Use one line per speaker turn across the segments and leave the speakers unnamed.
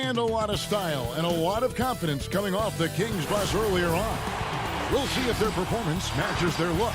And a lot of style and a lot of confidence coming off the Kings bus earlier on. We'll see if their performance matches their look.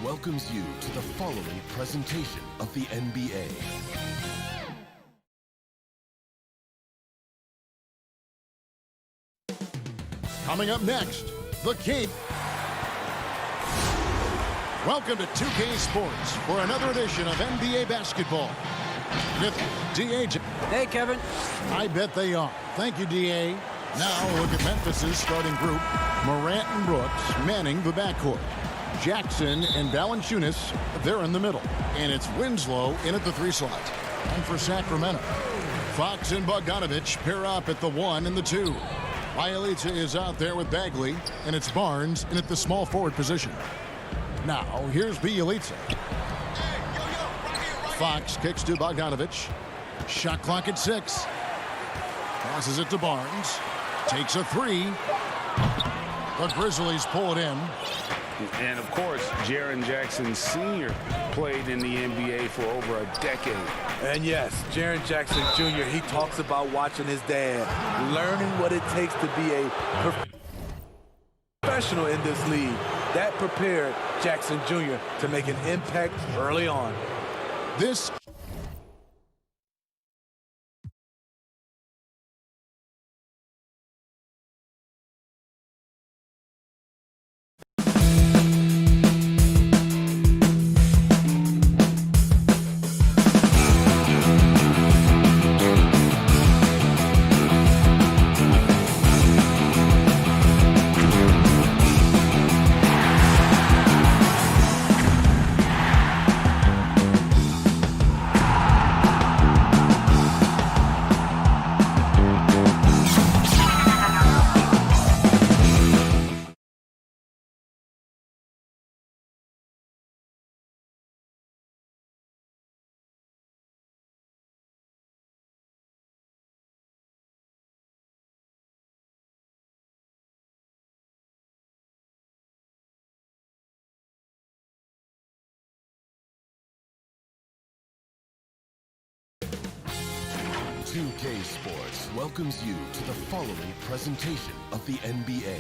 Welcomes you to the following presentation of the NBA.
Coming up next, the King. Welcome to 2K Sports for another edition of NBA basketball. With D.A.
Hey, Kevin.
I bet they are. Thank you, D.A. Now look at Memphis's starting group. Morant and Brooks manning the backcourt. Jackson and Valanciunas, they're in the middle. And it's Winslow in at the 3 slot. And for Sacramento, Fox and Bogdanovich pair up at the 1 and the 2. Bielitsa is out there with Bagley, and it's Barnes in at the small forward position. Now, here's Bielitsa. Fox kicks to Bogdanovich. Shot clock at 6. Passes it to Barnes. Takes a 3. The Grizzlies pull it in.
And, of course, Jaren Jackson Sr. played in the NBA for over a decade.
And, yes, Jaren Jackson Jr., he talks about watching his dad, learning what it takes to be a professional in this league. That prepared Jackson Jr. to make an impact early on.
This
UK Sports welcomes you to the following presentation of the NBA.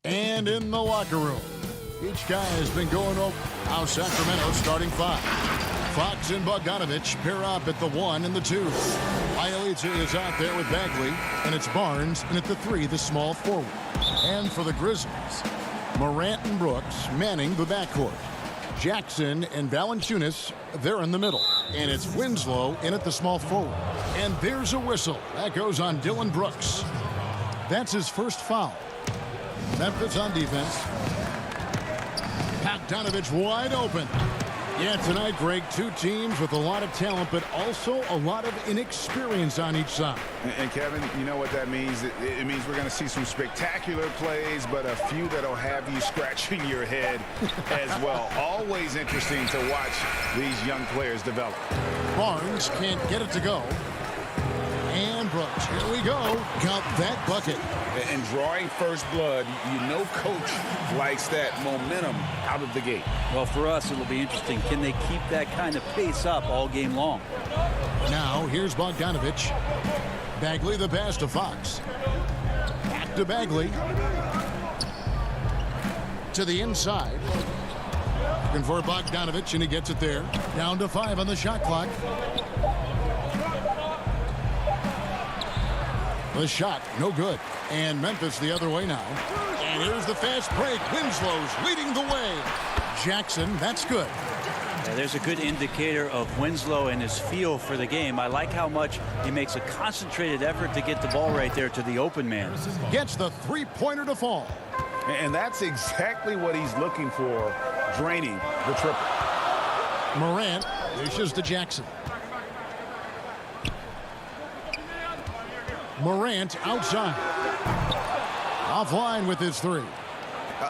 and in the locker room. Each guy has been going over. Now Sacramento starting 5. Fox and Bogdanovich pair up at the 1 and the 2. Bielitsa is out there with Bagley, and it's Barnes, and at the 3, the small forward. And for the Grizzlies, Morant and Brooks manning the backcourt. Jackson and Valanciunas, they're in the middle. And it's Winslow in at the small forward. And there's a whistle. That goes on Dillon Brooks. That's his first foul. Memphis on defense. Bogdanovich wide open. Yeah, tonight, Greg, 2 teams with a lot of talent, but also a lot of inexperience on each side.
And Kevin, you know what that means? It means we're going to see some spectacular plays, but a few that'll have you scratching your head as well. Always interesting to watch these young players develop.
Barnes can't get it to go. And Brooks, here we go. Count that bucket.
And drawing first blood, you know coach likes that momentum out of the gate.
Well, for us, it'll be interesting. Can they keep that kind of pace up all game long?
Now, here's Bogdanovich. Bagley the pass to Fox. Back to Bagley. To the inside. Looking for Bogdanovich, and he gets it there. Down to 5 on the shot clock. The shot, no good. And Memphis the other way now. And here's the fast break. Winslow's leading the way. Jackson, that's good.
Yeah, there's a good indicator of Winslow and his feel for the game. I like how much he makes a concentrated effort to get the ball right there to the open man.
Gets the three-pointer to fall.
And that's exactly what he's looking for, draining the triple.
Morant dishes to Jackson. Morant outside. Offline with his three.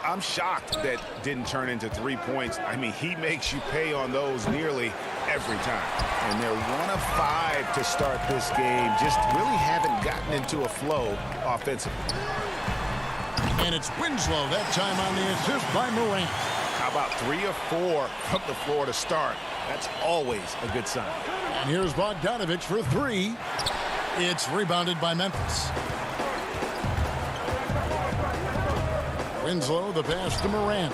I'm shocked that didn't turn into 3 points. I mean, he makes you pay on those nearly every time. And they're 1 of 5 to start this game. Just really haven't gotten into a flow offensively.
And it's Winslow that time on the assist by Morant.
How about 3 of 4 from the floor to start? That's always a good sign.
And here's Bogdanovich for 3. It's rebounded by Memphis. Winslow, the pass to Morant.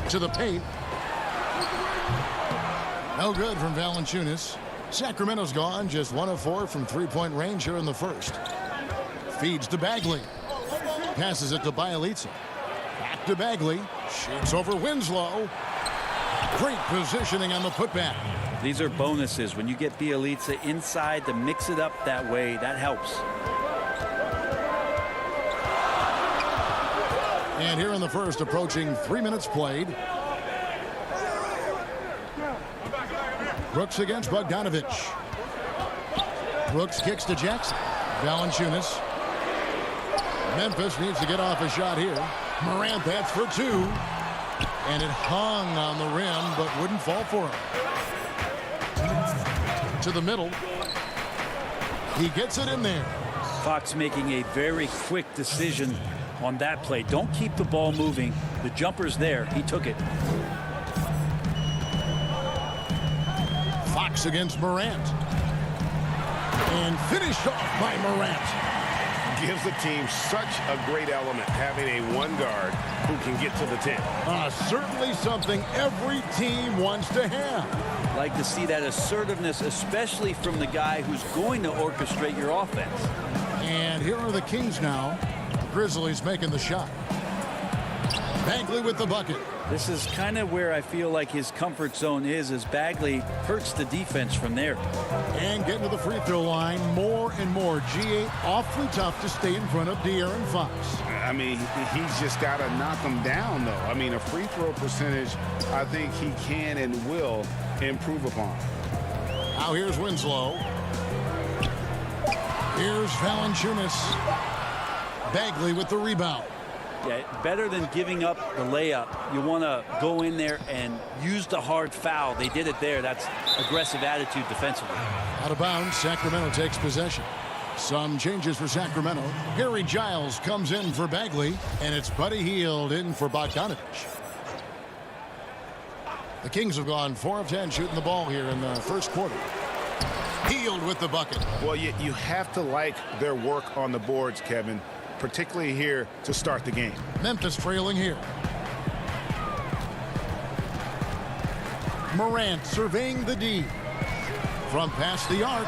To the paint. No good from Valanciunas. Sacramento's gone, just 1 of 4 from three-point range here in the first. Feeds to Bagley. Passes it to Bielitsa. Back to Bagley. Shoots over Winslow. Great positioning on the putback.
These are bonuses. When you get Bielitsa inside to mix it up that way, that helps.
And here in the first, approaching 3 minutes played. Brooks against Bogdanovich. Brooks kicks to Jackson. Valanciunas. Memphis needs to get off a shot here. Morant, that's for 2. And it hung on the rim, but wouldn't fall for him. To the middle. He gets it in there.
Fox making a very quick decision on that play. Don't keep the ball moving. The jumper's there. He took it.
Fox against Morant. And finished off by Morant.
Gives the team such a great element, having a 1 guard who can get to the 10.
Certainly something every team wants to have.
Like to see that assertiveness, especially from the guy who's going to orchestrate your offense.
And here are the Kings now. Grizzlies making the shot. Bagley with the bucket.
This is kind of where I feel like his comfort zone is, as Bagley hurts the defense from there.
And getting to the free throw line more and more. GA awfully tough to stay in front of De'Aaron Fox.
I mean, he's just got to knock them down, though. I mean, a free throw percentage, I think he can and will improve upon.
Now here's Winslow. Here's Valanciunas. Bagley with the rebound.
Yeah, better than giving up the layup. You want to go in there and use the hard foul. They did it there. That's aggressive attitude defensively.
Out of bounds, Sacramento takes possession. Some changes for Sacramento. Harry Giles comes in for Bagley, and it's Buddy Hield in for Bogdanovich. The Kings have gone 4 of 10 shooting the ball here in the first quarter. Hield with the bucket.
Well, you have to like their work on the boards, Kevin, particularly here to start the game.
Memphis trailing here. Morant surveying the D. From past the arc.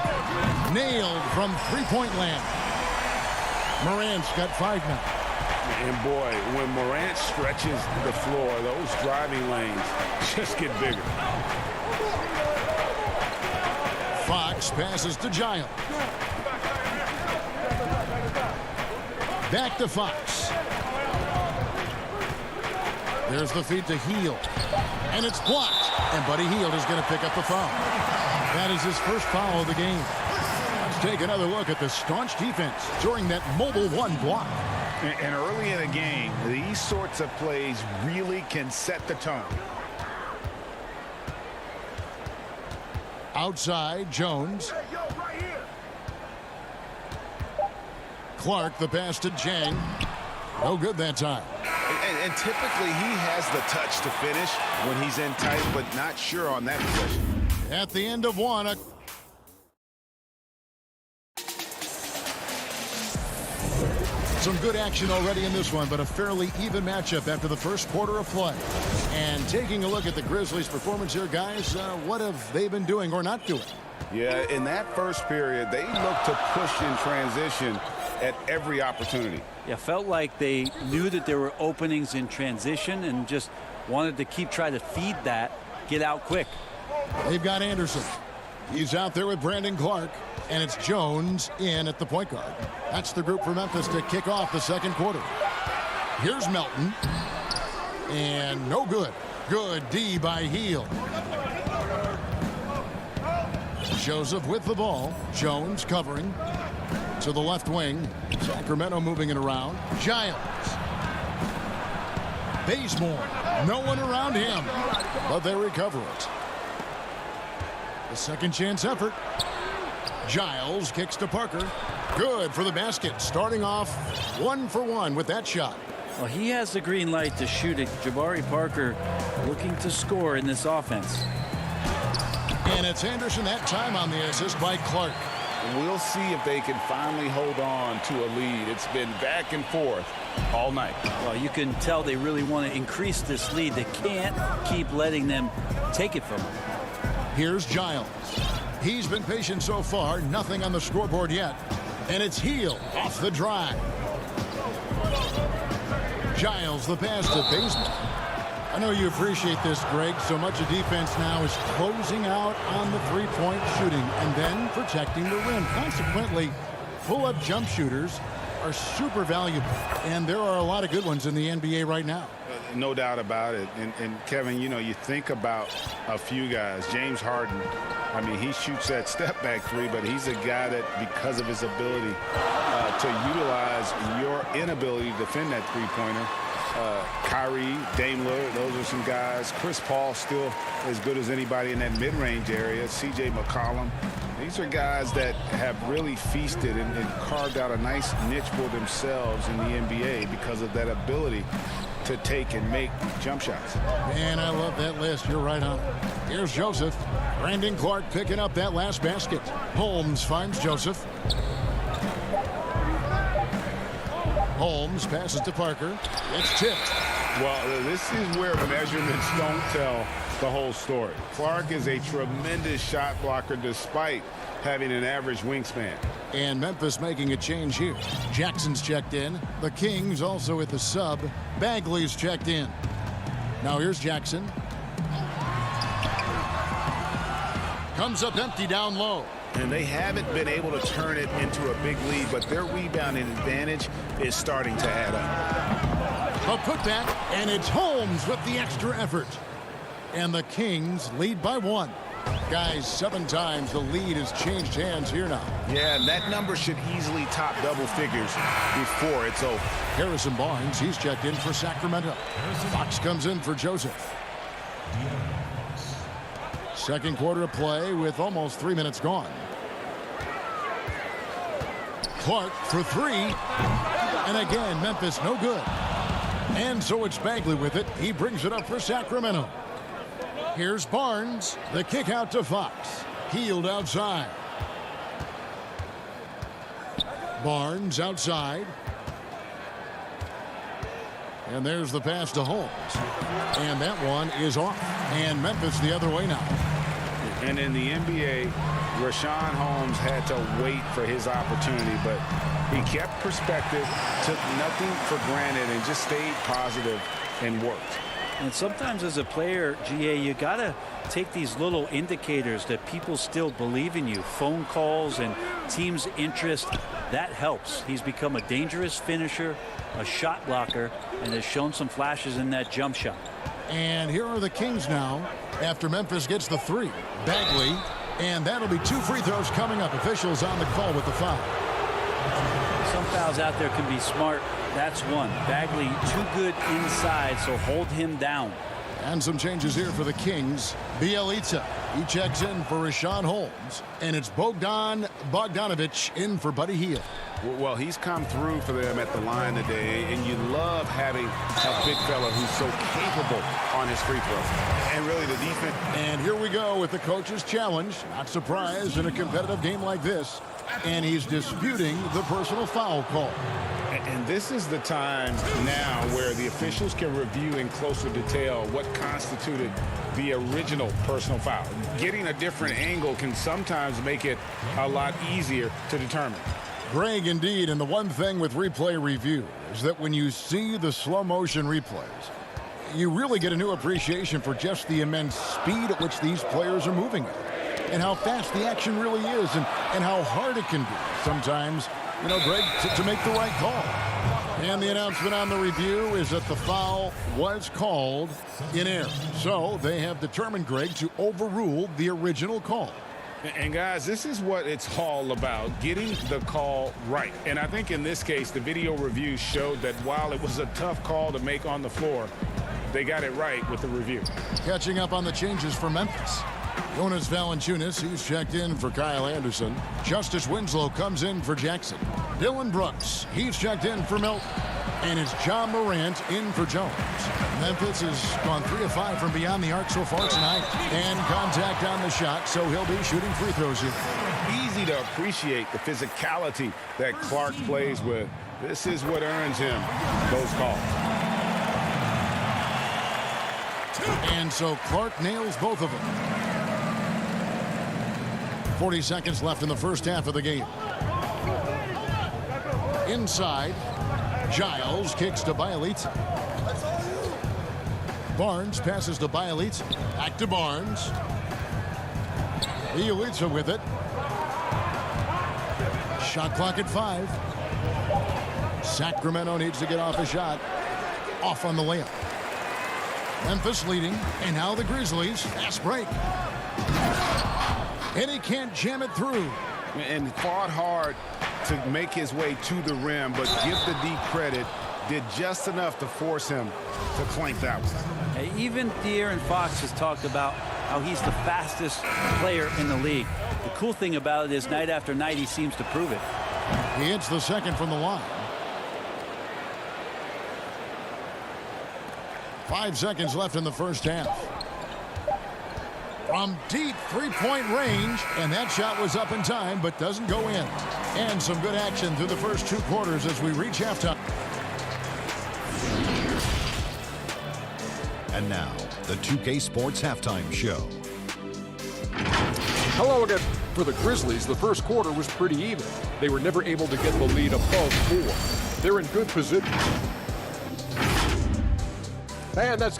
Nailed from three-point land. Morant's got 5 now.
And boy, when Morant stretches the floor, those driving lanes just get bigger.
Fox passes to Giles. Back to Fox. There's the feed to Hield. And it's blocked. And Buddy Hield is going to pick up the foul. That is his first foul of the game. Let's take another look at the staunch defense during that mobile 1 block.
And early in the game, these sorts of plays really can set the tone.
Outside, Jones. Clark, the pass to Jang. No good that time.
And typically he has the touch to finish when he's in tight, but not sure on that possession.
At the end of 1, Some good action already in this one, but a fairly even matchup after the first quarter of play. And taking a look at the Grizzlies' performance here, guys, what have they been doing or not doing?
Yeah, in that first period, they looked to push in transition at every opportunity.
Yeah, felt like they knew that there were openings in transition and just wanted to keep trying to feed that, get out quick.
They've got Anderson. He's out there with Brandon Clark, and it's Jones in at the point guard. That's the group for Memphis to kick off the second quarter. Here's Melton, and no good. Good D by Heel. Joseph with the ball. Jones covering to the left wing. Sacramento moving it around. Giles. Bazemore. No one around him, but they recover it. The second chance effort. Giles kicks to Parker. Good for the basket. Starting off 1 for 1 with that shot.
Well, he has the green light to shoot it. Jabari Parker looking to score in this offense.
And it's Anderson that time on the assist by Clark.
We'll see if they can finally hold on to a lead. It's been back and forth all night.
Well, you can tell they really want to increase this lead. They can't keep letting them take it from them.
Here's Giles. He's been patient so far. Nothing on the scoreboard yet. And it's Heel off the drive. Giles the pass to Bazemore. I know you appreciate this, Greg. So much of defense now is closing out on the three-point shooting and then protecting the rim. Consequently, pull-up jump shooters are super valuable. And there are a lot of good ones in the NBA right now.
No doubt about it. And Kevin, you know, you think about a few guys. James Harden, I mean, he shoots that step-back three, but he's a guy that, because of his ability to utilize your inability to defend that three-pointer, Kyrie, Dame Lillard, those are some guys. Chris Paul still as good as anybody in that mid-range area. C.J. McCollum. These are guys that have really feasted and carved out a nice niche for themselves in the NBA because of that ability to take and make jump shots.
Man, I love that list. You're right on. Here's Joseph. Brandon Clark picking up that last basket. Holmes finds Joseph. Holmes passes to Parker. It's tipped.
Well, this is where measurements don't tell the whole story. Clark is a tremendous shot blocker despite having an average wingspan.
And Memphis making a change here. Jackson's checked in. The Kings also at the sub. Bagley's checked in. Now here's Jackson. Comes up empty down low.
And they haven't been able to turn it into a big lead, but their rebounding advantage is starting to add up.
A putback, and it's Holmes with the extra effort. And the Kings lead by 1. Guys, 7 times the lead has changed hands here now.
Yeah, and that number should easily top double figures before it's over.
Harrison Barnes, he's checked in for Sacramento. Fox comes in for Joseph. Second quarter of play with almost 3 minutes gone. Clark for 3. And again, Memphis no good. And so it's Bagley with it. He brings it up for Sacramento. Here's Barnes. The kick out to Fox. Healed outside. Barnes outside. And there's the pass to Holmes. And that one is off. And Memphis the other way now.
And in the NBA, Rashawn Holmes had to wait for his opportunity, but he kept perspective, took nothing for granted, and just stayed positive and worked.
And sometimes as a player, GA, you got to take these little indicators that people still believe in you. Phone calls and team's interest, that helps. He's become a dangerous finisher, a shot blocker, and has shown some flashes in that jump shot.
And here are the Kings now after Memphis gets the 3. Bagley, and that'll be 2 free throws coming up. Officials on the call with the foul.
Some fouls out there can be smart. That's one. Bagley too good inside, so hold him down.
And some changes here for the Kings. Bielitsa, he checks in for Rashawn Holmes. And it's Bogdan Bogdanovic in for Buddy Hield.
Well, he's come through for them at the line today, and you love having a big fella who's so capable on his free throw. And really the defense.
And here we go with the coach's challenge. Not surprised in a competitive game like this. and he's disputing the personal foul call.
And this is the time now where the officials can review in closer detail what constituted the original personal foul. Getting a different angle can sometimes make it a lot easier to determine.
Greg, indeed, and the one thing with replay review is that when you see the slow motion replays, you really get a new appreciation for just the immense speed at which these players are moving at, and how fast the action really is, and how hard it can be sometimes, you know, Greg, to make the right call. And the announcement on the review is that the foul was called in error. So they have determined, Greg, to overrule the original call.
And guys, this is what it's all about, getting the call right. And I think in this case, the video review showed that while it was a tough call to make on the floor, they got it right with the review.
Catching up on the changes for Memphis. Jonas Valanciunas, he's checked in for Kyle Anderson. Justice Winslow comes in for Jackson. Dylan Brooks, he's checked in for Milton. And it's John Morant in for Jones. Memphis has gone 3 of 5 from beyond the arc so far tonight. And contact on the shot, so he'll be shooting free throws here.
Easy to appreciate the physicality that Clark plays with. This is what earns him those calls.
And so Clark nails both of them. 40 seconds left in the first half of the game. Inside, Giles kicks to Bielitsa. Barnes passes to Bielitsa. Back to Barnes. Bielitsa with it. Shot clock at 5. Sacramento needs to get off a shot. Off on the layup. Memphis leading, and now the Grizzlies. Fast break. And he can't jam it through.
And fought hard to make his way to the rim, but give the D credit, did just enough to force him to clank that one.
Even De'Aaron Fox has talked about how he's the fastest player in the league. The cool thing about it is night after night he seems to prove it.
He hits the second from the line. 5 seconds left in the first half. From deep three-point range, and that shot was up in time, but doesn't go in. And some good action through the first 2 quarters as we reach halftime.
And now, the 2K Sports Halftime Show.
Hello again. For the Grizzlies, the first quarter was pretty even. They were never able to get the lead above 4. They're in good position. And that's...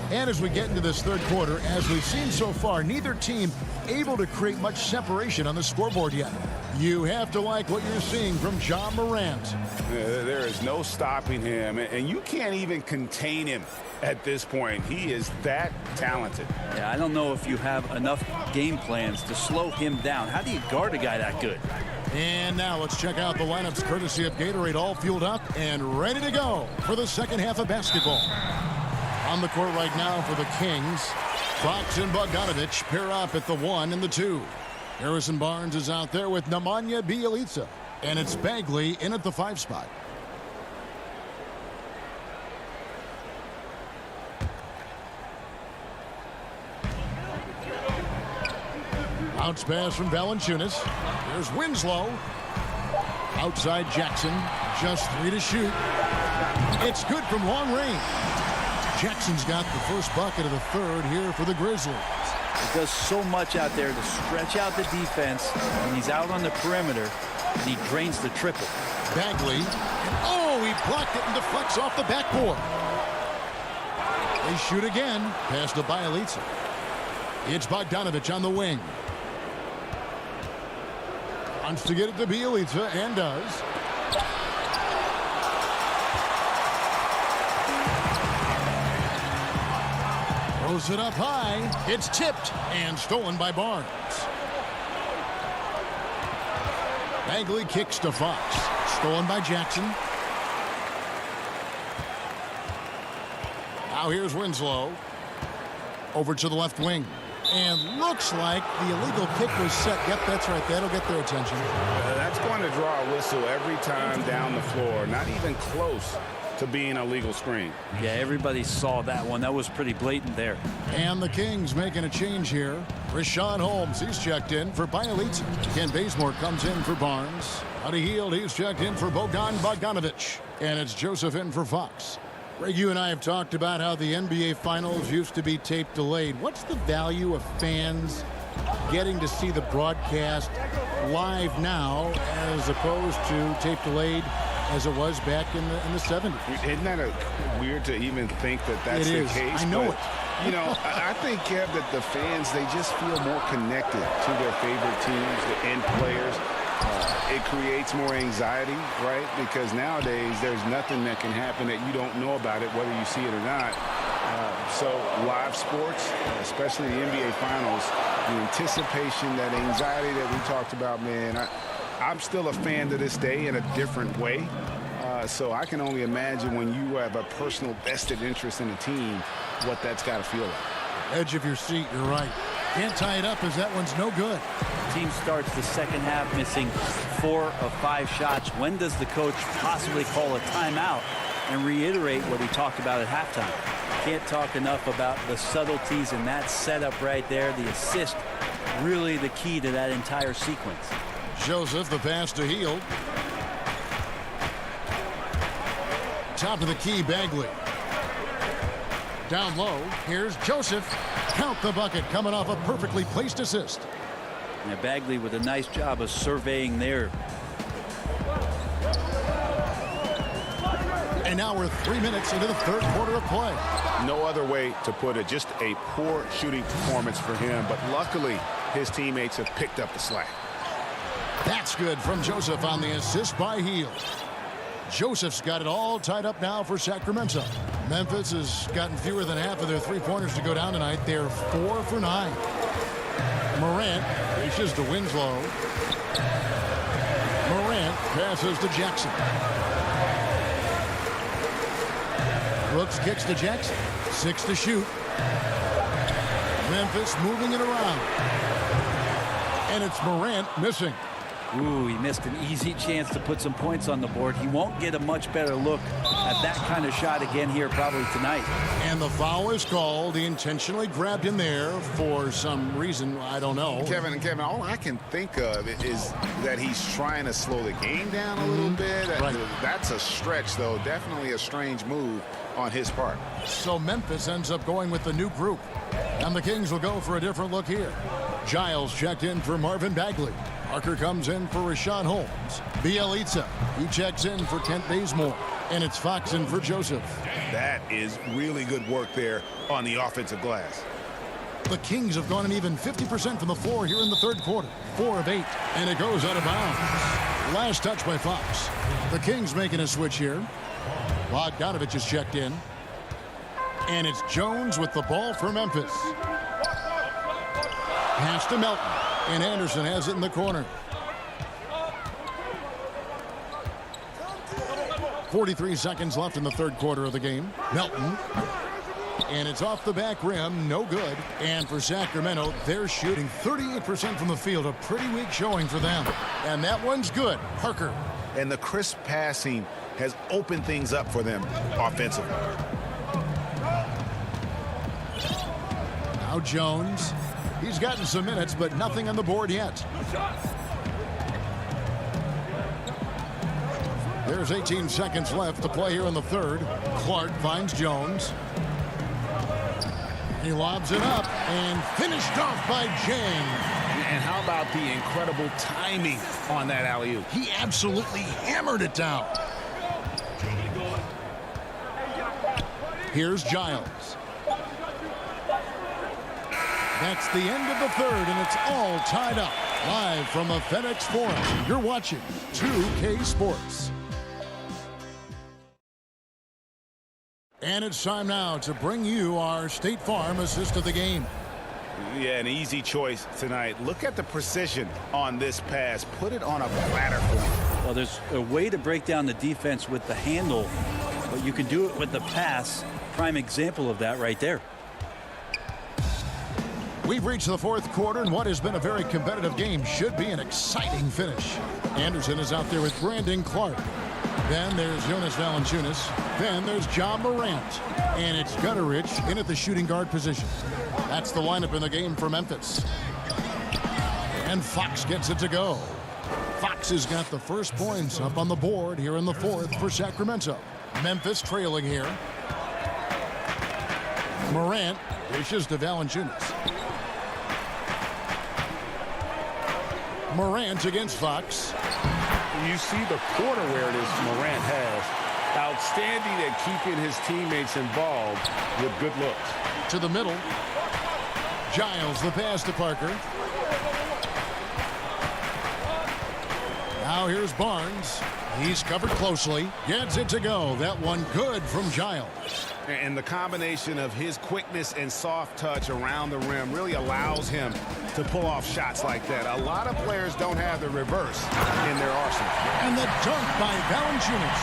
And as we get into this third quarter, as we've seen so far, neither team able to create much separation on the scoreboard yet. You have to like what you're seeing from John Morant.
There is no stopping him, and you can't even contain him at this point. He is that talented.
Yeah, I don't know if you have enough game plans to slow him down. How do you guard a guy that good?
And now let's check out the lineups courtesy of Gatorade, all fueled up and ready to go for the second half of basketball. On the court right now for the Kings, Fox and Bogdanovich pair up at the 1 and the 2. Harrison Barnes is out there with Nemanja Bjelica, and it's Bagley in at the 5 spot. Bounce pass from Valanciunas. There's Winslow. Outside Jackson, just 3 to shoot. It's good from long range. Jackson's got the first bucket of the third here for the Grizzlies.
He does so much out there to stretch out the defense, and he's out on the perimeter, and he drains the triple.
Bagley, and he blocked it and deflects off the backboard. They shoot again, pass to Bjelica. It's Bogdanovich on the wing. Wants to get it to Bjelica, and does. Throws it up high. It's tipped and stolen by Barnes. Bagley kicks to Fox. Stolen by Jackson. Now here's Winslow. Over to the left wing. And looks like the illegal kick was set. Yep, that's right. That'll get their attention.
That's going to draw a whistle every time down the floor. Not even close to being a legal screen.
Yeah, everybody saw that one. That was pretty blatant there.
And the Kings making a change here. Rashawn Holmes, he's checked in for Bielitsa. Ken Bazemore comes in for Barnes. Buddy Hield, he's checked in for Bogdanovich. And it's Joseph in for Fox. Greg, you and I have talked about how the NBA Finals used to be tape delayed. What's the value of fans getting to see the broadcast live now as opposed to tape delayed as it was back in the 70s?
Isn't that weird to even think that that's the case?
I know it.
You know, I think, Kev, that the fans, they just feel more connected to their favorite teams and players. It creates more anxiety, right? Because nowadays there's nothing that can happen that you don't know about it, whether you see it or not. So live sports, especially the NBA Finals, the anticipation, that anxiety that we talked about, man, I'm still a fan to this day in a different way. So I can only imagine when you have a personal vested interest in a team, what that's got to feel like.
Edge of your seat, you're right. Can't tie it up as that one's no good.
Team starts the second half missing 4 of 5 shots. When does the coach possibly call a timeout and reiterate what he talked about at halftime? Can't talk enough about the subtleties in that setup right there. The assist, really the key to that entire sequence.
Joseph, the pass to Hield. Top of the key, Bagley. Down low, here's Joseph. Count the bucket, coming off a perfectly placed assist.
Yeah, Bagley with a nice job of surveying there.
And now we're 3 minutes into the third quarter of play.
No other way to put it. Just a poor shooting performance for him. But luckily, his teammates have picked up the slack.
That's good from Joseph on the assist by Hield. Joseph's got it all tied up now for Sacramento. Memphis has gotten fewer than half of their three-pointers to go down tonight. They're 4 for 9. Morant reaches to Winslow. Morant passes to Jackson. Brooks kicks to Jackson. 6 to shoot. Memphis moving it around. And it's Morant missing.
Ooh, he missed an easy chance to put some points on the board. He won't get a much better look at that kind of shot again here probably tonight.
And the foul is called. He intentionally grabbed him there for some reason. I don't know.
Kevin, all I can think of is that he's trying to slow the game down a little bit.
Right.
That's a stretch, though. Definitely a strange move on his part.
So Memphis ends up going with the new group. And the Kings will go for a different look here. Giles checked in for Marvin Bagley. Parker comes in for Rashawn Holmes. Bielitsa, he checks in for Kent Bazemore. And it's Fox in for Joseph.
That is really good work there on the offensive glass.
The Kings have gone an even 50% from the floor here in the third quarter. 4 of 8. And it goes out of bounds. Last touch by Fox. The Kings making a switch here. Bogdanovich is checked in. And it's Jones with the ball for Memphis. Pass to Melton. And Anderson has it in the corner. 43 seconds left in the third quarter of the game. Melton. And it's off the back rim. No good. And for Sacramento, they're shooting 38% from the field. A pretty weak showing for them. And that one's good. Parker.
And the crisp passing has opened things up for them offensively.
Now Jones. He's gotten some minutes, but nothing on the board yet. There's 18 seconds left to play here in the third. Clark finds Jones. He lobs it up and finished off by Jang.
And how about the incredible timing on that alley-oop?
He absolutely hammered it down. Here's Giles. That's the end of the third, and it's all tied up. Live from the FedEx Forum, you're watching 2K Sports. And it's time now to bring you our State Farm assist of the game.
Yeah, an easy choice tonight. Look at the precision on this pass. Put it on a platter for him.
Well, there's a way to break down the defense with the handle, but you can do it with the pass. Prime example of that right there.
We've reached the fourth quarter, and what has been a very competitive game should be an exciting finish. Anderson is out there with Brandon Clark. Then there's Jonas Valanciunas. Then there's John Morant. And it's Gutterich in at the shooting guard position. That's the lineup in the game for Memphis. And Fox gets it to go. Fox has got the first points up on the board here in the fourth for Sacramento. Memphis trailing here. Morant dishes to Valanciunas. Morant against Fox.
You see the court awareness Morant has. Outstanding at keeping his teammates involved with good looks.
To the middle. Giles the pass to Parker. Now here's Barnes. He's covered closely. Gets it to go. That one good from Giles.
And the combination of his quickness and soft touch around the rim really allows him to pull off shots like that. A lot of players don't have the reverse in their arsenal.
And the dunk by Valanciunas.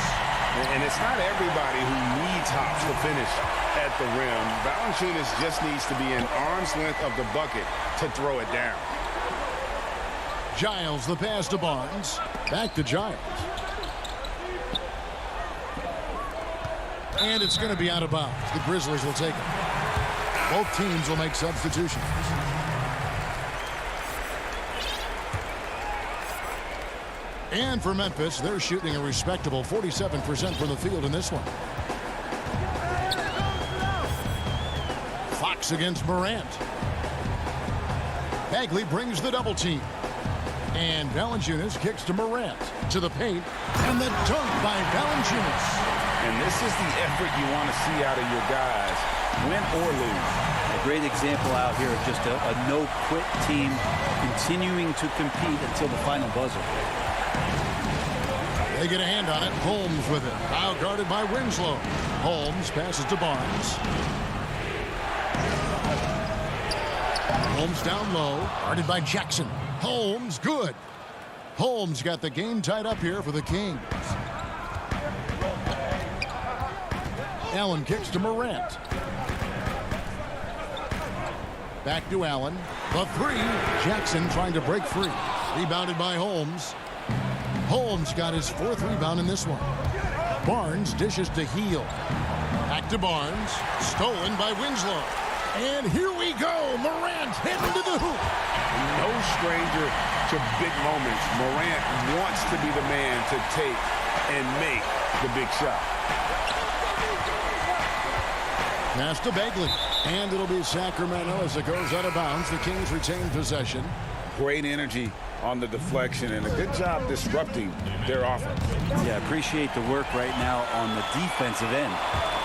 And it's not everybody who needs hops to finish at the rim. Valanciunas just needs to be an arm's length of the bucket to throw it down.
Giles the pass to Barnes. Back to Giles. And it's going to be out of bounds. The Grizzlies will take it. Both teams will make substitutions. And for Memphis, they're shooting a respectable 47% from the field in this one. Fox against Morant. Bagley brings the double team. And Valanciunas kicks to Morant. To the paint. And the dunk by Valanciunas.
And this is the effort you want to see out of your guys, win or lose.
A great example out here of just a no-quit team continuing to compete until the final buzzer.
They get a hand on it. Holmes with it. Now guarded by Winslow. Holmes passes to Barnes. Holmes down low. Guarded by Jackson. Holmes, good. Holmes got the game tied up here for the Kings. Allen kicks to Morant. Back to Allen. The three. Jackson trying to break free. Rebounded by Holmes. Holmes got his fourth rebound in this one. Barnes dishes to Heel. Back to Barnes. Stolen by Winslow. And here we go. Morant heading to the hoop.
No stranger to big moments. Morant wants to be the man to take and make the big shot.
Pass to Bagley. And it'll be Sacramento as it goes out of bounds. The Kings retain possession.
Great energy on the deflection and a good job disrupting their offense.
Yeah, appreciate the work right now on the defensive end.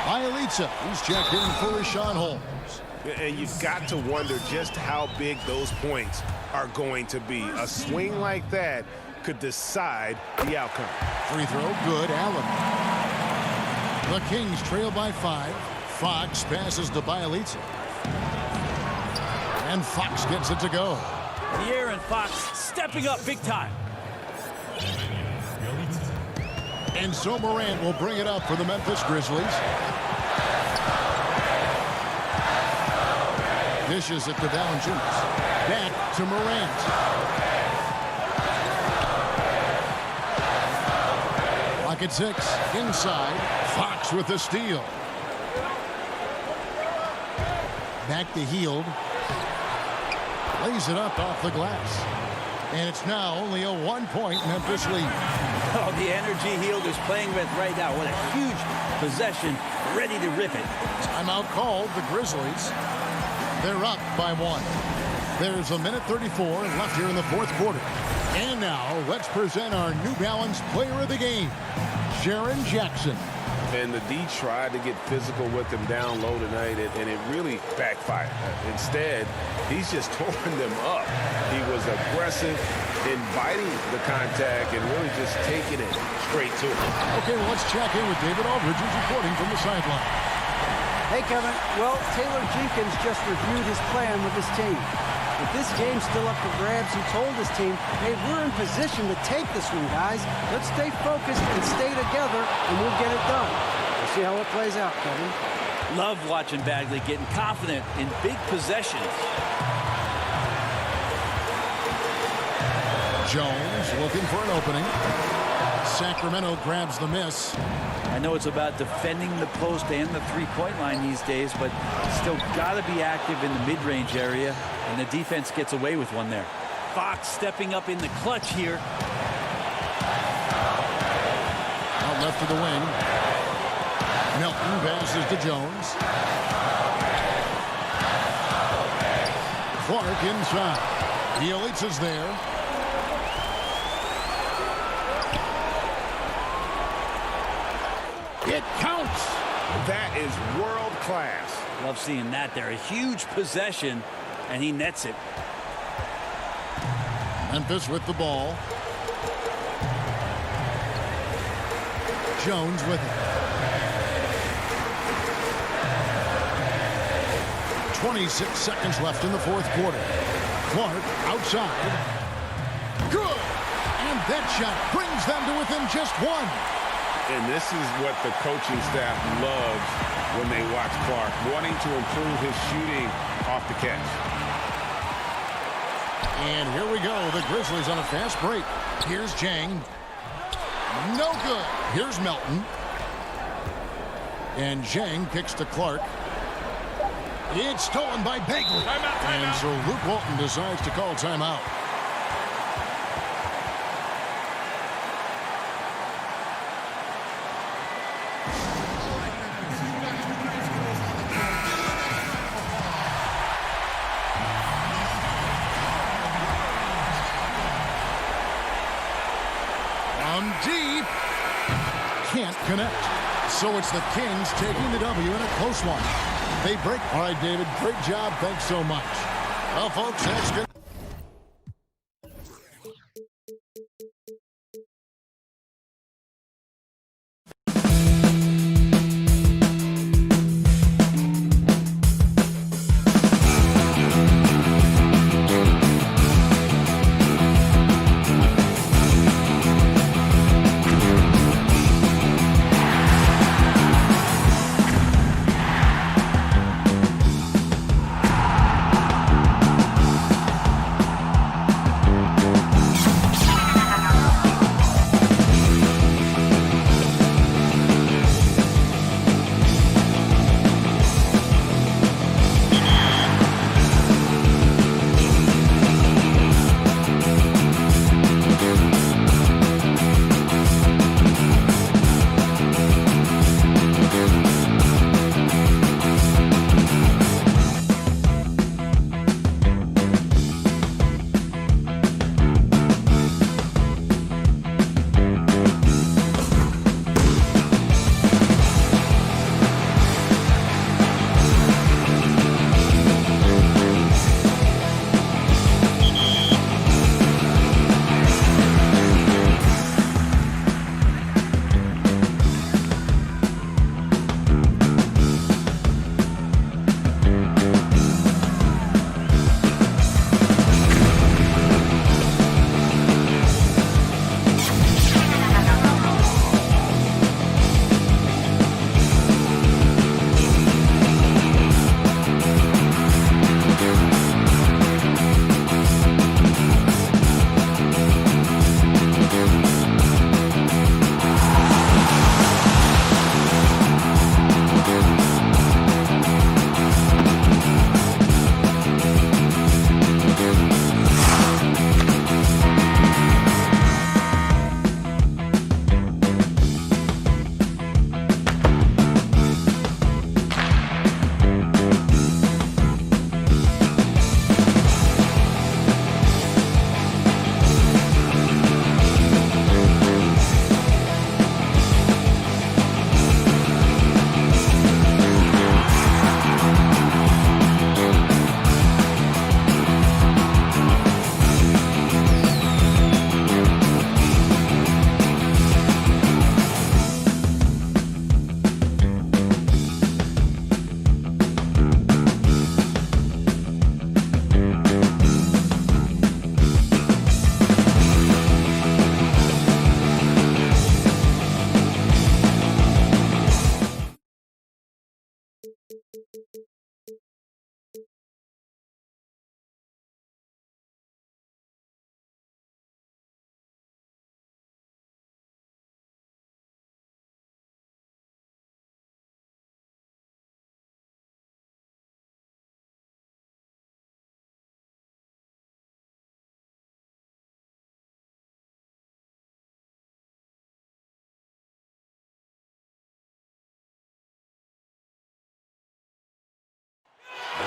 Bielitsa, he's checked in for Rashawn Holmes.
And you've got to wonder just how big those points are going to be. A swing like that could decide the outcome.
Free throw, good. Allen. The Kings trail by 5. Fox passes to Bielitsa. And Fox gets it to go.
De'Aaron Fox stepping up big time.
And so Morant will bring it up for the Memphis Grizzlies. Dishes it to Valanciunas. Back to Morant. Clock at 6. Inside. Fox with the steal. Back to Hield. Lays it up off the glass. And it's now only a 1-point Memphis lead.
Oh, the energy Hield is playing with right now. What a huge possession. Ready to rip it.
Timeout called. The Grizzlies. They're up by 1. There's a minute 34 left here in the fourth quarter. And now let's present our New Balance player of the game, Jaren Jackson.
And the D tried to get physical with him down low tonight, and it really backfired. Instead, he's just tore them up. He was aggressive, inviting the contact, and really just taking it straight to him.
Okay, well, let's check in with David Aldridge, who's reporting from the sideline.
Hey, Kevin. Well, Taylor Jenkins just reviewed his plan with his team. With this game still up for grabs, he told his team, hey, we're in position to take this one, guys. Let's stay focused and stay together, and we'll get it done. We'll see how it plays out, Kevin.
Love watching Bagley getting confident in big possessions.
Jones looking for an opening. Sacramento grabs the miss.
I know it's about defending the post and the three-point line these days, but still got to be active in the mid-range area, and the defense gets away with one there. Fox stepping up in the clutch here.
Out left of the wing. Melton passes to Jones. Clark inside. Bielitz is there. It counts.
That is world class.
Love seeing that there. A huge possession, and he nets it.
Memphis with the ball. Jones with it. 26 seconds left in the fourth quarter. Clark outside. Good. And that shot brings them to within just one.
And this is what the coaching staff loves when they watch Clark, wanting to improve his shooting off the catch.
And here we go. The Grizzlies on a fast break. Here's Jang. No good. Here's Melton. And Jang kicks to Clark. It's stolen by Bagley. And so Luke Walton decides to call timeout. From deep. Can't connect. So it's the Kings taking the W in a close one. They break. All right, David, great job. Thanks so much. Well, folks, that's good.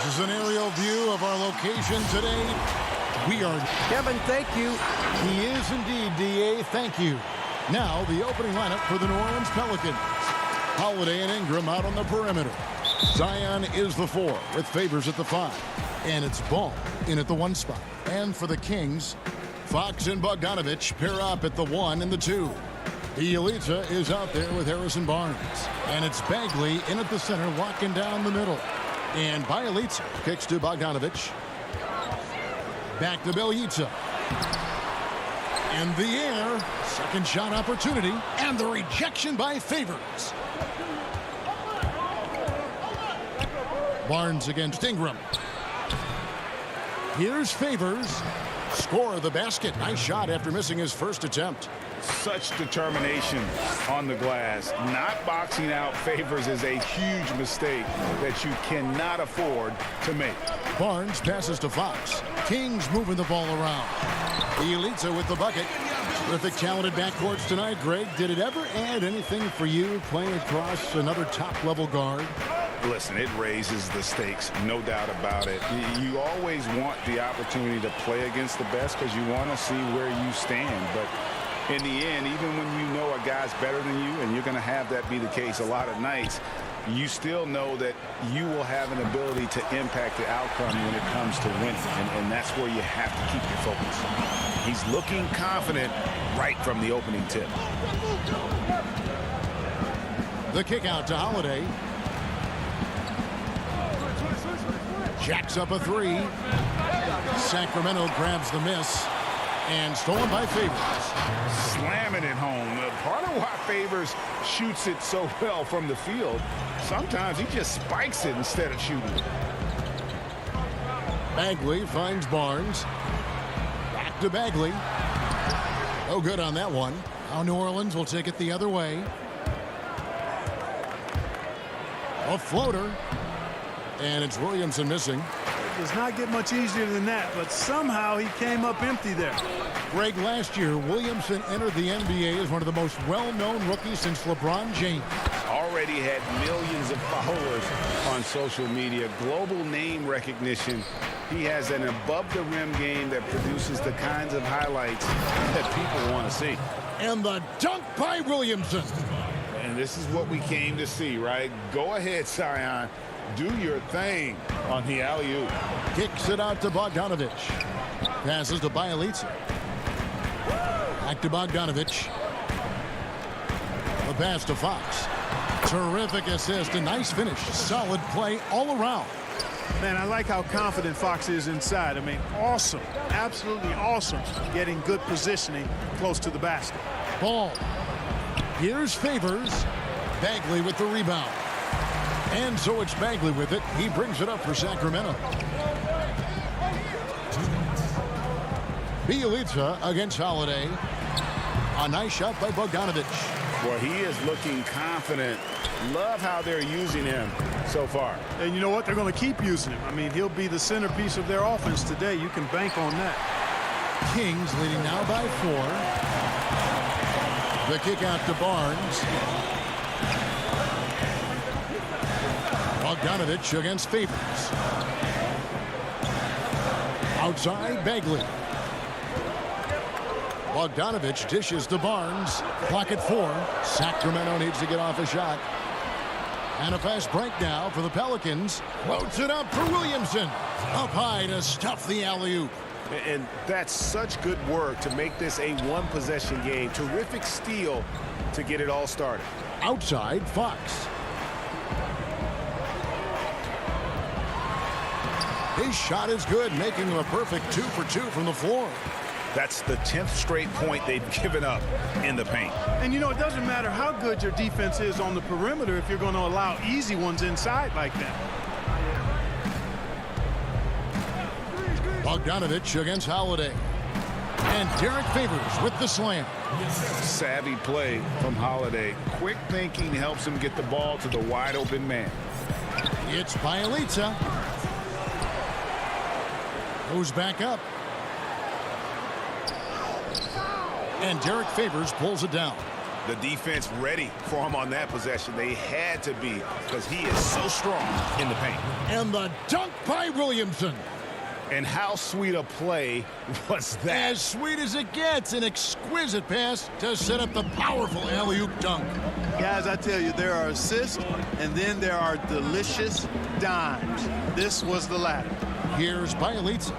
This is an aerial view of our location today. We are...
Kevin, thank you.
He is indeed, D.A. Thank you. Now, the opening lineup for the New Orleans Pelicans. Holiday and Ingram out on the perimeter. Zion is the 4 with Favors at the 5. And it's Ball in at the 1 spot. And for the Kings, Fox and Bogdanovich pair up at the 1 and the 2. Bielitsa is out there with Harrison Barnes. And it's Bagley in at the center, locking down the middle. And Bielitsa kicks to Bogdanovich. Back to Bielitsa. In the air, second shot opportunity, and the rejection by Favors. Barnes against Ingram. Here's Favors. Score the basket. Nice shot after missing his first attempt.
Such determination on the glass. Not boxing out Favors is a huge mistake that you cannot afford to make.
Barnes passes to Fox. Kings moving the ball around. Bielitsa with the bucket. Terrific talented backcourts tonight, Greg. Did it ever add anything for you playing across another top-level guard?
Listen, it raises the stakes, no doubt about it. You always want the opportunity to play against the best because you want to see where you stand. But in the end, even when you know a guy's better than you, and you're going to have that be the case a lot of nights, you still know that you will have an ability to impact the outcome when it comes to winning. And that's where you have to keep your focus. He's looking confident right from the opening tip.
The kick out to Holiday. Jacks up a 3. Sacramento grabs the miss. And stolen by Favors.
Slamming it home. Part of why Favors shoots it so well from the field, sometimes he just spikes it instead of shooting it.
Bagley finds Barnes. Back to Bagley. Oh, good on that one. Now New Orleans will take it the other way. A floater. And it's Williamson missing.
It does not get much easier than that, but somehow he came up empty there.
Greg, last year, Williamson entered the NBA as one of the most well-known rookies since LeBron James.
Already had millions of followers on social media, global name recognition. He has an above-the-rim game that produces the kinds of highlights that people want to see.
And the dunk by Williamson.
And this is what we came to see, right? Go ahead, Zion. Do your thing on the alley-oop.
Kicks it out to Bogdanovich. Passes to Bielitsa. Back to Bogdanovich. The pass to Fox. Terrific assist, a nice finish. Solid play all around.
Man, I like how confident Fox is inside. I mean, awesome. Absolutely awesome. Getting good positioning close to the basket.
Ball. Here's Favors. Bagley with the rebound. And so it's Bagley with it. He brings it up for Sacramento. Bielitsa against Holiday. A nice shot by Bogdanovich.
Well, he is looking confident. Love how they're using him so far.
And you know what? They're going to keep using him. I mean, he'll be the centerpiece of their offense today. You can bank on that.
Kings leading now by 4. The kick out to Barnes. Bogdanovich against Favors. Outside, Bagley. Bogdanovich dishes to Barnes. Clock at 4. Sacramento needs to get off a shot. And a fast break now for the Pelicans. Floats it up for Williamson. Up high to stuff the alley-oop.
And that's such good work to make this a one-possession game. Terrific steal to get it all started.
Outside, Fox. His shot is good, making him a perfect 2 for 2 from the floor.
That's the 10th straight point they've given up in the paint.
And, you know, it doesn't matter how good your defense is on the perimeter if you're going to allow easy ones inside like that.
Bogdanovich against Holiday. And Derek Favors with the slam.
Savvy play from Holiday. Quick thinking helps him get the ball to the wide open man.
It's Bielitsa. Goes back up. And Derek Favors pulls it down.
The defense ready for him on that possession. They had to be, because he is so strong in the paint.
And the dunk by Williamson.
And how sweet a play was that?
As sweet as it gets. An exquisite pass to set up the powerful alley-oop dunk.
Guys, I tell you, there are assists, and then there are delicious dimes. This was the latter.
Here's Bielitsa.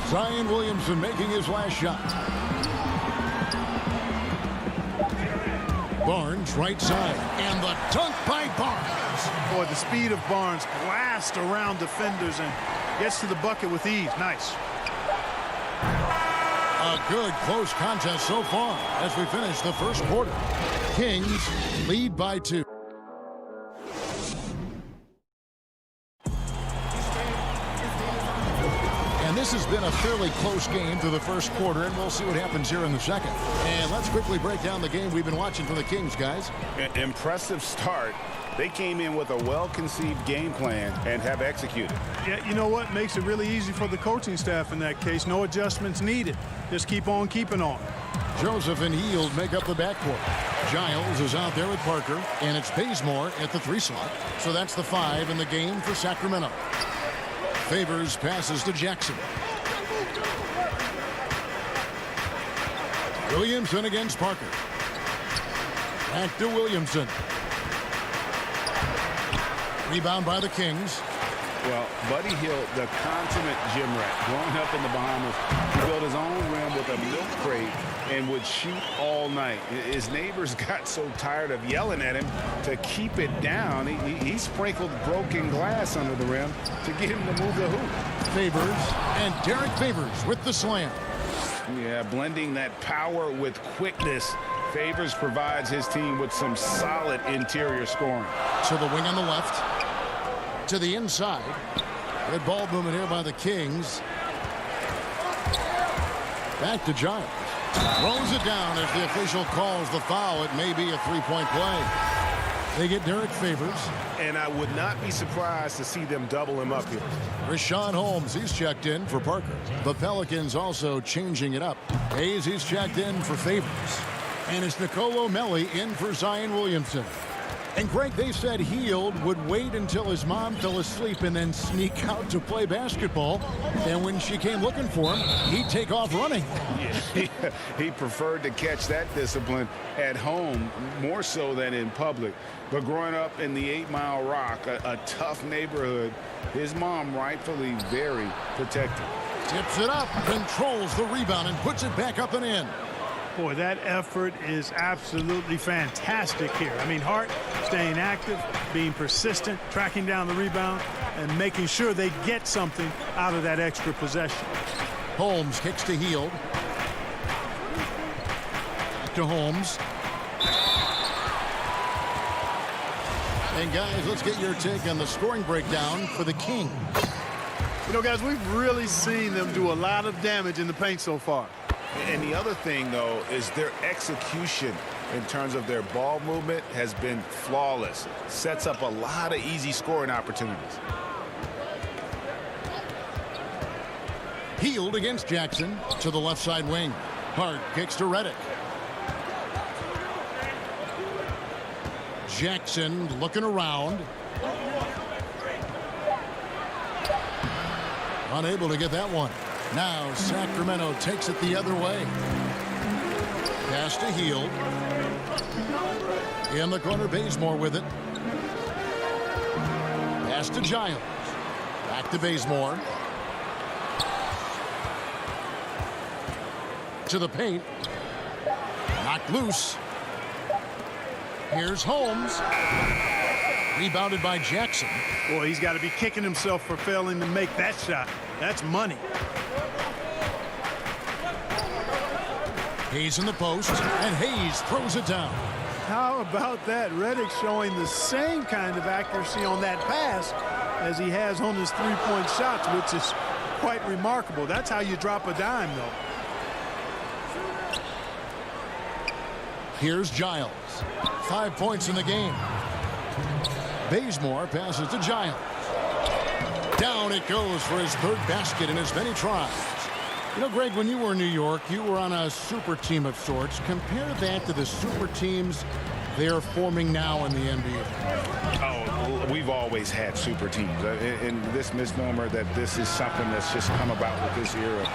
Zion Williamson making his last shot. Barnes right side, and the dunk by Barnes.
Boy, the speed of Barnes blasts around defenders and gets to the bucket with ease. Nice.
A good close contest so far as we finish the first quarter. Kings lead by 2. And this has been a fairly close game through the first quarter, and we'll see what happens here in the second. And let's quickly break down the game we've been watching for the Kings, guys.
Impressive start. They came in with a well-conceived game plan and have executed.
Yeah, you know what? Makes it really easy for the coaching staff in that case. No adjustments needed. Just keep on keeping on.
Joseph and Hield make up the backcourt. Giles is out there with Parker, and it's Bazemore at the 3 slot. So that's the 5 in the game for Sacramento. Favors passes to Jackson. Williamson against Parker. Back to Williamson. Rebound by the Kings.
Well, Buddy Hield, the consummate gym rat, growing up in the Bahamas, he built his own rim with a milk crate and would shoot all night. His neighbors got so tired of yelling at him to keep it down. He sprinkled broken glass under the rim to get him to move the hoop.
Favors, and Derek Favors with the slam.
Yeah, blending that power with quickness. Favors provides his team with some solid interior scoring.
To the wing on the left. To the inside. Good ball movement here by the Kings. Back to Giles. Throws it down as the official calls the foul. It may be a three-point play. They get Derek Favors.
And I would not be surprised to see them double him up here.
Rashawn Holmes, he's checked in for Parker. The Pelicans also changing it up. Hayes, he's checked in for Favors. And it's Nicolo Melli in for Zion Williamson. And Greg, they said Hield would wait until his mom fell asleep and then sneak out to play basketball. And when she came looking for him, he'd take off running.
He preferred to catch that discipline at home more so than in public. But growing up in the 8 Mile Rock, a tough neighborhood, his mom rightfully very protective.
Tips it up, controls the rebound, and puts it back up and in.
Boy, that effort is absolutely fantastic here. I mean, Hart staying active, being persistent, tracking down the rebound, and making sure they get something out of that extra possession.
Holmes kicks to Hield. Back to Holmes. And guys, let's get your take on the scoring breakdown for the Kings.
You know, guys, we've really seen them do a lot of damage in the paint so far.
And the other thing, though, is their execution in terms of their ball movement has been flawless. Sets up a lot of easy scoring opportunities.
Hield against Jackson to the left side wing. Hart kicks to Reddick. Jackson looking around. Unable to get that one. Now Sacramento takes it the other way. Pass to Hield. In the corner, Bazemore with it. Pass to Giles. Back to Bazemore. To the paint. Knocked loose. Here's Holmes. Rebounded by Jackson.
Boy, he's got to be kicking himself for failing to make that shot. That's money.
Hayes in the post, and Hayes throws it down.
How about that? Reddick showing the same kind of accuracy on that pass as he has on his three-point shots, which is quite remarkable. That's how you drop a dime, though.
Here's Giles. 5 points in the game. Bazemore passes to Giles. Down it goes for his third basket in as many tries. You know, Greg, when you were in New York, you were on a super team of sorts. Compare that to the super teams they're forming now in the NBA.
Oh, we've always had super teams. And this misnomer that this is something that's just come about with this era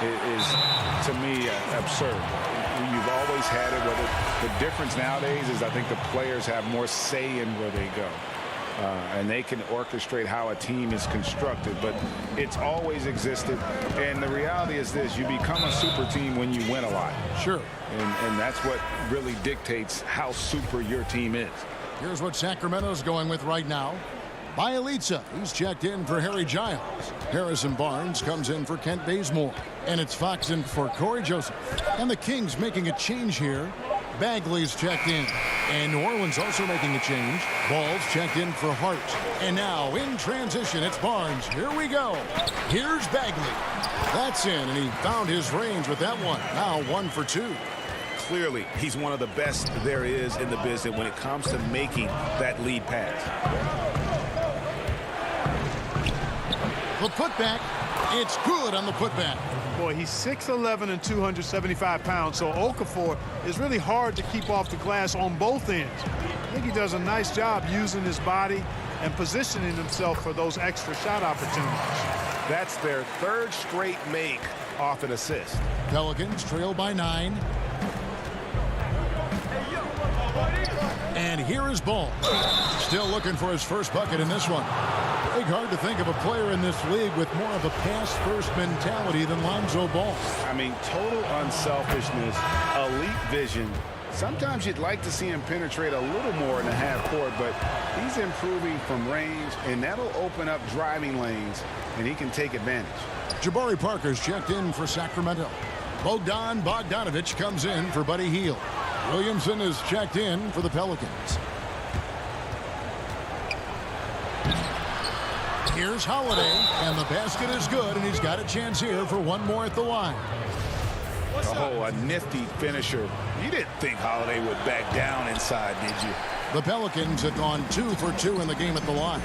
is, to me, absurd. You've always had it. Whether the difference nowadays is I think the players have more say in where they go. And they can orchestrate how a team is constructed, but it's always existed. And the reality is this: you become a super team when you win a lot.
Sure.
And that's what really dictates how super your team is.
Here's what Sacramento's going with right now. Bielitsa, he's checked in for Harry Giles. Harrison Barnes comes in for Kent Bazemore. And it's Fox in for Corey Joseph. And the Kings making a change here. Bagley's checked in. And New Orleans also making a change. Ball's checked in for Hart. And now in transition, it's Barnes. Here we go. Here's Bagley. That's in, and he found his range with that one. Now 1 for 2.
Clearly, he's one of the best there is in the business when it comes to making that lead pass.
The putback. It's good on the putback.
Boy, he's 6'11" and 275 pounds, so Okafor is really hard to keep off the glass on both ends. I think he does a nice job using his body and positioning himself for those extra shot opportunities.
That's their third straight make off an assist.
Pelicans trail by 9. And here is Ball. Still looking for his first bucket in this one. I think hard to think of a player in this league with more of a pass-first mentality than Lonzo Ball.
I mean, total unselfishness, elite vision. Sometimes you'd like to see him penetrate a little more in the half court, but he's improving from range, and that'll open up driving lanes, and he can take advantage.
Jabari Parker's checked in for Sacramento. Bogdan Bogdanović comes in for Buddy Hield. Williamson is checked in for the Pelicans. Here's Holiday, and the basket is good, and he's got a chance here for one more at the line.
Oh, a nifty finisher. You didn't think Holiday would back down inside, did you?
The Pelicans have gone 2 for 2 in the game at the line.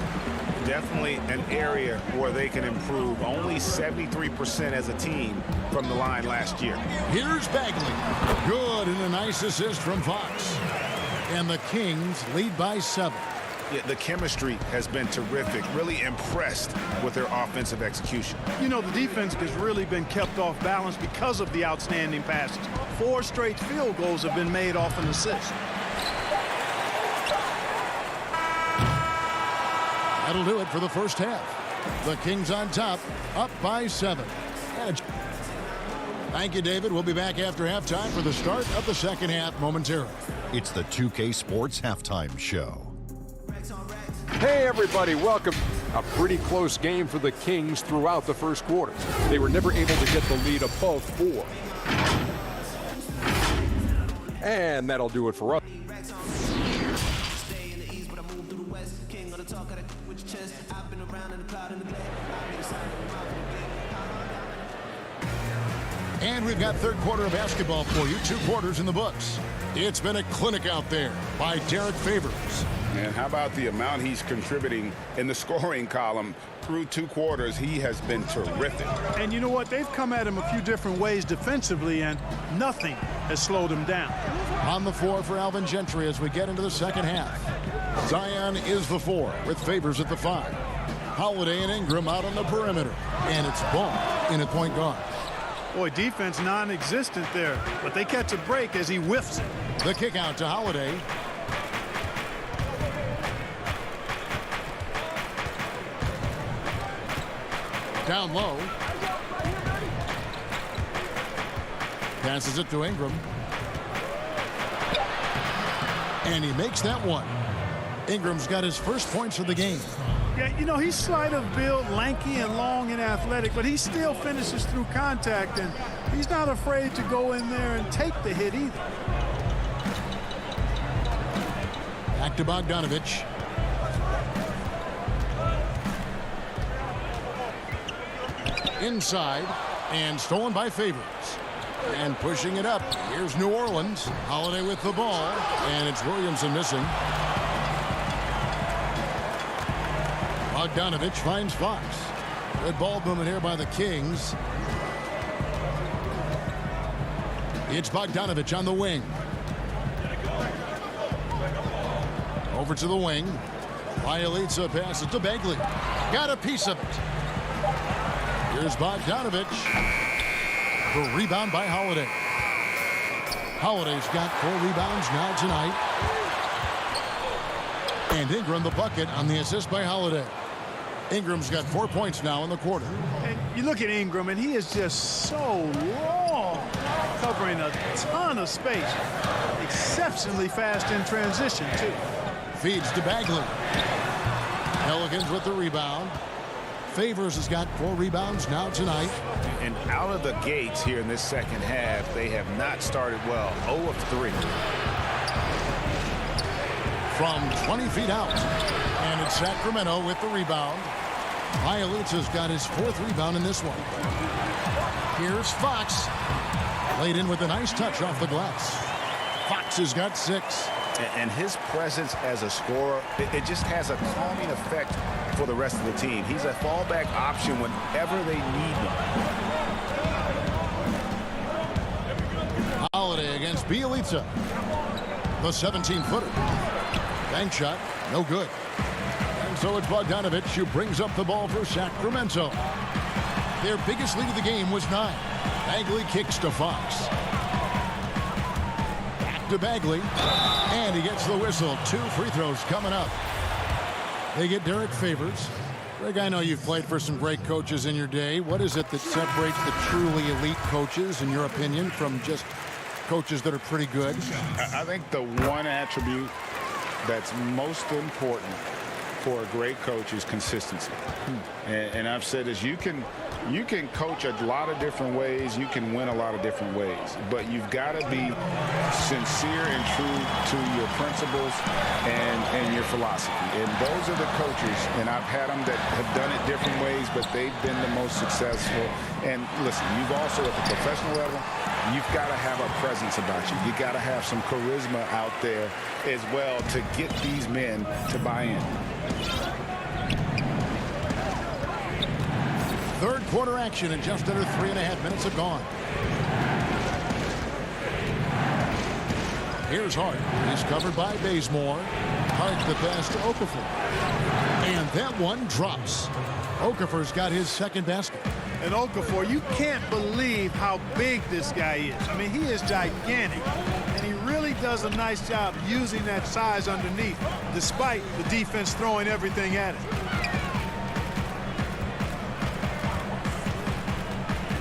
Definitely an area where they can improve. Only 73% as a team from the line last year.
Here's Bagley. Good, and a nice assist from Fox. And the Kings lead by 7.
Yeah, the chemistry has been terrific. Really impressed with their offensive execution.
You know, the defense has really been kept off balance because of the outstanding passes. 4 straight field goals have been made off an assist.
That'll do it for the first half. The Kings on top, up by 7. Thank you, David. We'll be back after halftime for the start of the second half momentarily.
It's the 2K Sports Halftime Show.
Hey, everybody, welcome. A pretty close game for the Kings throughout the first quarter. They were never able to get the lead above 4. And that'll do it for us.
And we've got third quarter of basketball for you. 2 quarters in the books. It's been a clinic out there by Derek Favors.
And how about the amount he's contributing in the scoring column through 2 quarters? He has been terrific.
And you know what? They've come at him a few different ways defensively, and nothing has slowed him down.
On the floor for Alvin Gentry as we get into the second half. Zion is the 4 with Favors at the 5. Holiday and Ingram out on the perimeter. And it's Ball in at point guard.
Boy, defense non-existent there, but they catch a break as he whiffs it.
The kick out to Holiday. Down low. Passes it to Ingram. And he makes that one. Ingram's got his first points of the game.
Yeah, you know, he's slight of build, lanky and long and athletic, but he still finishes through contact, and he's not afraid to go in there and take the hit either.
Back to Bogdanović. Inside, and stolen by Favors. And pushing it up. Here's New Orleans. Holiday with the ball, and it's Williamson missing. Bogdanović finds Fox. Good ball movement here by the Kings. It's Bogdanovich on the wing. Over to the wing. Bielitsa passes to Bagley. Got a piece of it. Here's Bogdanovich. The rebound by Holiday. Holiday's got 4 rebounds now tonight. And Ingram the bucket on the assist by Holiday. Ingram's got 4 points now in the quarter.
And you look at Ingram, and he is just so long, covering a ton of space. Exceptionally fast in transition, too.
Feeds to Bagley. Pelicans with the rebound. Favors has got 4 rebounds now tonight.
And out of the gates here in this second half, they have not started well. 0 of 3.
From 20 feet out. And it's Sacramento with the rebound. Bielitsa's got his 4th rebound in this one. Here's Fox. Laid in with a nice touch off the glass. Fox has got 6.
And his presence as a scorer, it just has a calming effect for the rest of the team. He's a fallback option whenever they need him.
Holiday against Bielitsa. The 17-footer. Bank shot, no good. And so it's Bogdanovich who brings up the ball for Sacramento. Their biggest lead of the game was 9. Bagley kicks to Fox. Back to Bagley. And he gets the whistle. 2 free throws coming up. They get Derek Favors. Greg, I know you've played for some great coaches in your day. What is it that separates the truly elite coaches, in your opinion, from just coaches that are pretty good?
I think the one attribute that's most important for a great coach is consistency. And I've said this, you can coach a lot of different ways, you can win a lot of different ways, but you've got to be sincere and true to your principles and your philosophy. And those are the coaches, and I've had them that have done it different ways, but they've been the most successful. And listen, you've also at the professional level, you've got to have a presence about you. You got to have some charisma out there as well to get these men to buy in.
Third quarter action, and just under 3.5 minutes have gone. Here's Hart. He's covered by Bazemore. Hart the pass to Okafor. And that one drops. Okafor's got his 2nd basket.
And Okafor, you can't believe how big this guy is. I mean, he is gigantic. And he really does a nice job using that size underneath, despite the defense throwing everything at him.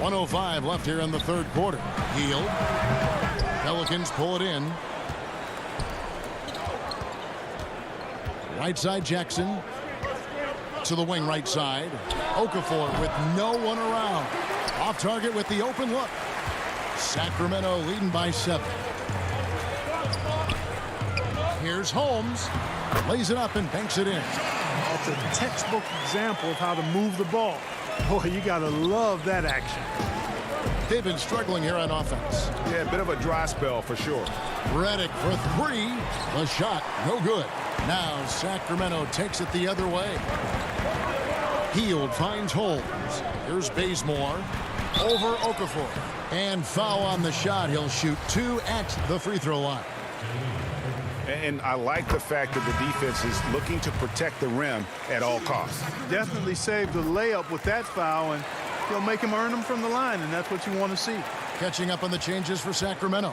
1:05 left here in the third quarter. Hield. Pelicans pull it in. Right side Jackson. To the wing right side. Okafor with no one around. Off target with the open look. Sacramento leading by 7. Here's Holmes. Lays it up and banks it in.
That's a textbook example of how to move the ball. Boy, you got to love that action.
They've been struggling here on offense.
Yeah, a bit of a dry spell for sure.
Redick for 3. The shot, no good. Now Sacramento takes it the other way. Hield finds Holmes. Here's Bazemore. Over Okafor. And foul on the shot. He'll shoot 2 at the free throw line.
And I like the fact that the defense is looking to protect the rim at all costs.
Definitely saved the layup with that foul, and he'll make him earn them from the line, and that's what you want to see.
Catching up on the changes for Sacramento.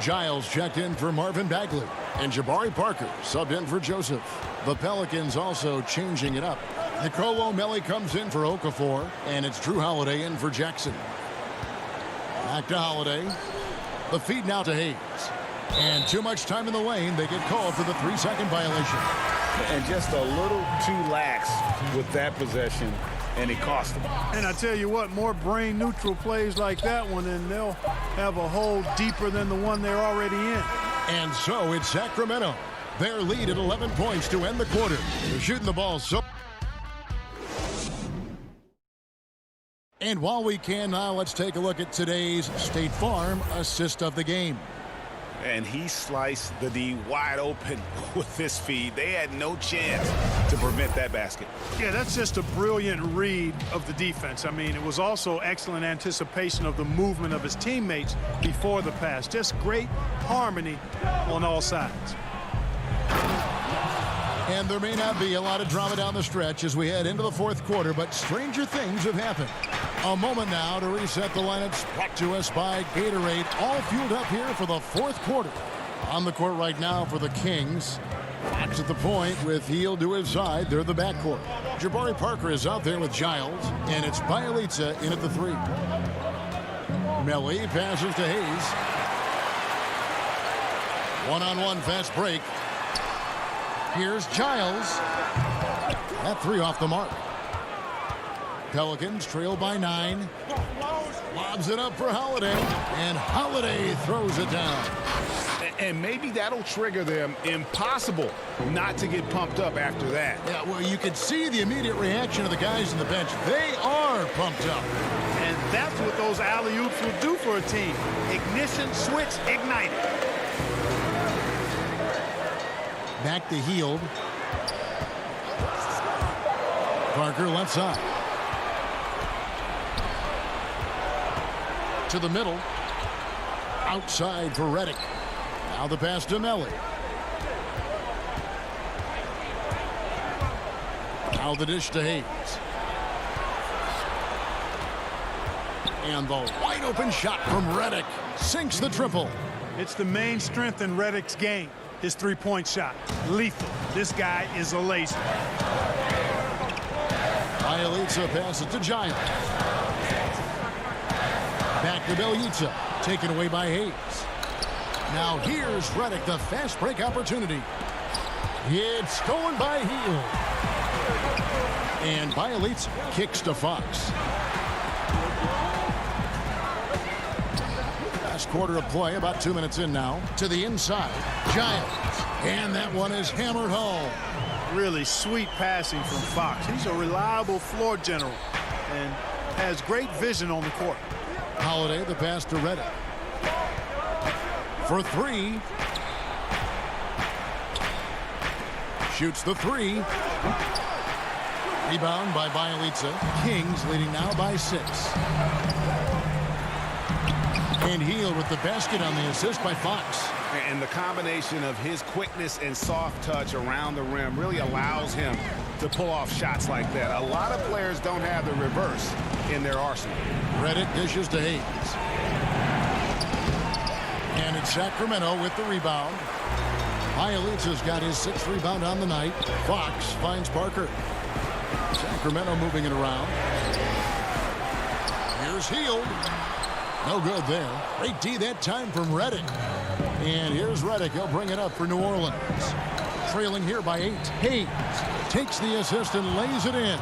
Giles checked in for Marvin Bagley, and Jabari Parker subbed in for Joseph. The Pelicans also changing it up. Nicolo Melli comes in for Okafor, and it's Drew Holiday in for Jackson. Back to Holiday. The feed now to Hayes. And too much time in the lane. They get called for the 3-second violation.
And just a little too lax with that possession, and it cost them.
And I tell you what, more brain-neutral plays like that one, and they'll have a hole deeper than the one they're already in.
And so it's Sacramento. Their lead at 11 points to end the quarter. They're shooting the ball so... And while we can now, let's take a look at today's State Farm assist of the game.
And he sliced the D wide open with this feed. They had no chance to prevent that basket.
Yeah, that's just a brilliant read of the defense. I mean, it was also excellent anticipation of the movement of his teammates before the pass. Just great harmony on all sides.
And there may not be a lot of drama down the stretch as we head into the fourth quarter, but stranger things have happened. A moment now to reset the lineups, brought to us by Gatorade, all fueled up here for the fourth quarter. On the court right now for the Kings. Fox at the point with Hield to his side. They're the backcourt. Jabari Parker is out there with Giles, and it's Bielitsa in at the 3. Melly passes to Hayes. One-on-one fast break. Here's Giles. That 3 off the mark. Pelicans trail by 9. Lobs it up for Holiday, and Holiday throws it down.
And maybe that'll trigger them. Impossible not to get pumped up after that.
Yeah, well, you could see the immediate reaction of the guys on the bench. They are pumped up.
And that's what those alley-oops will do for a team. Ignition, switch, ignited.
Back to Hield. Parker left side. To the middle. Outside for Redick. Now the pass to Melly. Now the dish to Hayes. And the wide open shot from Redick sinks the triple.
It's the main strength in Redick's game. His three-point shot. Lethal. This guy is a laser.
Bielitsa passes to Giles. Back to Bielitsa. Taken away by Hayes. Now here's Redick, the fast break opportunity. It's stolen by Hield. And Bielitsa kicks to Fox. Last quarter of play, about 2 minutes in now. To the inside, Giles. And that one is hammered home.
Really sweet passing from Fox. He's a reliable floor general and has great vision on the court.
Holiday, the pass to Redick. For 3. Shoots the 3. Rebound by Bielitsa. Kings leading now by 6. And Hield with the basket on the assist by Fox.
And the combination of his quickness and soft touch around the rim really allows him to pull off shots like that. A lot of players don't have the reverse in their arsenal.
Redick dishes to Hayes. And it's Sacramento with the rebound. Bielitsa's got his 6th rebound on the night. Fox finds Parker. Sacramento moving it around. Here's Hield. No good there. Great D that time from Redick. And here's Redick. He'll bring it up for New Orleans. Trailing here by 8. Hayes takes the assist and lays it in.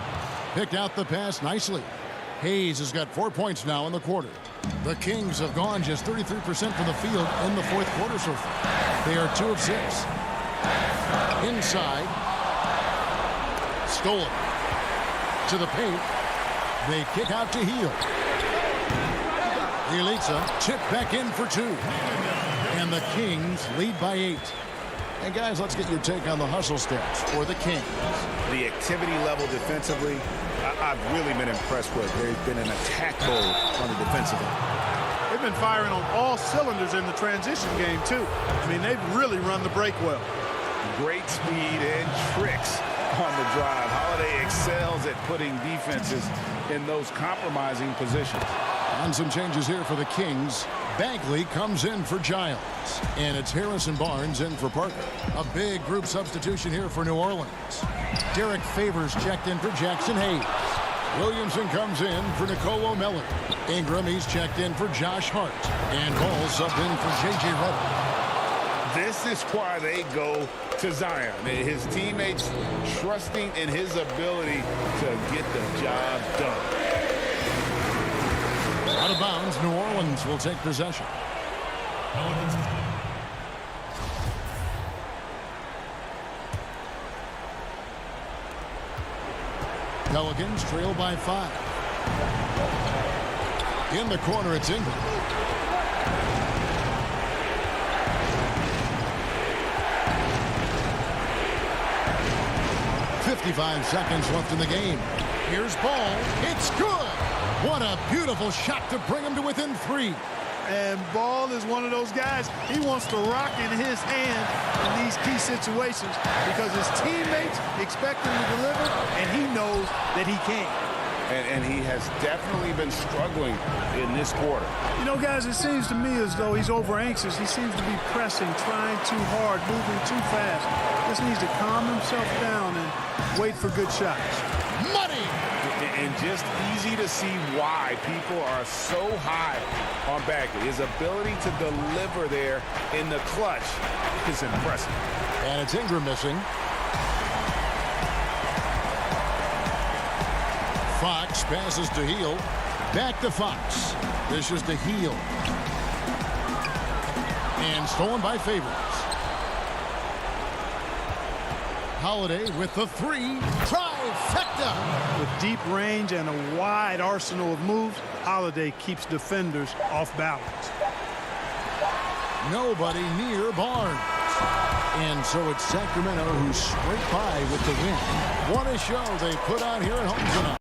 Picked out the pass nicely. Hayes has got 4 points now in the quarter. The Kings have gone just 33% from the field in the fourth quarter so far. They are 2 of 6. Inside. Stolen. To the paint. They kick out to Hield. Bielitsa chip back in for 2. And the Kings lead by 8. And guys, let's get your take on the hustle stats for the Kings.
The activity level defensively, I've really been impressed with. There's been an attack mode on the defensive end.
They've been firing on all cylinders in the transition game, too. I mean, they've really run the break well.
Great speed and tricks on the drive. Holiday excels at putting defenses in those compromising positions.
On some changes here for the Kings. Bagley comes in for Giles. And it's Harrison Barnes in for Parker. A big group substitution here for New Orleans. Derek Favors checked in for Jackson Hayes. Williamson comes in for Nicolo Miller. Ingram, he's checked in for Josh Hart. And Ball subbed in for J.J. Redick.
This is why they go to Zion. His teammates trusting in his ability to get the job done.
Out of bounds, New Orleans will take possession. Pelicans trail by 5. In the corner, it's Ingram. 55 seconds left in the game. Here's Ball. It's good. What a beautiful shot to bring him to within 3.
And Ball is one of those guys, he wants the rock in his hand in these key situations because his teammates expect him to deliver, and he knows that he can.
And he has definitely been struggling in this quarter.
You know, guys, it seems to me as though he's over anxious. He seems to be pressing, trying too hard, moving too fast. Just needs to calm himself down and wait for good shots.
Money!
And just easy to see why people are so high on Bagley. His ability to deliver there in the clutch is impressive.
And it's Ingram missing. Fox passes to Heel. Back to Fox. This is to Heel. And stolen by Favors. Holiday with the 3. Trifecta!
With deep range and a wide arsenal of moves, Holiday keeps defenders off balance.
Nobody near Barnes. And so it's Sacramento who's scraped by with the win. What a show they put on here at home tonight.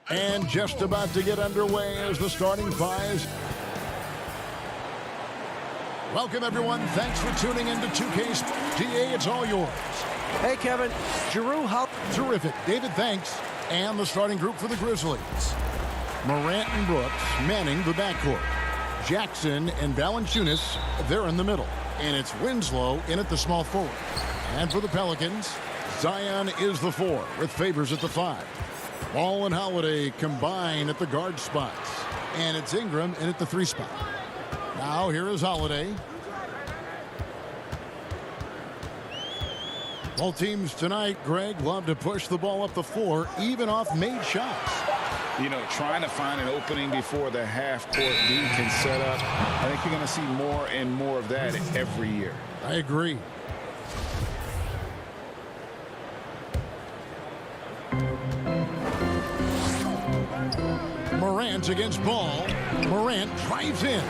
And just about to get underway as the starting fives. Welcome, everyone. Thanks for tuning in to 2K. DA, it's all yours.
Hey, Kevin. Giroux, how
terrific. David, thanks. And the starting group for the Grizzlies. Morant and Brooks manning the backcourt. Jackson and Valanciunas, they're in the middle. And it's Winslow in at the small forward. And for the Pelicans, Zion is the 4 with Favors at the 5. Ball and Holiday combine at the guard spots. And it's Ingram in at the 3 spot. Now here is Holiday. Both teams tonight, Greg, love to push the ball up the floor, even off made shots.
You know, trying to find an opening before the half-court D can set up. I think you're going to see more and more of that every year.
I agree. Morant against Ball. Morant drives in.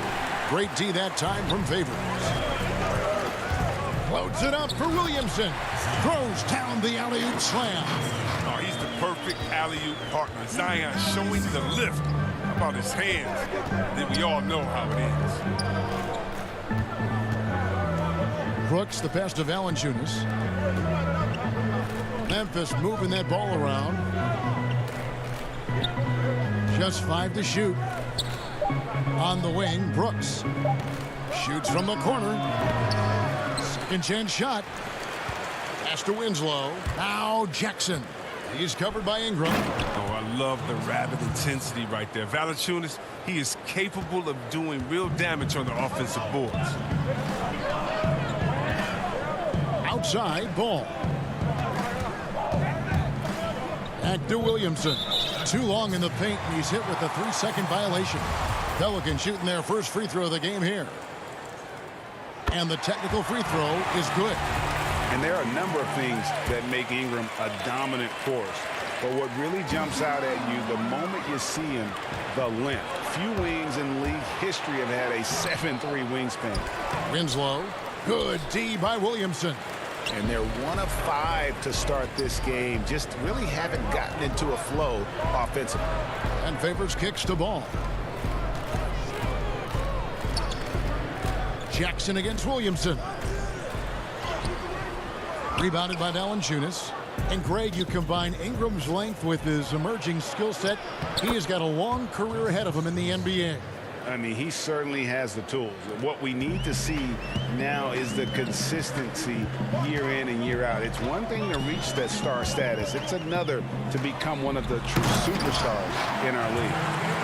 Great D that time from Favors. Floats it up for Williamson. Throws down the alley-oop slam.
Oh, he's the perfect alley-oop partner. Zion showing the lift. How about his hands? Then we all know how it ends.
Brooks, the pass to Valanciunas. Memphis moving that ball around. Just 5 to shoot. On the wing, Brooks shoots from the corner. Second chance shot. Pass to Winslow. Now Jackson. He's covered by Ingram.
Oh, I love the rapid intensity right there. Valanciunas, he is capable of doing real damage on the offensive boards.
Outside, Ball. Back to Williamson. Too long in the paint, and he's hit with a 3-second violation. Pelicans shooting their first free throw of the game here. And the technical free throw is good.
And there are a number of things that make Ingram a dominant force. But what really jumps out at you, the moment you see him, the length. Few wings in league history have had a 7'3" wingspan.
Winslow. Good D by Williamson.
And they're 1 of 5 to start this game. Just really haven't gotten into a flow offensively.
And Favors kicks to Ball. Jackson against Williamson. Rebounded by Valanciunas. And Greg, you combine Ingram's length with his emerging skill set. He has got a long career ahead of him in the NBA.
I mean, he certainly has the tools. What we need to see now is the consistency year in and year out. It's one thing to reach that star status. It's another to become one of the true superstars in our league.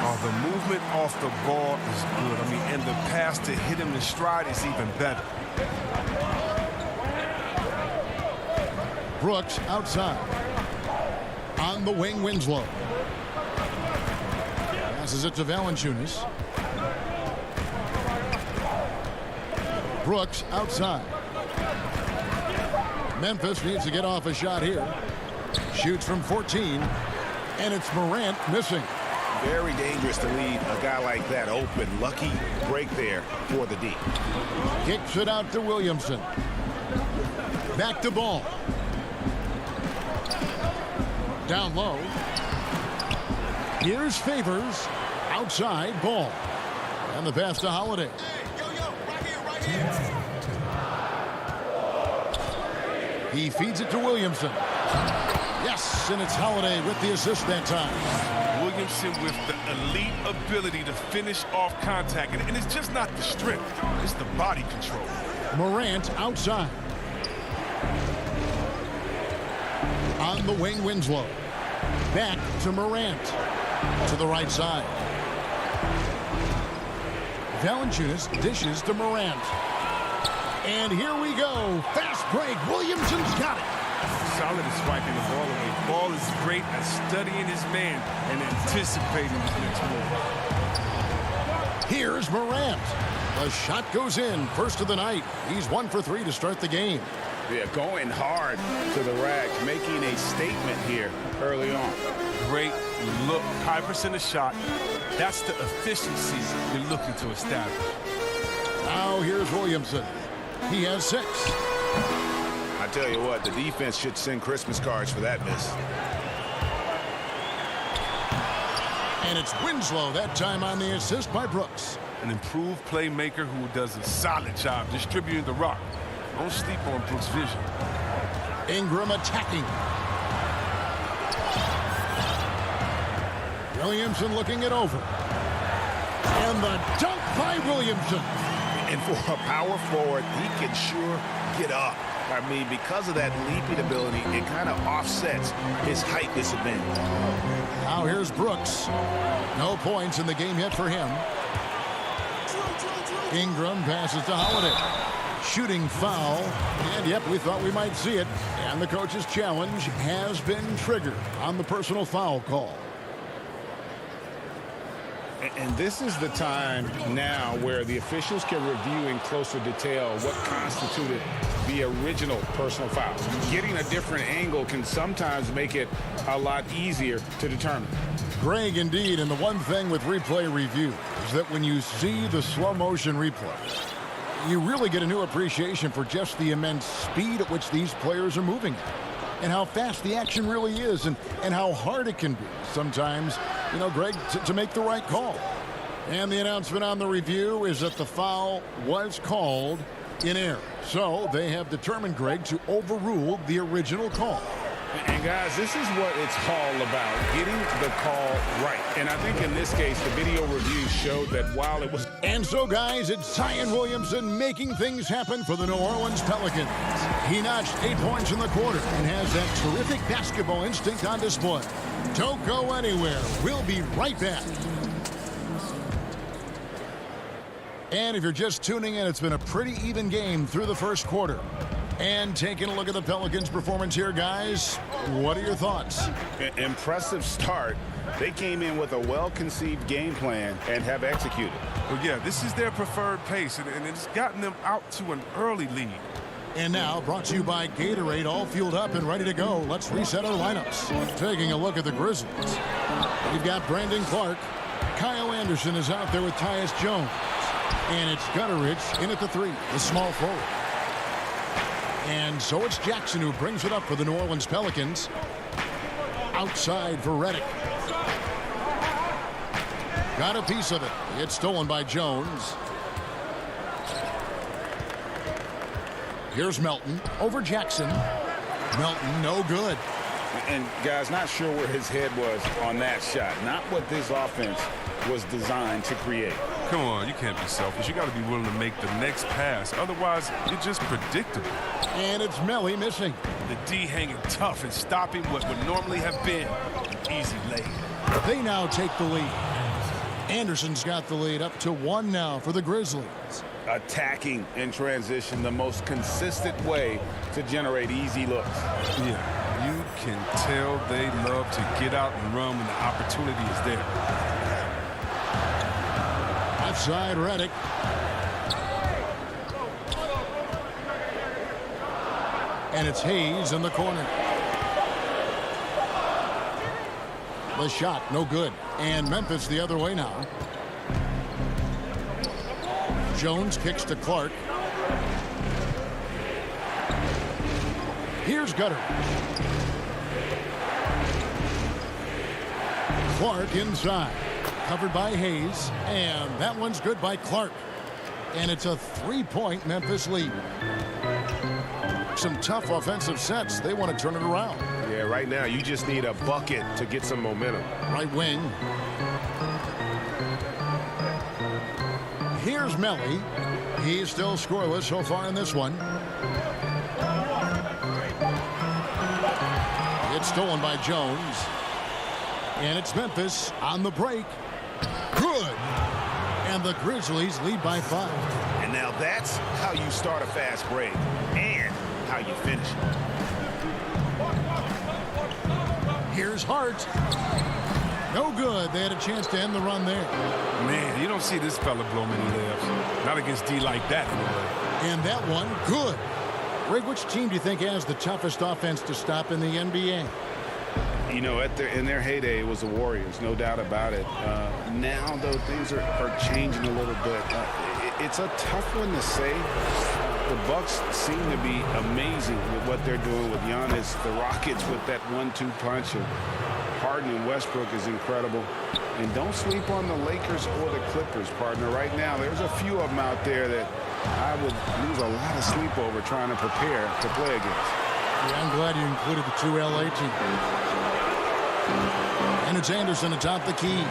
Oh, the movement off the ball is good. I mean, and the pass to hit him in stride is even better.
Brooks outside. On the wing, Winslow. Passes it to Valanciunas. Brooks outside. Memphis needs to get off a shot here. Shoots from 14. And it's Morant missing.
Very dangerous to leave a guy like that open. Lucky break there for the D.
Kicks it out to Williamson. Back to Ball. Down low. Here's Favors. Outside, Ball. And the pass to Holiday. He feeds it to Williamson. Yes, and it's Holiday with the assist that time.
Williamson with the elite ability to finish off contact. And it's just not the strength, it's the body control.
Morant outside. On the wing, Winslow. Back to Morant. To the right side. Valanciunas dishes to Morant. And here we go. Fast break. Williamson's got it.
Solid is swiping the ball away. Ball is great at studying his man and anticipating his next move.
Here's Morant. The shot goes in. First of the night. He's 1 for 3 to start the game.
Yeah, going hard to the rack, making a statement here early on.
Great look. High percentage shot. That's the efficiency you're looking to establish.
Now here's Williamson. He has 6.
I tell you what, the defense should send Christmas cards for that miss.
And it's Winslow that time on the assist by Brooks.
An improved playmaker who does a solid job distributing the rock. Don't sleep on Brooks' vision.
Ingram attacking. Williamson looking it over. And the dunk by Williamson.
And for a power forward, he can sure get up. I mean, because of that leaping ability, it kind of offsets his height disadvantage.
Now here's Brooks. No points in the game yet for him. Ingram passes to Holiday. Shooting foul. And yep, we thought we might see it. And the coach's challenge has been triggered on the personal foul call.
And this is the time now where the officials can review in closer detail what constituted the original personal foul. Getting a different angle can sometimes make it a lot easier to determine.
Greg, indeed, and the one thing with replay review is that when you see the slow motion replay, you really get a new appreciation for just the immense speed at which these players are moving and how fast the action really is and how hard it can be sometimes, you know, Greg, to make the right call. And the announcement on the review is that the foul was called in error. So they have determined, Greg, to overrule the original call.
And guys, this is what it's all about, getting the call right. And I think in this case, the video review showed that while it was...
And so, guys, it's Zion Williamson making things happen for the New Orleans Pelicans. He notched 8 points in the quarter and has that terrific basketball instinct on display. Don't go anywhere. We'll be right back. And if you're just tuning in, it's been a pretty even game through the first quarter. And taking a look at the Pelicans' performance here, guys, what are your thoughts?
Impressive start. They came in with a well-conceived game plan and have executed.
Well, yeah, this is their preferred pace, and it's gotten them out to an early lead.
And now, brought to you by Gatorade, all fueled up and ready to go. Let's reset our lineups. Taking a look at the Grizzlies. We've got Brandon Clark. Kyle Anderson is out there with Tyus Jones. And it's Gutteridge in at the 3, the small forward. And so it's Jackson who brings it up for the New Orleans Pelicans. Outside for Redick. Got a piece of it. It's stolen by Jones. Here's Melton over Jackson. Melton, no good.
And guys, not sure where his head was on that shot. Not what this offense was designed to create.
Come on, you can't be selfish. You got to be willing to make the next pass. Otherwise, you're just predictable.
And it's Melly missing.
The D hanging tough and stopping what would normally have been an easy lay.
They now take the lead. Anderson's got the lead up to 1 now for the Grizzlies.
Attacking in transition, the most consistent way to generate easy looks.
Yeah, you can tell they love to get out and run when the opportunity is there.
Outside Redick. And it's Hayes in the corner. The shot, no good. And Memphis the other way now. Jones kicks to Clark. Here's Gutter. Clark inside. Covered by Hayes. And that one's good by Clark. And it's a 3-point Memphis lead. Some tough offensive sets. They want to turn it around.
Yeah, right now you just need a bucket to get some momentum.
Right wing. Here's Melly. He's still scoreless so far in this one. It's stolen by Jones. And it's Memphis on the break. Good. And the Grizzlies lead by 5.
And now that's how you start a fast break and how you finish it.
Here's Hart. No good. They had a chance to end the run there.
Man, you don't see this fella blow many layups. Not against D like that, anyway.
And that one, good. Greg, which team do you think has the toughest offense to stop in the NBA?
You know, in their heyday, it was the Warriors, no doubt about it. Now, though, things are changing a little bit. It's a tough one to say. The Bucks seem to be amazing with what they're doing with Giannis. The Rockets with that 1-2 punch of Harden and Westbrook is incredible. And don't sleep on the Lakers or the Clippers, partner. Right now, there's a few of them out there that I would lose a lot of sleep over trying to prepare to play against.
Yeah, I'm glad you included the two LA teams. And it's Anderson atop the key.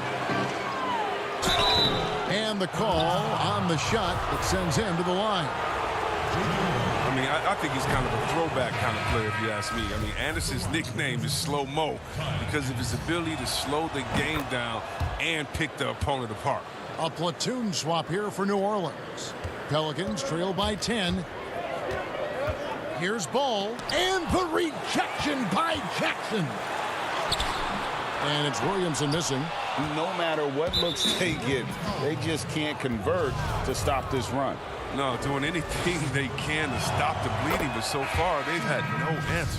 And the call on the shot that sends him to the line.
I mean, I think he's kind of a throwback kind of player, if you ask me. I mean, Anderson's nickname is Slow Mo because of his ability to slow the game down and pick the opponent apart.
A platoon swap here for New Orleans. Pelicans trail by 10. Here's Ball, and the rejection by Jackson. And it's Williamson missing.
No matter what looks they get, they just can't convert to stop this run.
No, doing anything they can to stop the bleeding, but so far they've had no answers.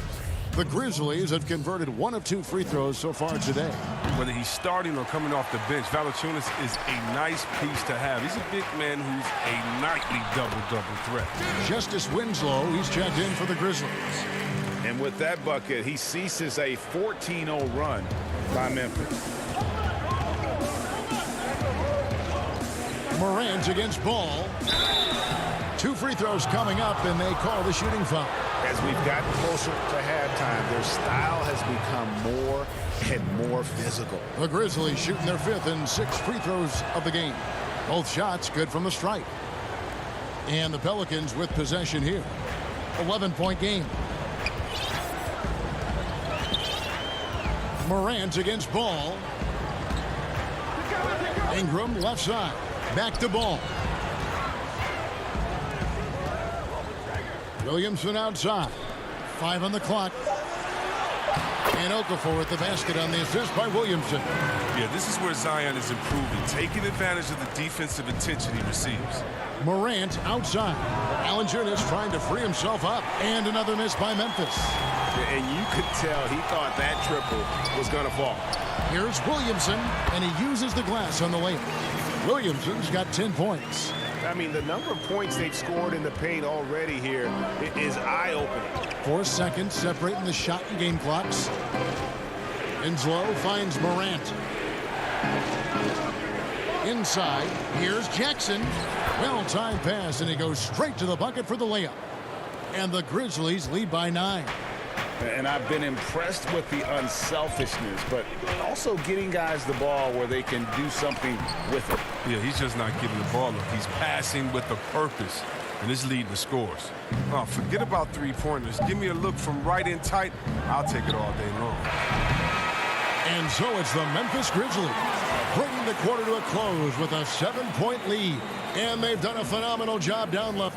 The Grizzlies have converted 1 of 2 free throws so far today.
Whether he's starting or coming off the bench, Valanciunas is a nice piece to have. He's a big man who's a nightly double-double threat.
Justice Winslow, he's checked in for the Grizzlies.
And with that bucket, he ceases a 14-0 run by Memphis.
Morant against Ball. 2 free throws coming up, and they call the shooting foul.
As we've gotten closer to halftime, their style has become more and more physical.
The Grizzlies shooting their 5th and 6th free throws of the game. Both shots good from the stripe. And the Pelicans with possession here. 11-point game. Morant against Ball. Ingram left side. Back to Ball. Williamson outside. 5 on the clock. And Okafor at the basket on the assist by Williamson.
Yeah, this is where Zion is improving, taking advantage of the defensive attention he receives.
Morant outside. Valanciunas trying to free himself up. And another miss by Memphis.
And you could tell he thought that triple was going to fall.
Here's Williamson, and he uses the glass on the layup. Williamson's got 10 points.
I mean, the number of points they've scored in the paint already here is eye-opening.
4 seconds separating the shot and game clocks. Winslow finds Morant. Inside, here's Jackson. Well-timed pass, and he goes straight to the bucket for the layup. And the Grizzlies lead by 9.
And I've been impressed with the unselfishness, but also getting guys the ball where they can do something with it.
Yeah, he's just not giving the ball up. He's passing with a purpose, and it's leading to scores. Oh, forget about three-pointers. Give me a look from right in tight. I'll take it all day long.
And so it's the Memphis Grizzlies bringing the quarter to a close with a 7-point lead. And they've done a phenomenal job down low.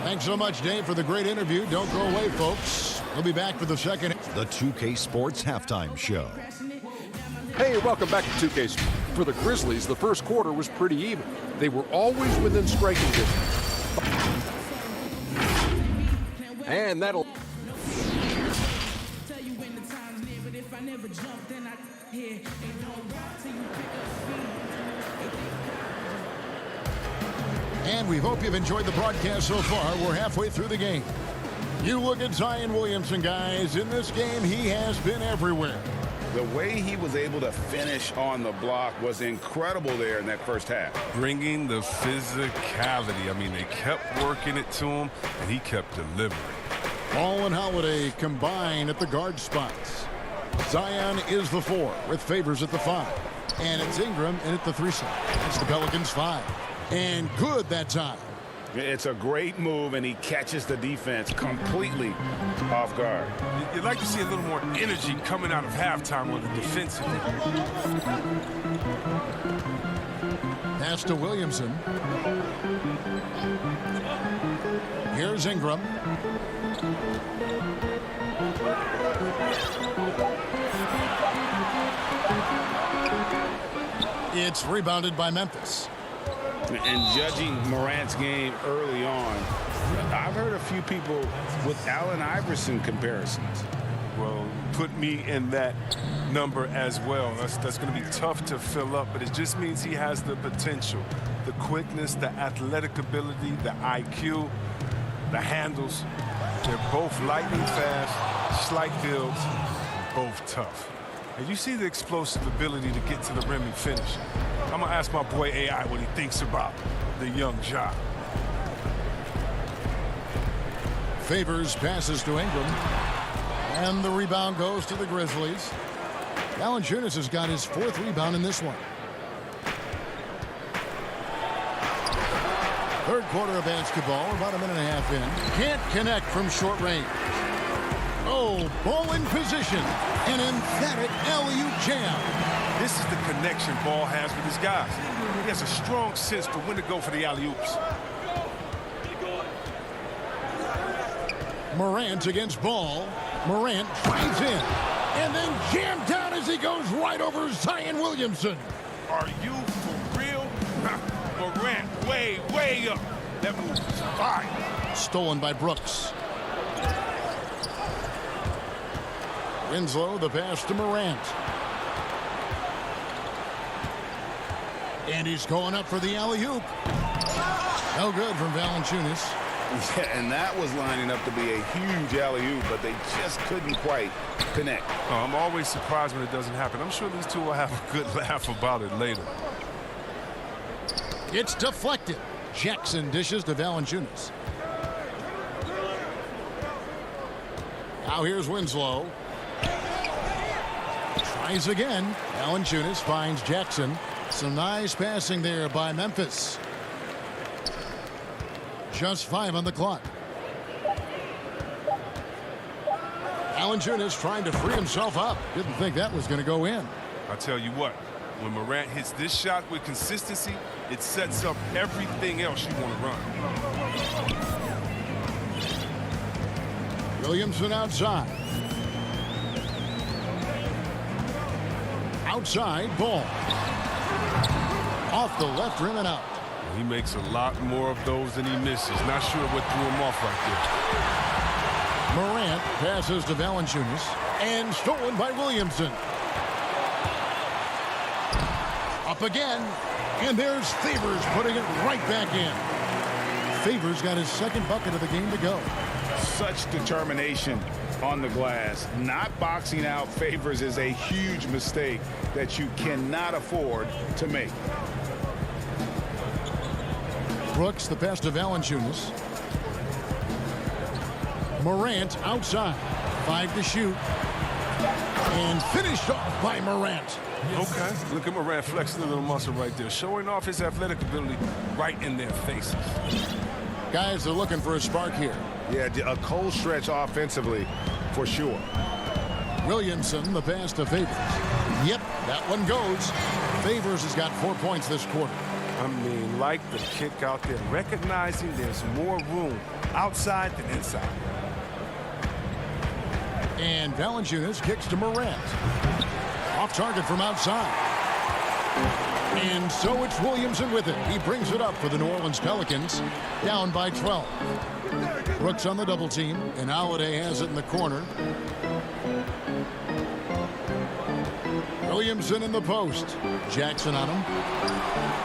Thanks so much, Dave, for the great interview. Don't go away, folks. We'll be back for the second.
The 2K Sports Halftime Show.
Hey, welcome back to 2K. For the Grizzlies, the first quarter was pretty even. They were always within striking distance. And that'll...
And we hope you've enjoyed the broadcast so far. We're halfway through the game. You look at Zion Williamson, guys. In this game, he has been everywhere.
The way he was able to finish on the block was incredible there in that first half.
Bringing the physicality. I mean, they kept working it to him, and he kept delivering.
Ball and Holiday combine at the guard spots. Zion is the 4 with Favors at the 5. And it's Ingram in at the 3 side. That's the Pelicans 5. And good that time.
It's a great move, and he catches the defense completely off guard.
You'd like to see a little more energy coming out of halftime on the defensive end.
Pass to Williamson. Here's Ingram. It's rebounded by Memphis.
And judging Morant's game early on, I've heard a few people with Allen Iverson comparisons.
Well, put me in that number as well. That's going to be tough to fill up, but it just means he has the potential, the quickness, the athletic ability, the IQ, the handles. They're both lightning fast, slight builds, both tough. And you see the explosive ability to get to the rim and finish. I'm going to ask my boy AI what he thinks about the young Ja.
Favors passes to Ingram. And the rebound goes to the Grizzlies. Valanciunas has got his 4th rebound in this one. 3rd quarter of basketball, about a minute and a half in. Can't connect from short range. Oh, ball in position. An emphatic alley-oop jam.
This is the connection Ball has with his guys. He has a strong sense for when to go for the alley-oops.
Morant against Ball. Morant drives in. And then jammed down as he goes right over Zion Williamson.
Are you for real? Morant way, way up. That move is fine.
Stolen by Brooks. Winslow, the pass to Morant. And he's going up for the alley-oop. No good from Valanciunas.
Yeah, and that was lining up to be a huge alley-oop, but they just couldn't quite connect.
Oh, I'm always surprised when it doesn't happen. I'm sure these two will have a good laugh about it later.
It's deflected. Jackson dishes to Valanciunas. Now here's Winslow. Tries again. Valanciunas finds Jackson. Some nice passing there by Memphis. Just 5 on the clock. Valanciunas trying to free himself up. Didn't think that was going to go in.
I'll tell you what, when Morant hits this shot with consistency, it sets up everything else you want to run.
Williamson outside. Outside, Ball. Off the left rim and out.
He makes a lot more of those than he misses. Not sure what threw him off right there.
Morant passes to Valanciunas and stolen by Williamson. Up again, and there's Favors putting it right back in. Favors got his 2nd bucket of the game to go.
Such determination on the glass. Not boxing out Favors is a huge mistake that you cannot afford to make.
Brooks, the pass to Valanciunas. Morant outside. 5 to shoot. And finished off by Morant.
Okay, look at Morant flexing a little muscle right there, showing off his athletic ability right in their faces.
Guys are looking for a spark here.
Yeah, a cold stretch offensively for sure.
Williamson, the pass to Favors. Yep, that one goes. Favors has got 4 points this quarter.
I mean, like the kick out there, recognizing there's more room outside than inside.
And Valanciunas kicks to Morant. Off target from outside. And so it's Williamson with it. He brings it up for the New Orleans Pelicans, down by 12. Brooks on the double team, and Holiday has it in the corner. Williamson in the post. Jackson on him.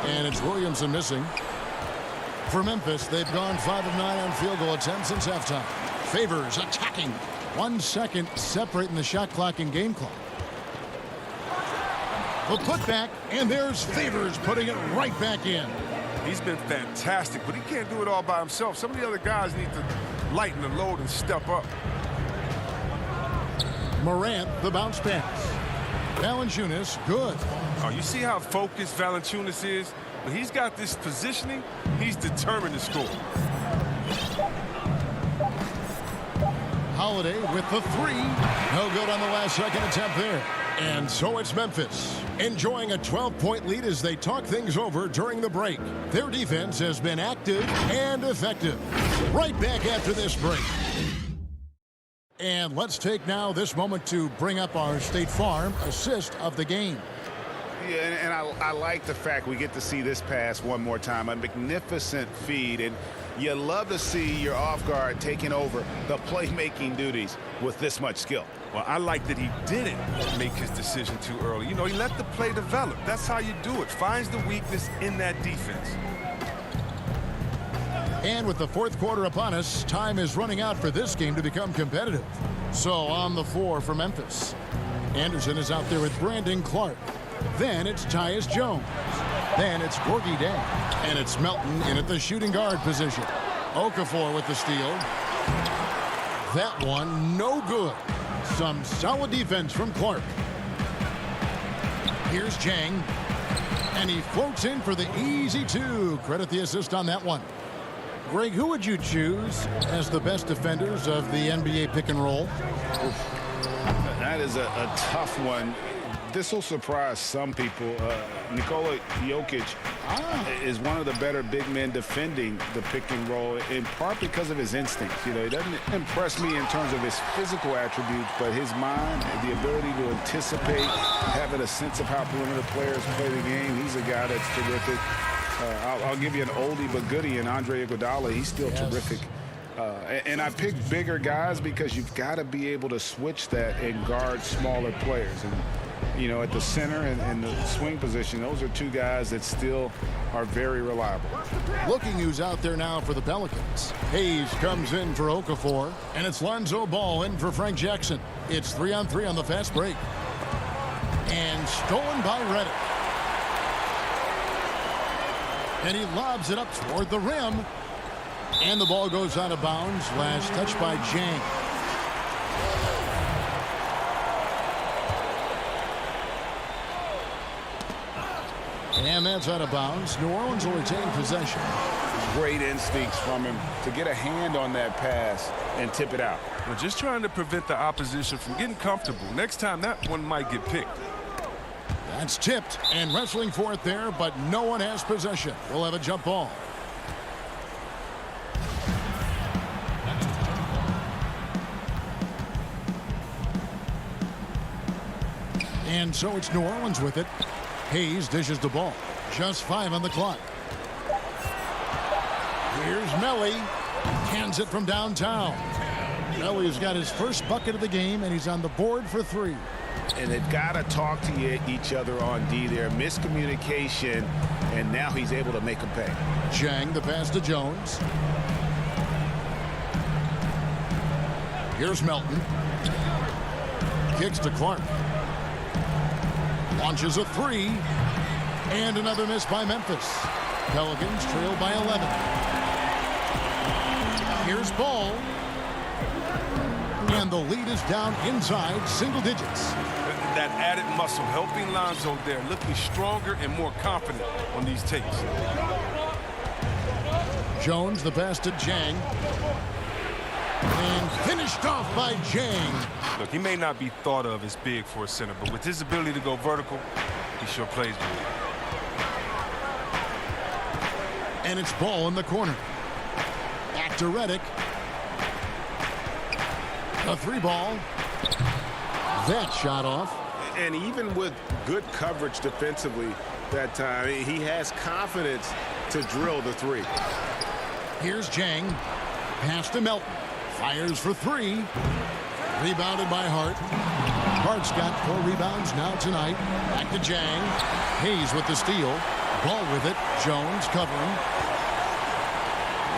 And it's Williamson missing. For Memphis, they've gone 5 of 9 on field goal attempts since halftime. Favors attacking. 1 second separating the shot clock and game clock. The putback, and there's Favors putting it right back in.
He's been fantastic, but he can't do it all by himself. Some of the other guys need to lighten the load and step up.
Morant, the bounce pass. Valanciunas, good.
Oh, you see how focused Valanciunas is? When he's got this positioning, he's determined to score.
Holiday with the 3. No good on the last second attempt there. And so it's Memphis, enjoying a 12-point lead as they talk things over during the break. Their defense has been active and effective. Right back after this break. And let's take now this moment to bring up our State Farm assist of the game.
Yeah, and I like the fact we get to see this pass one more time. A magnificent feed, and you love to see your off guard taking over the playmaking duties with this much skill.
Well, I like that he didn't make his decision too early. You know, he let the play develop. That's how you do it. Finds the weakness in that defense.
And with the fourth quarter upon us, time is running out for this game to become competitive. So on the floor for Memphis, Anderson is out there with Brandon Clark. Then it's Tyus Jones. Then it's Gorgie Day. And it's Melton in at the shooting guard position. Okafor with the steal. That one no good. Some solid defense from Clark. Here's Jang. And he floats in for the easy two. Credit the assist on that one. Greg, who would you choose as the best defenders of the NBA pick and roll?
That is a tough one. This will surprise some people. Nikola Jokic is one of the better big men defending the pick and roll, in part because of his instincts. You know, he doesn't impress me in terms of his physical attributes, but his mind, the ability to anticipate, having a sense of how perimeter players play the game. He's a guy that's terrific. I'll give you an oldie but goodie in Andre Iguodala. He's still terrific. And I pick bigger guys because you've got to be able to switch that and guard smaller players. And, you know, at the center and the swing position, those are two guys that still are very reliable.
Looking who's out there now for the Pelicans. Hayes comes in for Okafor, and it's Lonzo Ball in for Frank Jackson. It's 3-on-3 on the fast break. And stolen by Redick. And he lobs it up toward the rim. And the ball goes out of bounds. Last touch by Jang. And that's out of bounds. New Orleans will retain possession.
Great instincts from him to get a hand on that pass and tip it out.
We're just trying to prevent the opposition from getting comfortable. Next time, that one might get picked.
That's tipped and wrestling for it there, but no one has possession. We'll have a jump ball. And so it's New Orleans with it. Hayes dishes the ball. Just 5 on the clock. Here's Melly. Hands it from downtown. Melly's got his first bucket of the game, and he's on the board for 3.
And they've got to talk to each other on D there. Miscommunication, and now he's able to make them pay.
Jang, the pass to Jones. Here's Melton. Kicks to Clark. Launches a 3. And another miss by Memphis. Pelicans trail by 11. Here's Ball. And the lead is down inside single digits.
That added muscle helping Lonzo there, looking stronger and more confident on these tapes.
Jones, the pass to Jang. And finished off by Jang.
Look, he may not be thought of as big for a center, but with his ability to go vertical, he sure plays good.
And it's Ball in the corner. Back to Redick. A 3 ball. That shot off.
And even with good coverage defensively that time, he has confidence to drill the 3.
Here's Jang. Pass to Melton. Fires for 3. Rebounded by Hart. Hart's got 4 rebounds now tonight. Back to Jang. Hayes with the steal. Ball with it. Jones covering.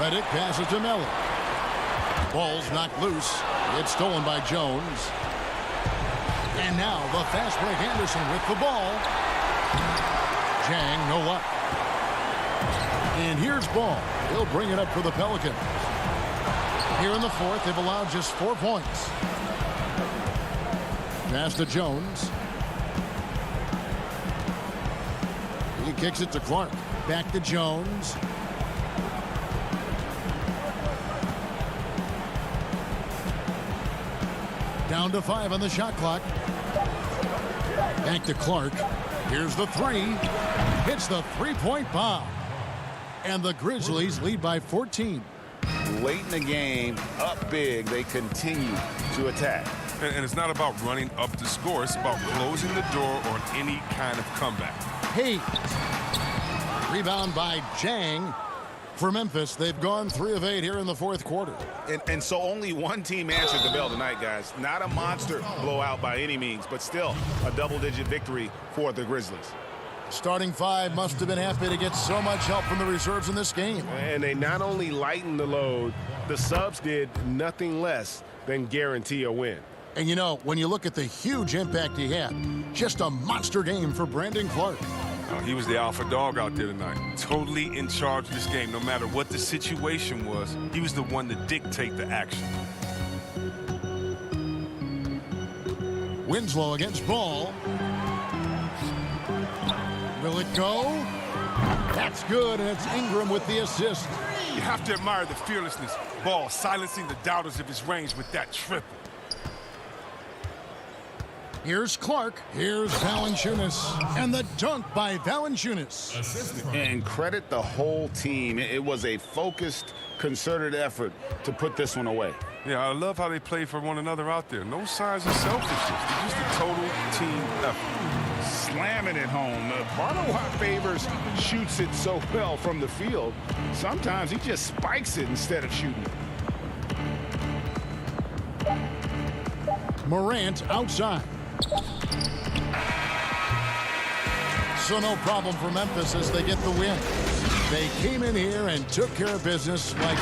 Redick passes to Melly. Ball's knocked loose. It's stolen by Jones. And now the fast break Anderson with the ball. Jang, no luck. And here's Ball. He'll bring it up for the Pelicans. Here in the fourth, they've allowed just 4 points. Pass to Jones. He kicks it to Clark. Back to Jones. Down to 5 on the shot clock. Back to Clark. Here's the 3. Hits the 3-point bomb. And the Grizzlies lead by 14.
Late in the game, up big, they continue to attack.
And it's not about running up the score. It's about closing the door on any kind of comeback.
Hayes. Rebound by Jang. For Memphis, they've gone 3 of 8 here in the fourth quarter.
And so only one team answered the bell tonight, guys. Not a monster blowout by any means, but still a double-digit victory for the Grizzlies.
Starting five must have been happy to get so much help from the reserves in this game.
And they not only lightened the load, the subs did nothing less than guarantee a win.
And you know, when you look at the huge impact he had, just a monster game for Brandon Clark.
He was the alpha dog out there tonight. Totally in charge of this game. No matter what the situation was, he was the one to dictate the action.
Winslow against Ball. Will it go? That's good, and it's Ingram with the assist.
You have to admire the fearlessness. Ball silencing the doubters of his range with that triple.
Here's Clark. Here's Valanciunas. And the dunk by Valanciunas.
And credit the whole team. It was a focused, concerted effort to put this one away.
Yeah, I love how they play for one another out there. No signs of selfishness. It's just a total team effort.
Slamming it home. Barlow Favors shoots it so well from the field. Sometimes he just spikes it instead of shooting it.
Morant outside. So no problem for Memphis as they get the win. They came in here and took care of business like...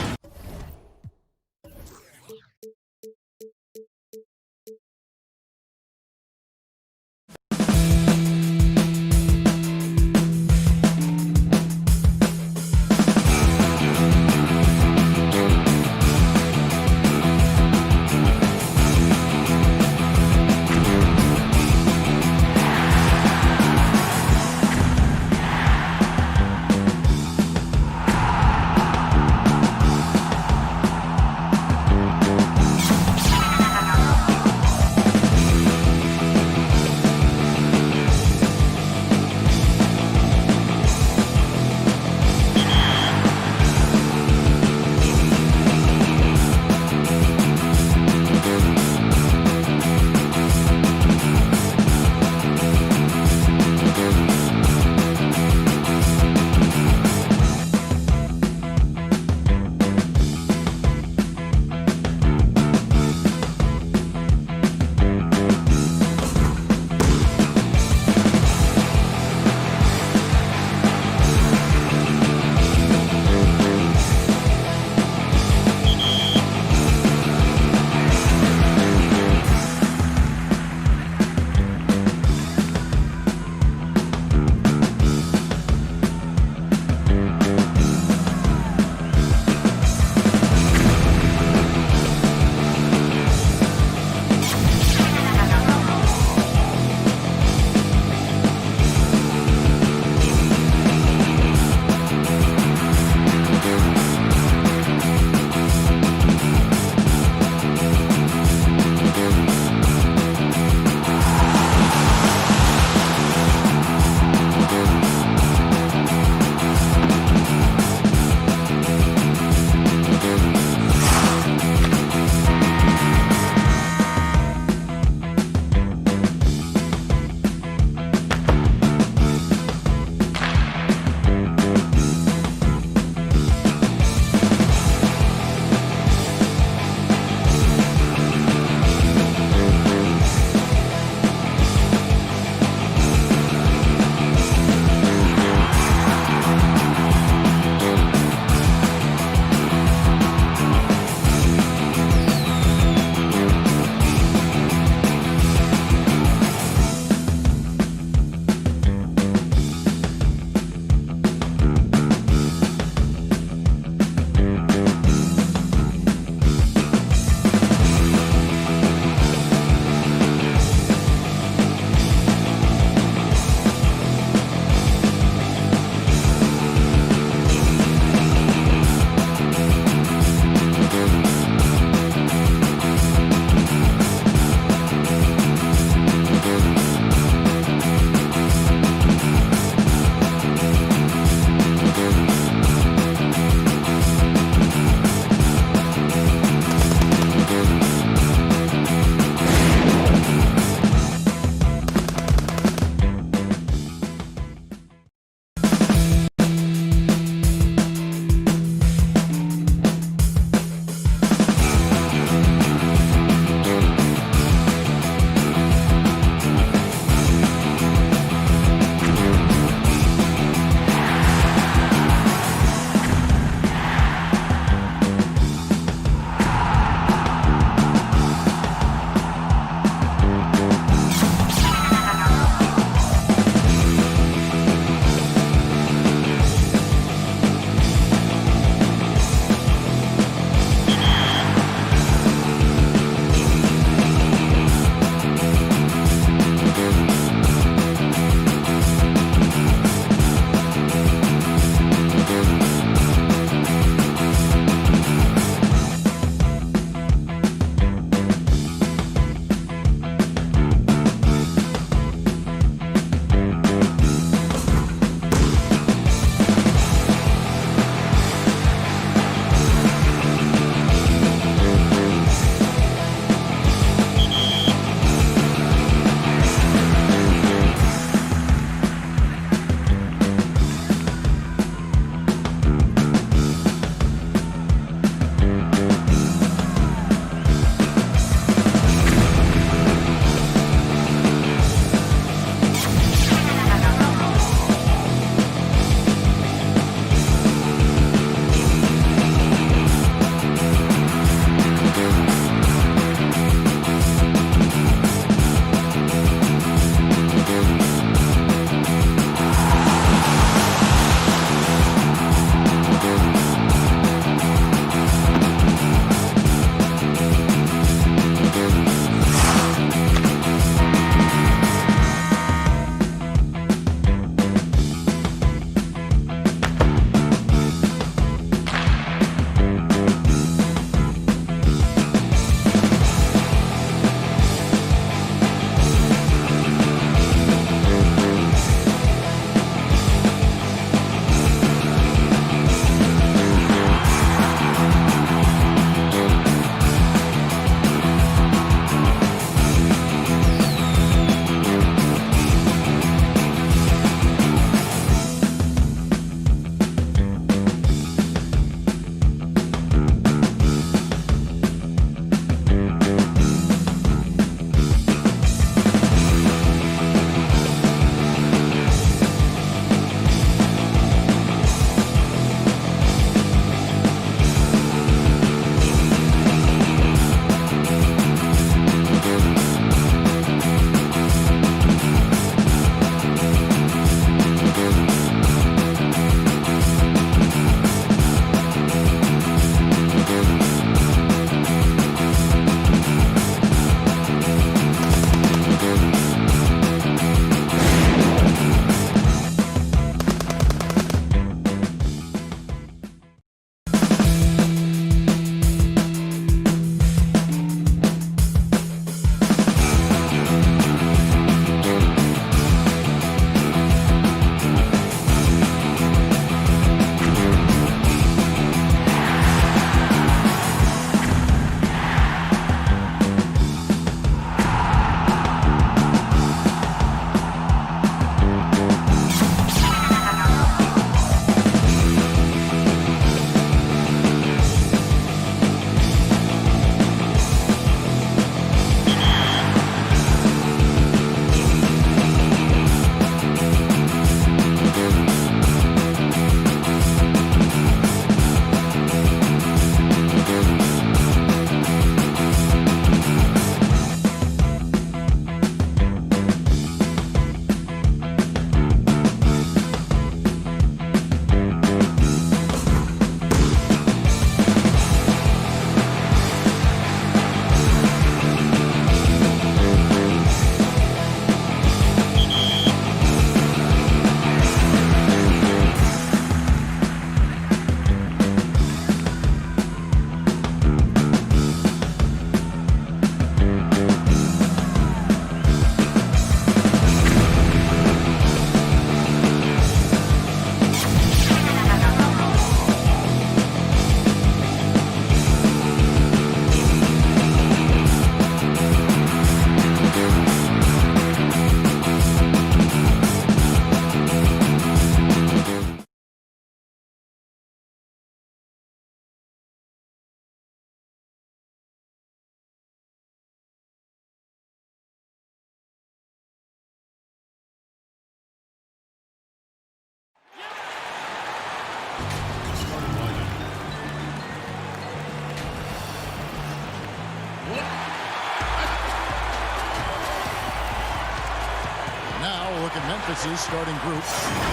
at Memphis's starting group.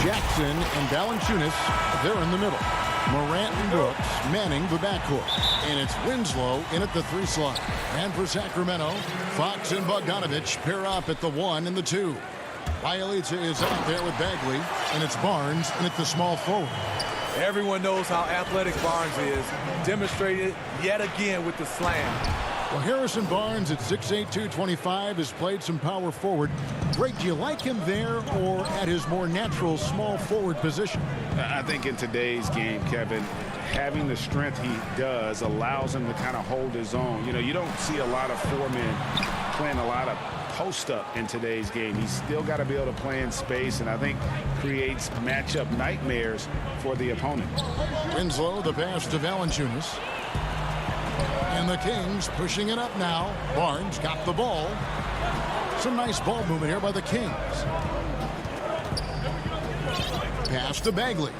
Jackson and Valanciunas, they're in the middle. Morant and Brooks manning the backcourt. And it's Winslow in at the 3 slot. And for Sacramento, Fox and Bogdanovich pair up at the 1 and the 2. Bielitsa is out there with Bagley, and it's Barnes in at the small forward.
Everyone knows how athletic Barnes is. Demonstrated yet again with the slam.
Well, Harrison Barnes at 6'8", 225 has played some power forward. Greg, do you like him there or at his more natural small forward position?
I think in today's game, Kevin, having the strength he does allows him to kind of hold his own. You know, you don't see a lot of 4 men playing a lot of post up in today's game. He's still got to be able to play in space, and I think creates matchup nightmares for the opponent.
Winslow, the pass to Valanciunas. And the Kings pushing it up now. Barnes got the ball. Some nice ball movement here by the Kings. Pass to Bagley.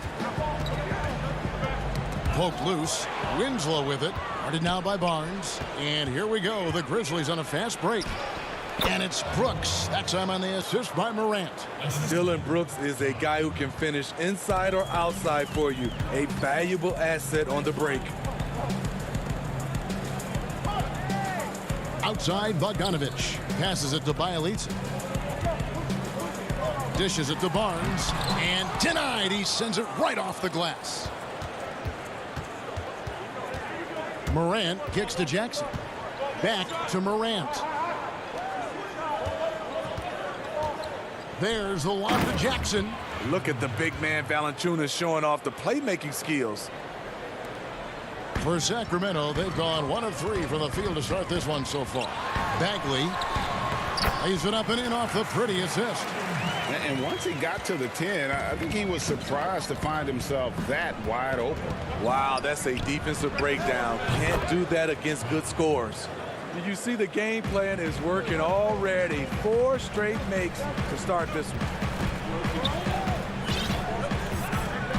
Poked loose. Winslow with it. Guarded now by Barnes. And here we go. The Grizzlies on a fast break. And it's Brooks. That time on the assist by Morant.
Dillon Brooks is a guy who can finish inside or outside for you. A valuable asset on the break.
Outside, Bogdanovich passes it to Bielitsa. Dishes it to Barnes, and denied. He sends it right off the glass. Morant kicks to Jackson. Back to Morant. There's the lob to Jackson.
Look at the big man Valanciunas showing off the playmaking skills.
For Sacramento, they've gone 1 of 3 from the field to start this one so far. Bagley lays it up and in off the pretty assist.
And once he got to the 10, I think he was surprised to find himself that wide open.
Wow, that's a defensive breakdown. Can't do that against good scores. You see the game plan is working already. 4 straight makes to start this one.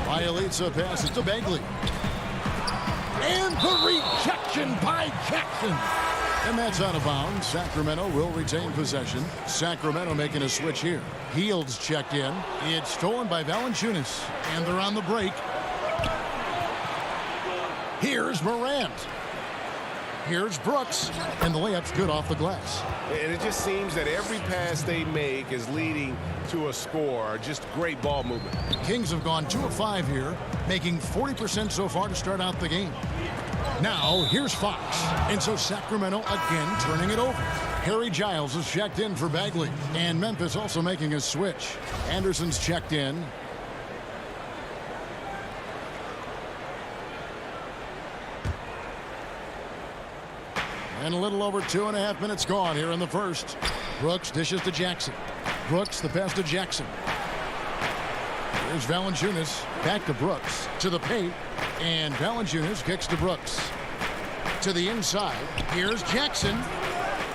Bielitsa passes to Bagley. And the rejection by Jackson. And that's out of bounds. Sacramento will retain possession. Sacramento making a switch here. Heald's checked in. It's stolen by Valanciunas. And they're on the break. Here's Morant. Here's Brooks. And the layup's good off the glass.
And it just seems that every pass they make is leading to a score. Just great ball movement.
Kings have gone 2 of 5 here, making 40% so far to start out the game. Now, here's Fox. And so Sacramento again turning it over. Harry Giles is checked in for Bagley. And Memphis also making a switch. Anderson's checked in. And a little over 2.5 minutes gone here in the first. Brooks dishes to Jackson. Brooks, the pass to Jackson. Here's Valanciunas. Back to Brooks. To the paint. And Valanciunas kicks to Brooks. To the inside. Here's Jackson.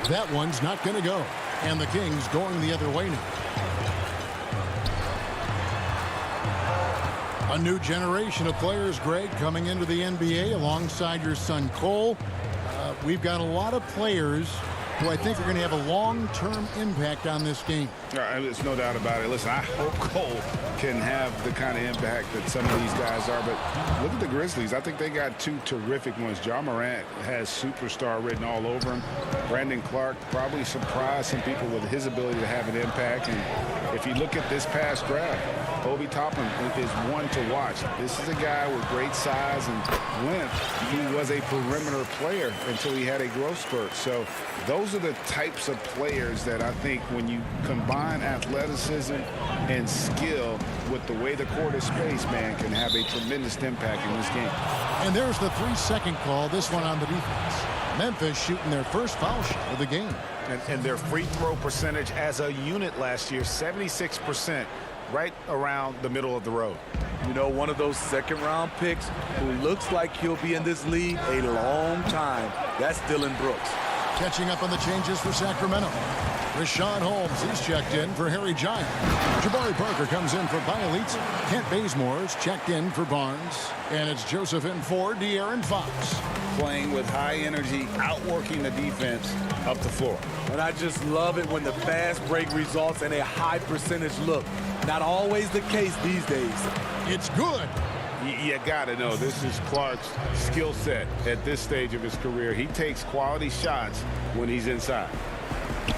That one's not going to go. And the Kings going the other way now. A new generation of players, Greg, coming into the NBA alongside your son Cole. We've got a lot of players who I think are going to have a long-term impact on this game.
There's no doubt about it. Listen, I hope Cole can have the kind of impact that some of these guys are. But look at the Grizzlies. I think they got 2 terrific ones. Ja Morant has superstar written all over him. Brandon Clark probably surprised some people with his ability to have an impact. And if you look at this past draft, Obi Toppin is one to watch. This is a guy with great size and length. He was a perimeter player until he had a growth spurt. So those are the types of players that I think when you combine athleticism and skill with the way the court is spaced, man, can have a tremendous impact in this game.
And there's the 3-second call, this one on the defense. Memphis shooting their first foul shot of the game.
And their free throw percentage as a unit last year, 76%, right around the middle of the road.
You know, one of those second-round picks who looks like he'll be in this league a long time. That's Dillon Brooks.
Catching up on the changes for Sacramento. Rashawn Holmes, he's checked in for Harry Giant. Jabari Parker comes in for Bielitz. Kent Bazemore's checked in for Barnes. And it's Joseph in for De'Aaron Fox.
Playing with high energy, outworking the defense up the floor.
And I just love it when the fast break results in a high percentage look. Not always the case these days.
It's good.
You got to know, this is Clark's skill set at this stage of his career. He takes quality shots when he's inside.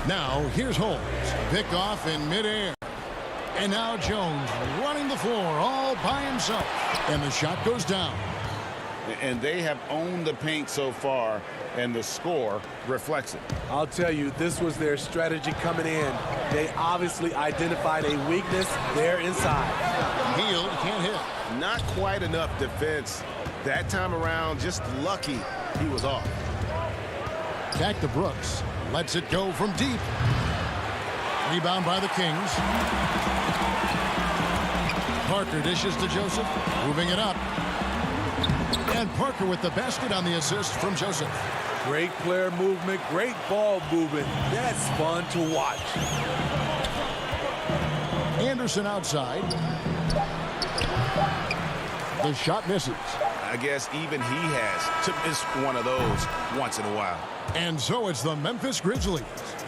Now, here's Holmes. Pick off in midair. And now Jones running the floor all by himself. And the shot goes down.
And they have owned the paint so far, and the score reflects it.
I'll tell you, this was their strategy coming in. They obviously identified a weakness there inside.
Hield can't hit.
Not quite enough defense that time around. Just lucky he was off.
Back to Brooks. Lets it go from deep. Rebound by the Kings. Parker dishes to Joseph. Moving it up. And Parker with the basket on the assist from Joseph.
Great player movement, great ball movement. That's fun to watch.
Anderson outside. The shot misses.
I guess even he has to miss one of those once in a while.
And so it's the Memphis Grizzlies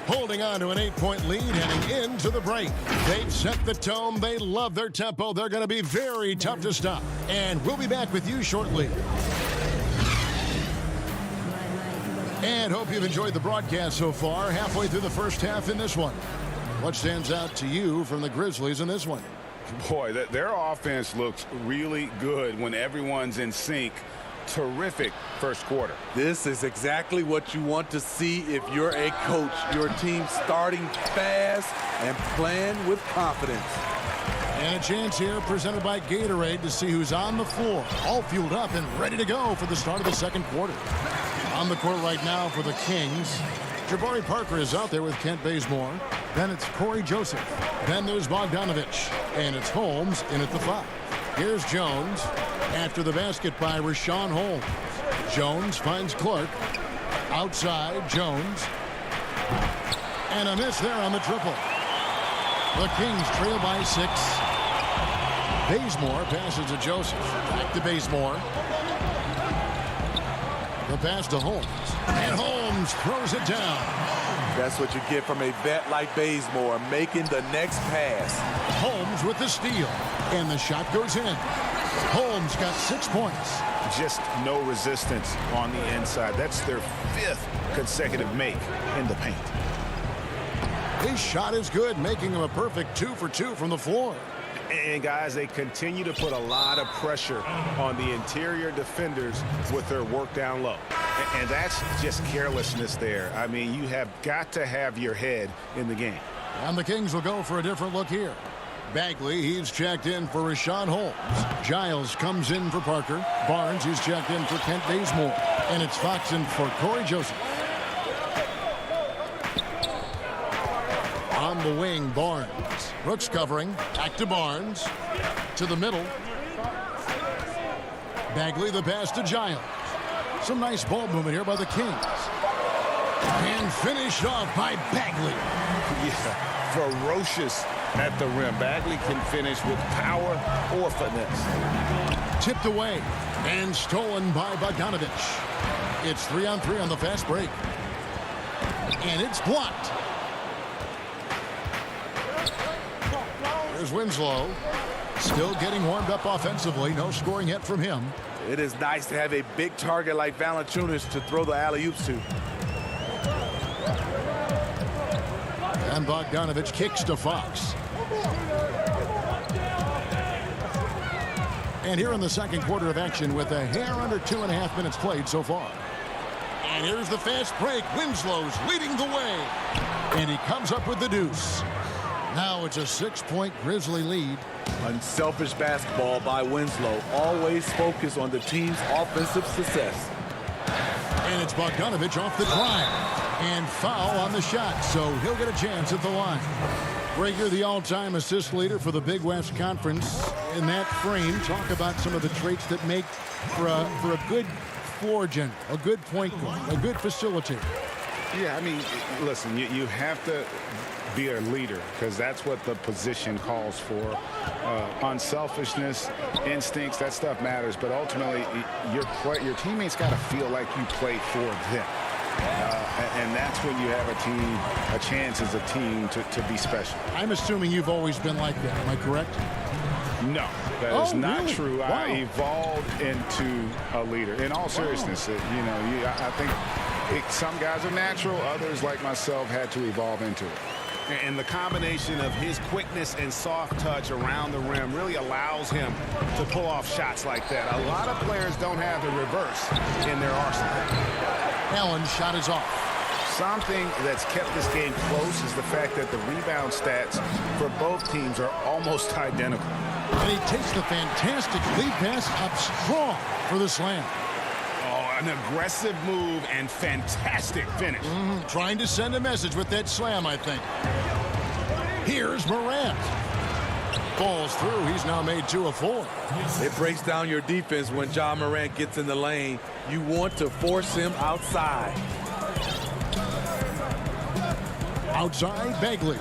holding on to an 8-point lead heading into the break. They've set the tone. They love their tempo. They're going to be very tough to stop. And we'll be back with you shortly. And hope you've enjoyed the broadcast so far. Halfway through the first half in this one. What stands out to you from the Grizzlies in this one?
Boy, their offense looks really good when everyone's in sync. Terrific first quarter.
This is exactly what you want to see if you're a coach. Your team starting fast and playing with confidence.
And a chance here presented by Gatorade to see who's on the floor. All fueled up and ready to go for the start of the second quarter. On the court right now for the Kings. Jabari Parker is out there with Kent Bazemore. Then it's Corey Joseph. Then there's Bogdanovich. And it's Holmes in at the 5. Here's Jones after the basket by Rashawn Holmes. Jones finds Clark. Outside, Jones. And a miss there on the triple. The Kings trail by 6. Bazemore passes to Joseph. Back to Bazemore. The pass to Holmes. And Holmes throws it down.
That's what you get from a vet like Bazemore, making the next pass.
Holmes with the steal. And the shot goes in. Holmes got 6 points.
Just no resistance on the inside. That's their 5th consecutive make in the paint.
His shot is good, making him a perfect 2 for 2 from the floor.
And guys, they continue to put a lot of pressure on the interior defenders with their work down low.
And that's just carelessness there. I mean, you have got to have your head in the game.
And the Kings will go for a different look here. Bagley, he's checked in for Rashawn Holmes. Giles comes in for Parker. Barnes, he's checked in for Kent Bazemore. And it's Fox in for Corey Joseph. On the wing, Barnes. Brooks covering. Back to Barnes. To the middle. Bagley, the pass to Giles. Some nice ball movement here by the Kings. And finished off by Bagley.
Yeah, ferocious at the rim. Bagley can finish with power or finesse.
Tipped away and stolen by Bogdanovich. It's 3-on-3 on the fast break. And it's blocked. There's Winslow. Still getting warmed up offensively. No scoring yet from him.
It is nice to have a big target like Valanciunas to throw the alley-oops to.
And Bogdanovich kicks to Fox. And here in the second quarter of action with a hair under 2.5 minutes played so far. And here's the fast break. Winslow's leading the way. And he comes up with the deuce. Now it's a 6-point Grizzly lead.
Unselfish basketball by Winslow. Always focus on the team's offensive success.
And it's Bogdanovich off the drive. And foul on the shot, so he'll get a chance at the line. Rager, the all-time assist leader for the Big West Conference. In that frame, talk about some of the traits that make for a good floor general, a good point guard, a good facilitator.
Yeah, I mean, listen, you have to be a leader because that's what the position calls for. Unselfishness, instincts, that stuff matters. But ultimately, your teammates got to feel like you play for them. And that's when you have a chance as a team to be special.
I'm assuming you've always been like that. Am I correct?
No, that is not
really?
true.
Wow.
I evolved into a leader. In all seriousness, I think some guys are natural. Others, like myself, had to evolve into it.
And the combination of his quickness and soft touch around the rim really allows him to pull off shots like that. A lot of players don't have the reverse in their arsenal.
Allen's shot is off.
Something that's kept this game close is the fact that the rebound stats for both teams are almost identical.
And he takes the fantastic lead pass up strong for the slam.
Oh, an aggressive move and fantastic finish.
Trying to send a message with that slam, I think. Here's Morant. Falls through. He's now made 2 of 4.
It breaks down your defense when Ja Morant gets in the lane. You want to force him outside.
Outside, Bagley.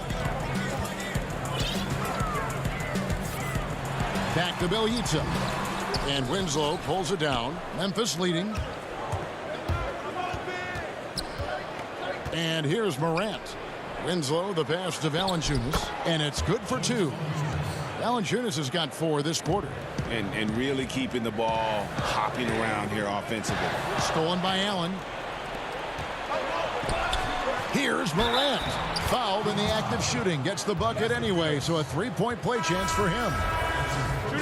Back to Williamson. And Winslow pulls it down. Memphis leading. And here's Morant. Winslow, the pass to Valanciunas. And it's good for 2. Valanciunas has got 4 this quarter.
And really keeping the ball hopping around here offensively.
Stolen by Allen. Here's Morant. Fouled in the act of shooting. Gets the bucket anyway, so a 3-point play chance for him.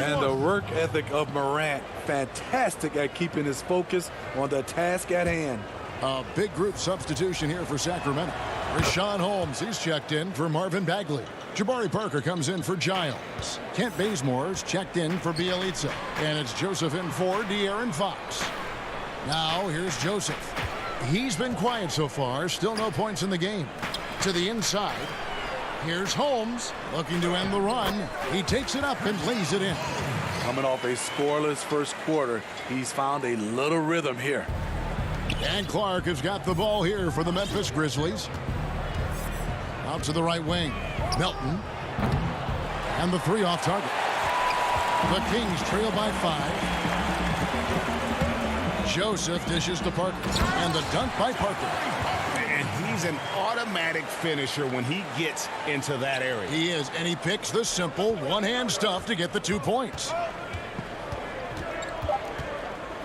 And the work ethic of Morant, fantastic at keeping his focus on the task at hand.
A big group substitution here for Sacramento. Rashawn Holmes, he's checked in for Marvin Bagley. Jabari Parker comes in for Giles. Kent Bazemore's checked in for Bielitsa. And it's Joseph in for De'Aaron Fox. Now here's Joseph. He's been quiet so far. Still no points in the game. To the inside. Here's Holmes looking to end the run. He takes it up and lays it in.
Coming off a scoreless first quarter, he's found a little rhythm here.
And Clark has got the ball here for the Memphis Grizzlies. Out to the right wing. Melton. And the 3 off target. The Kings trail by 5. Joseph dishes to Parker. And the dunk by Parker.
And he's an automatic finisher when he gets into that area.
He is, and he picks the simple one-hand stuff to get the 2 points.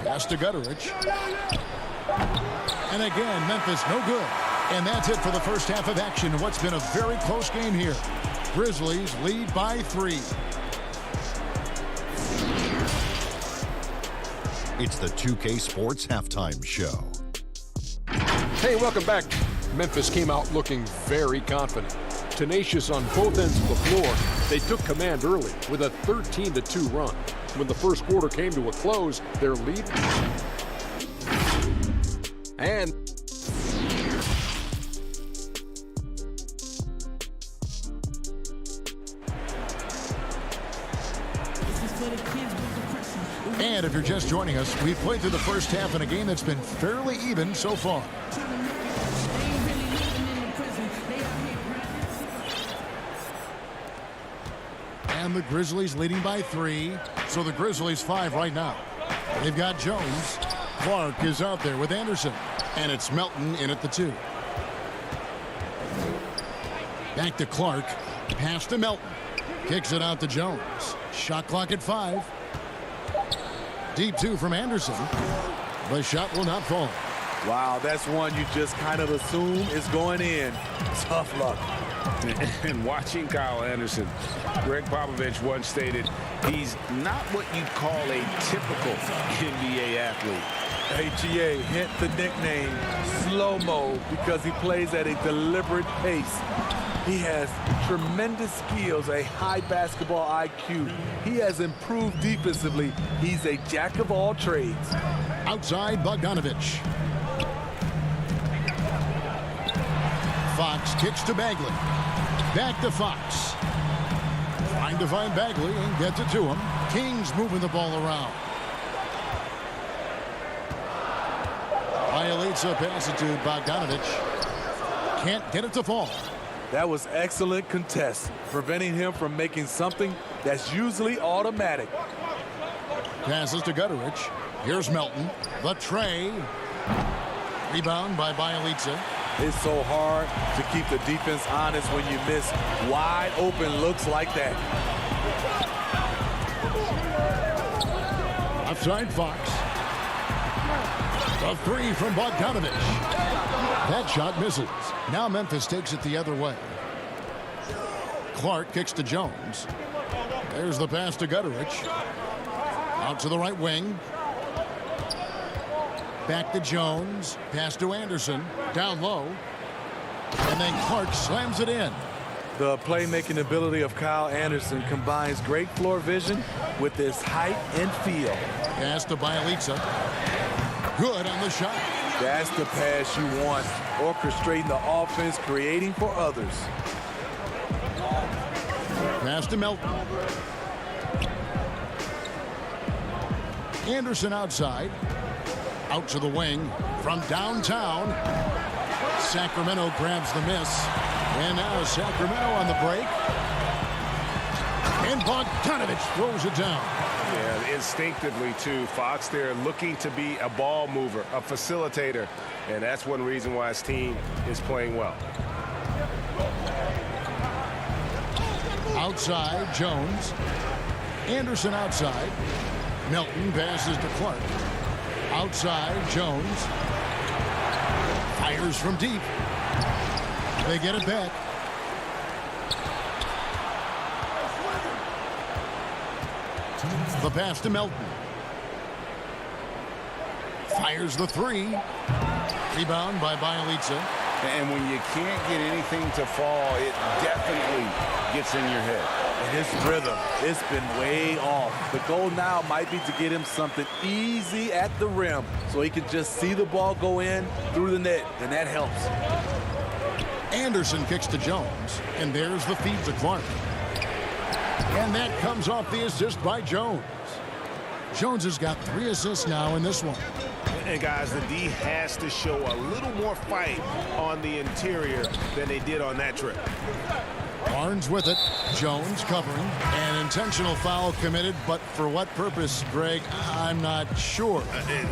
Pass to Gutteridge. And again, Memphis no good. And that's it for the first half of action in what's been a very close game here. Grizzlies lead by 3.
It's the 2K Sports Halftime Show.
Hey, welcome back. Memphis came out looking very confident. Tenacious on both ends of the floor, they took command early with a 13-2 run. When the first quarter came to a close, their lead... And...
And if you're just joining us, we've played through the first half in a game that's been fairly even so far. And the Grizzlies leading by 3. So the Grizzlies 5 right now. They've got Jones. Clark is out there with Anderson. And it's Melton in at the 2. Back to Clark. Pass to Melton. Kicks it out to Jones. Shot clock at 5. Deep 2 from Anderson. The shot will not fall.
Wow, that's one you just kind of assume is going in. Tough luck.
And watching Kyle Anderson, Greg Popovich once stated, he's not what you'd call a typical NBA athlete.
ATA hint the nickname Slow-Mo because he plays at a deliberate pace. He has tremendous skills, a high basketball IQ. He has improved defensively. He's a jack of all trades.
Outside Bogdanovich. Fox kicks to Bagley. Back to Fox. Trying to find Bagley and gets it to him. Kings moving the ball around. Bielitsa passes it to Bogdanovich. can't get it to fall.
That was excellent contest, preventing him from making something that's usually automatic.
Passes to Gutterich. Here's Melton. The tray. Rebound by Bielitsa.
It's so hard to keep the defense honest when you miss wide open looks like that.
Outside Fox. The three from Bogdanovich. That shot misses. Now Memphis takes it the other way. Clark kicks to Jones. There's the pass to Gutterich. Out to the right wing. Back to Jones. Pass to Anderson. Down low. And then Clark slams it in.
The playmaking ability of Kyle Anderson combines great floor vision with his height and feel.
Pass to Bielitsa. Good on the shot.
That's the pass you want. Orchestrating the offense, creating for others.
Pass to Melton. Anderson outside. Out to the wing from downtown. Sacramento grabs the miss. And now Sacramento on the break. And Bogdanovich throws it down.
Yeah, instinctively, too. Fox there looking to be a ball mover, a facilitator. And that's one reason why his team is playing well.
Outside, Jones. Anderson outside. Melton passes to Clark. Outside, Jones. Fires from deep. They get it back. The pass to Melton. Fires the three. Rebound by Bielitsa.
And when you can't get anything to fall, it definitely gets in your head.
And his rhythm, it's been way off. The goal now might be to get him something easy at the rim so he can just see the ball go in through the net, and that helps.
Anderson kicks to Jones, and there's the feed to Clark. And that comes off the assist by Jones. Jones has got 3 assists now in this one.
And guys, the D has to show a little more fight on the interior than they did on that trip.
Barnes with it. Jones covering. An intentional foul committed, but for what purpose, Greg? I'm not sure.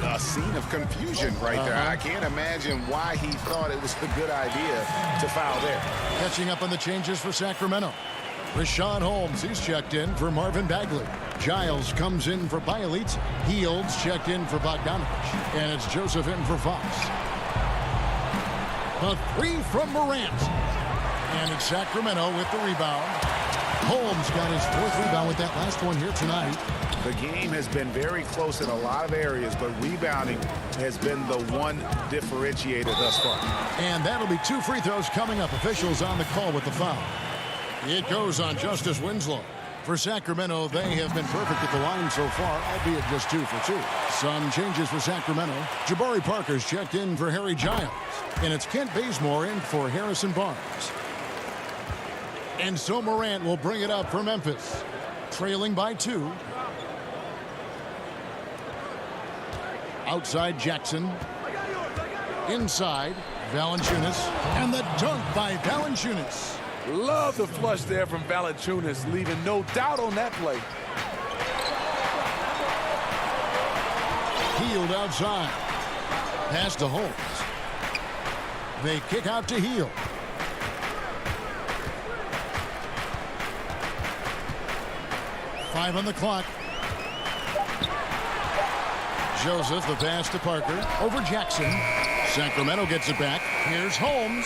A scene of confusion right there. I can't imagine why he thought it was a good idea to foul there.
Catching up on the changes for Sacramento. Rashad Holmes, he's checked in for Marvin Bagley. Giles comes in for Bielitsa. Heald's checked in for Bogdanovich. And it's Joseph in for Fox. A three from Morant. And it's Sacramento with the rebound. Holmes got his 4th rebound with that last one here tonight.
The game has been very close in a lot of areas, but rebounding has been the one differentiator thus far.
And that'll be 2 free throws coming up. Officials on the call with the foul. It goes on Justice Winslow. For Sacramento, they have been perfect at the line so far, albeit just 2 for 2. Some changes for Sacramento. Jabari Parker's checked in for Harry Giles. And it's Kent Bazemore in for Harrison Barnes. And so Morant will bring it up for Memphis. Trailing by 2. Outside Jackson. Inside Valanciunas. And the dunk by Valanciunas.
Love the flush there from Valanciunas, leaving no doubt on that play.
Hield outside. Pass to Holmes. They kick out to Hield. Five on the clock. Joseph, the pass to Parker. Over Jackson. Sacramento gets it back. Here's Holmes.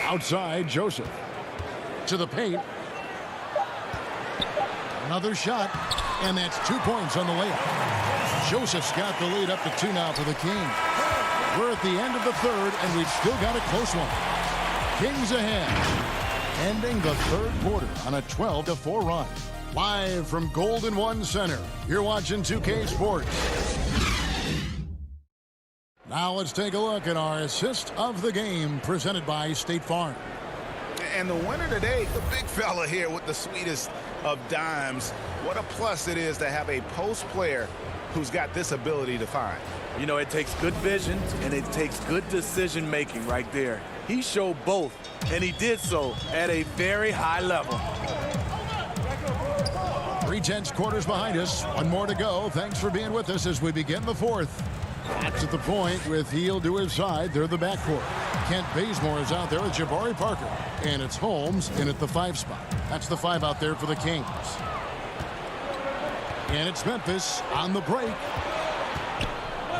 Outside, Joseph. To the paint. Another shot. And that's 2 points on the layup. Joseph's got the lead up to 2 now for the Kings. We're at the end of the 3rd, and we've still got a close one. Kings ahead. Ending the 3rd quarter on a 12-4 run. Live from Golden One Center, you're watching 2K Sports. Now let's take a look at our assist of the game presented by State Farm.
And the winner today, the big fella here with the sweetest of dimes. What a plus it is to have a post player who's got this ability to find.
You know, it takes good vision and it takes good decision making right there. He showed both, and he did so at a very high level.
3/10 quarters behind us. One more to go. Thanks for being with us as we begin the fourth. Fox at the point with Heel to his side. They're the backcourt. Kent Bazemore is out there with Jabari Parker. And it's Holmes in at the 5 spot. That's the 5 out there for the Kings. And it's Memphis on the break.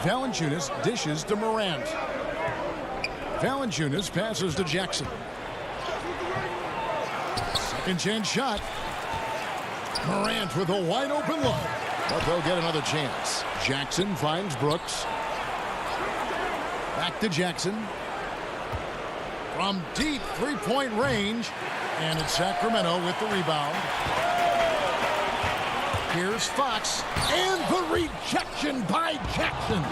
Valanciunas dishes to Morant. Valanciunas passes to Jackson. Second chance shot. Morant with a wide open look. But they'll get another chance. Jackson finds Brooks. Back to Jackson. From deep three-point range. And it's Sacramento with the rebound. Here's Fox. And the rejection by Jackson.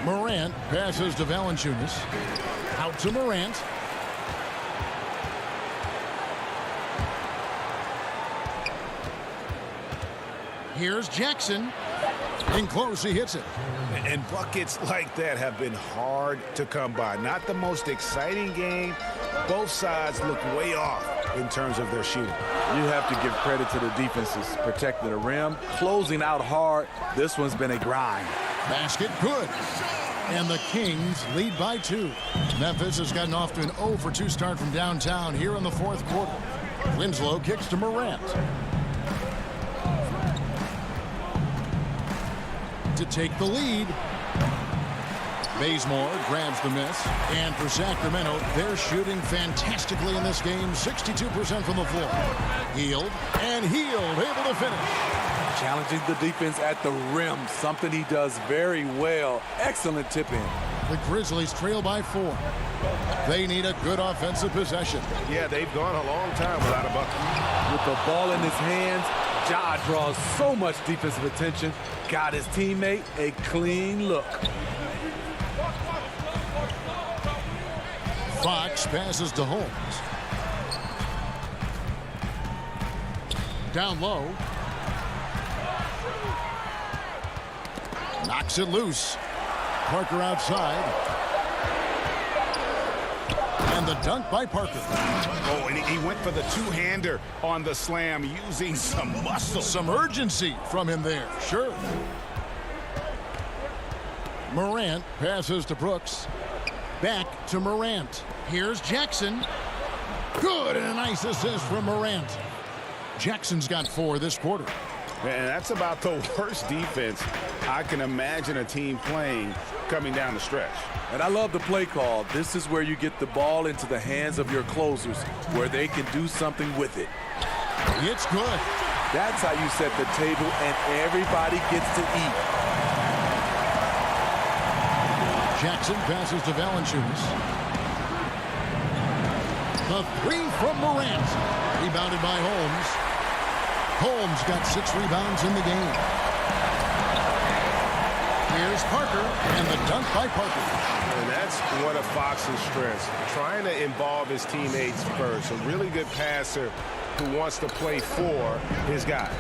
Morant passes to Valanciunas. Out to Morant. Here's Jackson. In close, he hits it.
And buckets like that have been hard to come by. Not the most exciting game. Both sides look way off in terms of their shooting.
You have to give credit to the defenses. Protecting the rim, closing out hard. This one's been a grind.
Basket good. And the Kings lead by 2. Memphis has gotten off to an 0 for 2 start from downtown here in the fourth quarter. Winslow kicks to Morant. To take the lead. Bazemore grabs the miss. And for Sacramento, they're shooting fantastically in this game. 62% from the floor. Hield and Hield able to finish.
Challenging the defense at the rim, something he does very well. Excellent tip in.
The Grizzlies trail by 4. They need a good offensive possession.
Yeah, they've gone a long time without a bucket.
With the ball in his hands, Ja draws so much defensive attention. Got his teammate a clean look.
Fox passes to Holmes. Down low. Knocks it loose. Parker outside. And the dunk by Parker.
Oh, and he went for the two-hander on the slam, using some muscle.
Some urgency from him there, sure. Morant passes to Brooks. Back to Morant. Here's Jackson. Good, and a nice assist from Morant. Jackson's got 4 this quarter.
And that's about the worst defense I can imagine a team playing coming down the stretch.
And I love the play call. This is where you get the ball into the hands of your closers, where they can do something with it.
It's good.
That's how you set the table, and everybody gets to eat.
Jackson passes to Valanciunas. The 3 from Morant. Rebounded by Holmes. Holmes got 6 rebounds in the game. Here's Parker, and the dunk by Parker.
And that's one of Fox's strengths, trying to involve his teammates first. A really good passer who wants to play for his guys.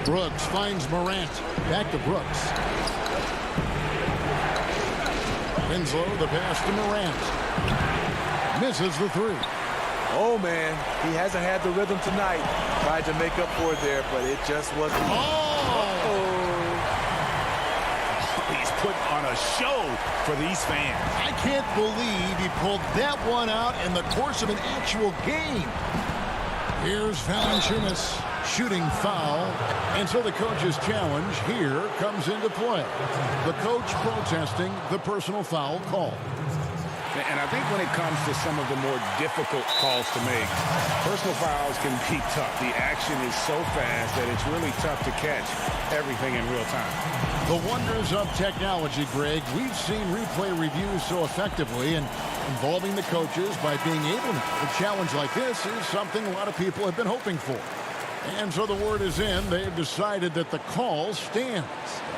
Brooks finds Morant. Back to Brooks. Winslow, the pass to Morant. Misses the 3.
Oh, man, he hasn't had the rhythm tonight. Tried to make up for it there, but it just wasn't.
He's put on a show for these fans.
I can't believe he pulled that one out in the course of an actual game. Here's Valanciunas, shooting foul. And so the coach's challenge here comes into play. The coach protesting the personal foul call.
And I think when it comes to some of the more difficult calls to make, personal fouls can be tough. The action is so fast that it's really tough to catch everything in real time.
The wonders of technology, Greg. We've seen replay reviews so effectively, and involving the coaches by being able to challenge like this is something a lot of people have been hoping for. And so the word is in. They've decided that the call stands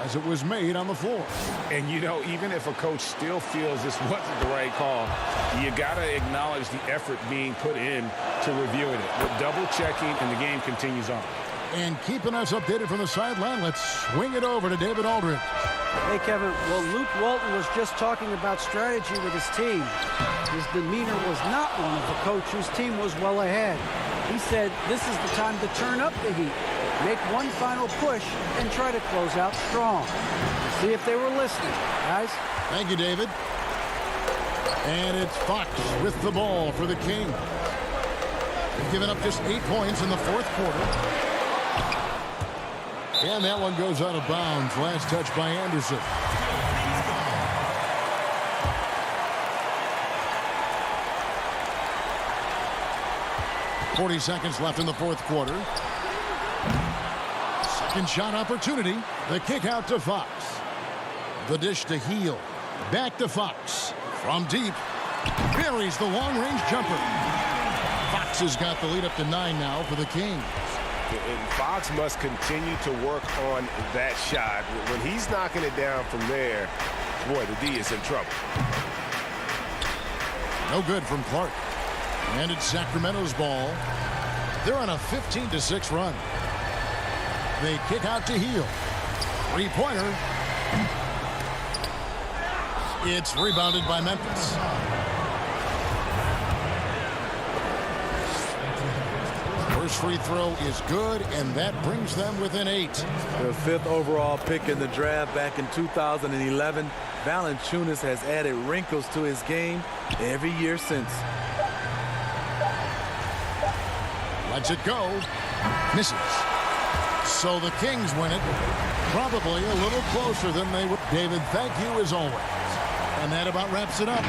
as it was made on the floor.
And, you know, even if a coach still feels this wasn't the right call, you got to acknowledge the effort being put in to reviewing it. With double checking, and the game continues on.
And keeping us updated from the sideline, let's swing it over to David Aldridge.
Hey, Kevin. Well, Luke Walton was just talking about strategy with his team. His demeanor was not one of a coach whose team was well ahead. He said this is the time to turn up the heat, make one final push, and try to close out strong. See if they were listening, guys.
Thank you, David. And it's Fox with the ball for the Kings. They've given up just 8 points in the fourth quarter. And that one goes out of bounds. Last touch by Anderson. .40 seconds left in the fourth quarter. Second shot opportunity. The kick out to Fox. The dish to Heel. Back to Fox. From deep. Buries the long-range jumper. Fox has got the lead up to 9 now for the Kings.
And Fox must continue to work on that shot. When he's knocking it down from there, boy, the D is in trouble.
No good from Clark. And it's Sacramento's ball. They're on a 15-6 run. They kick out to Heel. Three-pointer. It's rebounded by Memphis. First free throw is good, and that brings them within 8.
The 5th overall pick in the draft back in 2011. Valanciunas has added wrinkles to his game every year since.
Lets it go. Misses. So the Kings win it. Probably a little closer than they would. David, thank you as always. And that about wraps it up.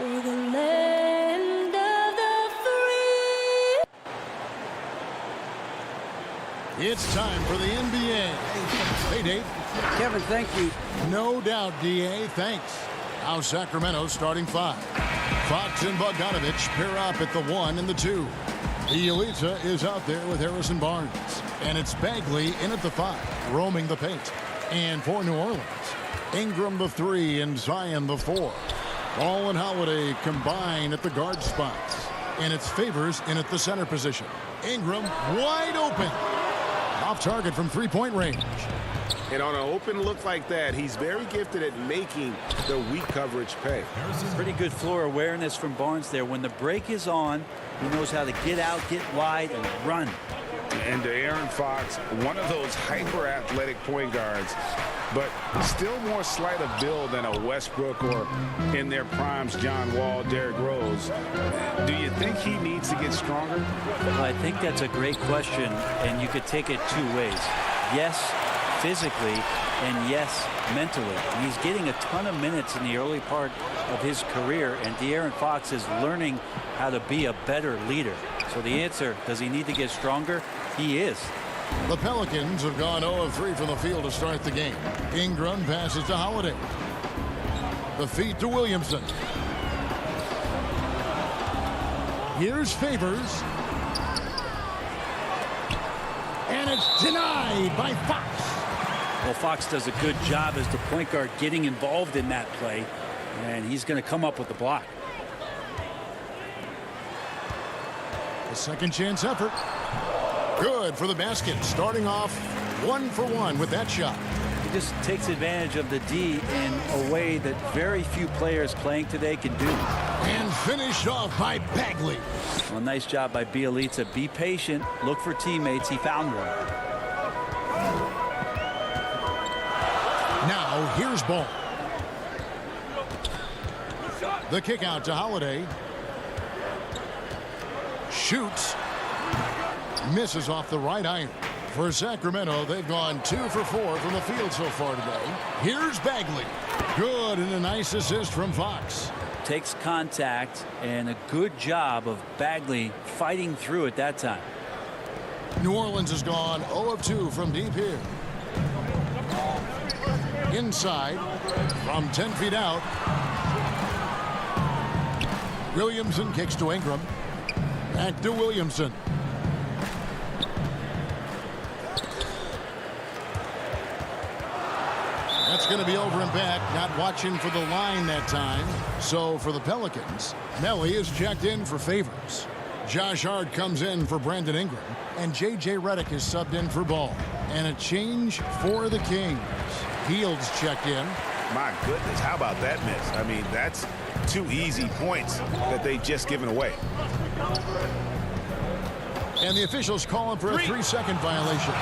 for the land of the free.
It's time for the NBA. Hey, Dave.
Kevin, thank you.
No doubt, D.A. Thanks. Now Sacramento starting 5. Fox and Bogdanovich pair up at the 1 and the 2. Bielitsa is out there with Harrison Barnes. And it's Bagley in at the 5, roaming the paint. And for New Orleans, Ingram the 3 and Zion the 4. Ball and Holiday combine at the guard spots. And it's Favors in at the center position. Ingram wide open. Off target from three-point range.
And on an open look like that, he's very gifted at making the weak coverage pay.
Pretty good floor awareness from Barnes there. When the break is on, he knows how to get out, get wide, and run.
And De'Aaron Fox, one of those hyper-athletic point guards, but still more slight of build than a Westbrook or, in their primes, John Wall, Derrick Rose. Do you think he needs to get stronger?
Well, I think that's a great question, and you could take it two ways. Yes, physically, and yes, mentally. And he's getting a ton of minutes in the early part of his career, and De'Aaron Fox is learning how to be a better leader. So the answer, does he need to get stronger? He is.
The Pelicans have gone 0 of 3 from the field to start the game. Ingram passes to Holiday. The feed to Williamson. Here's Favors. And it's denied by Fox.
Well, Fox does a good job as the point guard getting involved in that play, and he's going to come up with the block.
A second chance effort. Good for the basket. Starting off 1 for 1 with that shot.
He just takes advantage of the D in a way that very few players playing today can do.
And finished off by Bagley.
Well, nice job by Bielitsa. Be patient. Look for teammates. He found one.
Now here's Ball. The kick out to Holiday. Shoots. Misses off the right iron. For Sacramento, they've gone 2 for 4 from the field so far today. Here's Bagley. Good, and a nice assist from Fox.
Takes contact, and a good job of Bagley fighting through at that time.
New Orleans has gone 0 of 2 from deep here. Inside from 10 feet out. Williamson kicks to Ingram. Back to Williamson. That's going to be over and back. Not watching for the line that time. So for the Pelicans, Melly is checked in for Favors. Josh Hart comes in for Brandon Ingram. And J.J. Redick is subbed in for Ball. And a change for the Kings. Fields checked in.
My goodness, how about that miss? I mean, that's 2 easy points that they've just given away.
And the officials calling for a 3-second violation.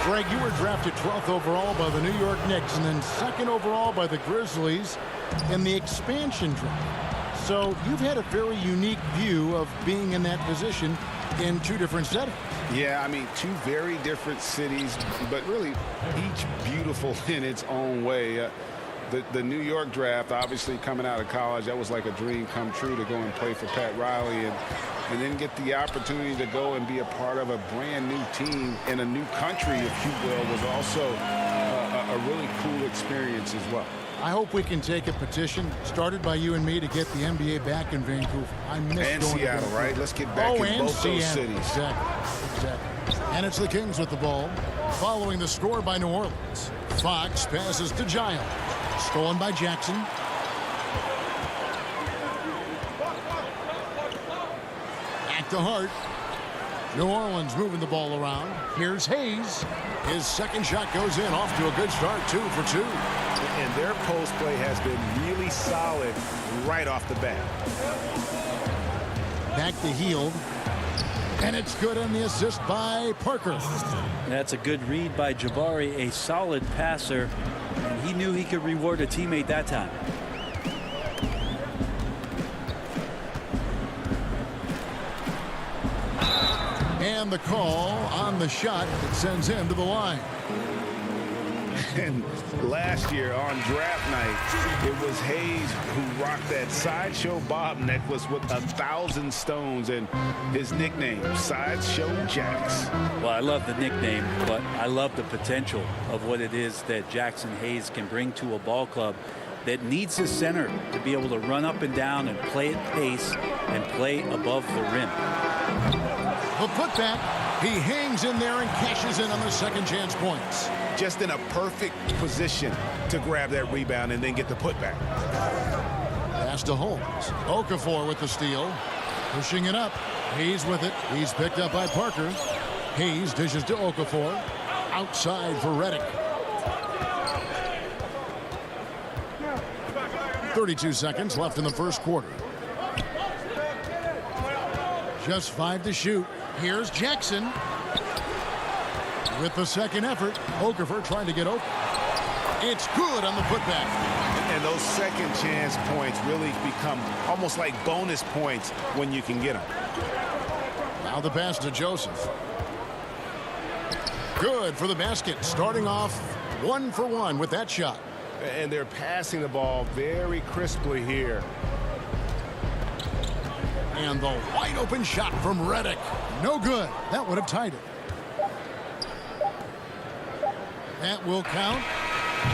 Greg, you were drafted 12th overall by the New York Knicks and then 2nd overall by the Grizzlies in the expansion draft. So you've had a very unique view of being in that position in 2 different settings.
Yeah, I mean, 2 very different cities, but really each beautiful in its own way. The New York draft, obviously coming out of college, that was like a dream come true to go and play for Pat Riley and then get the opportunity to go and be a part of a brand new team in a new country, if you will, was also a really cool experience as well.
I hope we can take a petition started by you and me to get the NBA back in Vancouver. I miss
and
going
Seattle,
to
right? Let's get back in both those cities.
Exactly. And it's the Kings with the ball, following the score by New Orleans. Fox passes to Giles. Stolen by Jackson. Back to Hart. New Orleans moving the ball around. Here's Hayes. His second shot goes in, off to a good start, 2 for 2.
And their post play has been really solid right off the bat.
Back to Hield. And it's good on the assist by Parker.
That's a good read by Jabari, a solid passer. And he knew he could reward a teammate that time. And the call on the shot that sends him to the line.
And last year on draft night, it was Hayes who rocked that Sideshow Bob necklace with 1,000 stones and his nickname, Sideshow Jax.
Well, I love the nickname, but I love the potential of what it is that Jackson Hayes can bring to a ball club that needs a center to be able to run up and down and play at pace and play above the rim.
The putback, he hangs in there and cashes in on the second chance points.
Just in a perfect position to grab that rebound and then get the putback.
Pass to Holmes. Okafor with the steal. Pushing it up. Hayes with it. He's picked up by Parker. Hayes dishes to Okafor. Outside for Redick. 32 seconds left in the first quarter. Just 5 to shoot. Here's Jackson. With the second effort, Okafor trying to get open. It's good on the putback.
And those second chance points really become almost like bonus points when you can get them.
Now the pass to Joseph. Good for the basket. Starting off 1 for 1 with that shot.
And they're passing the ball very crisply here.
And the wide open shot from Redick. No good. That would have tied it. That will count.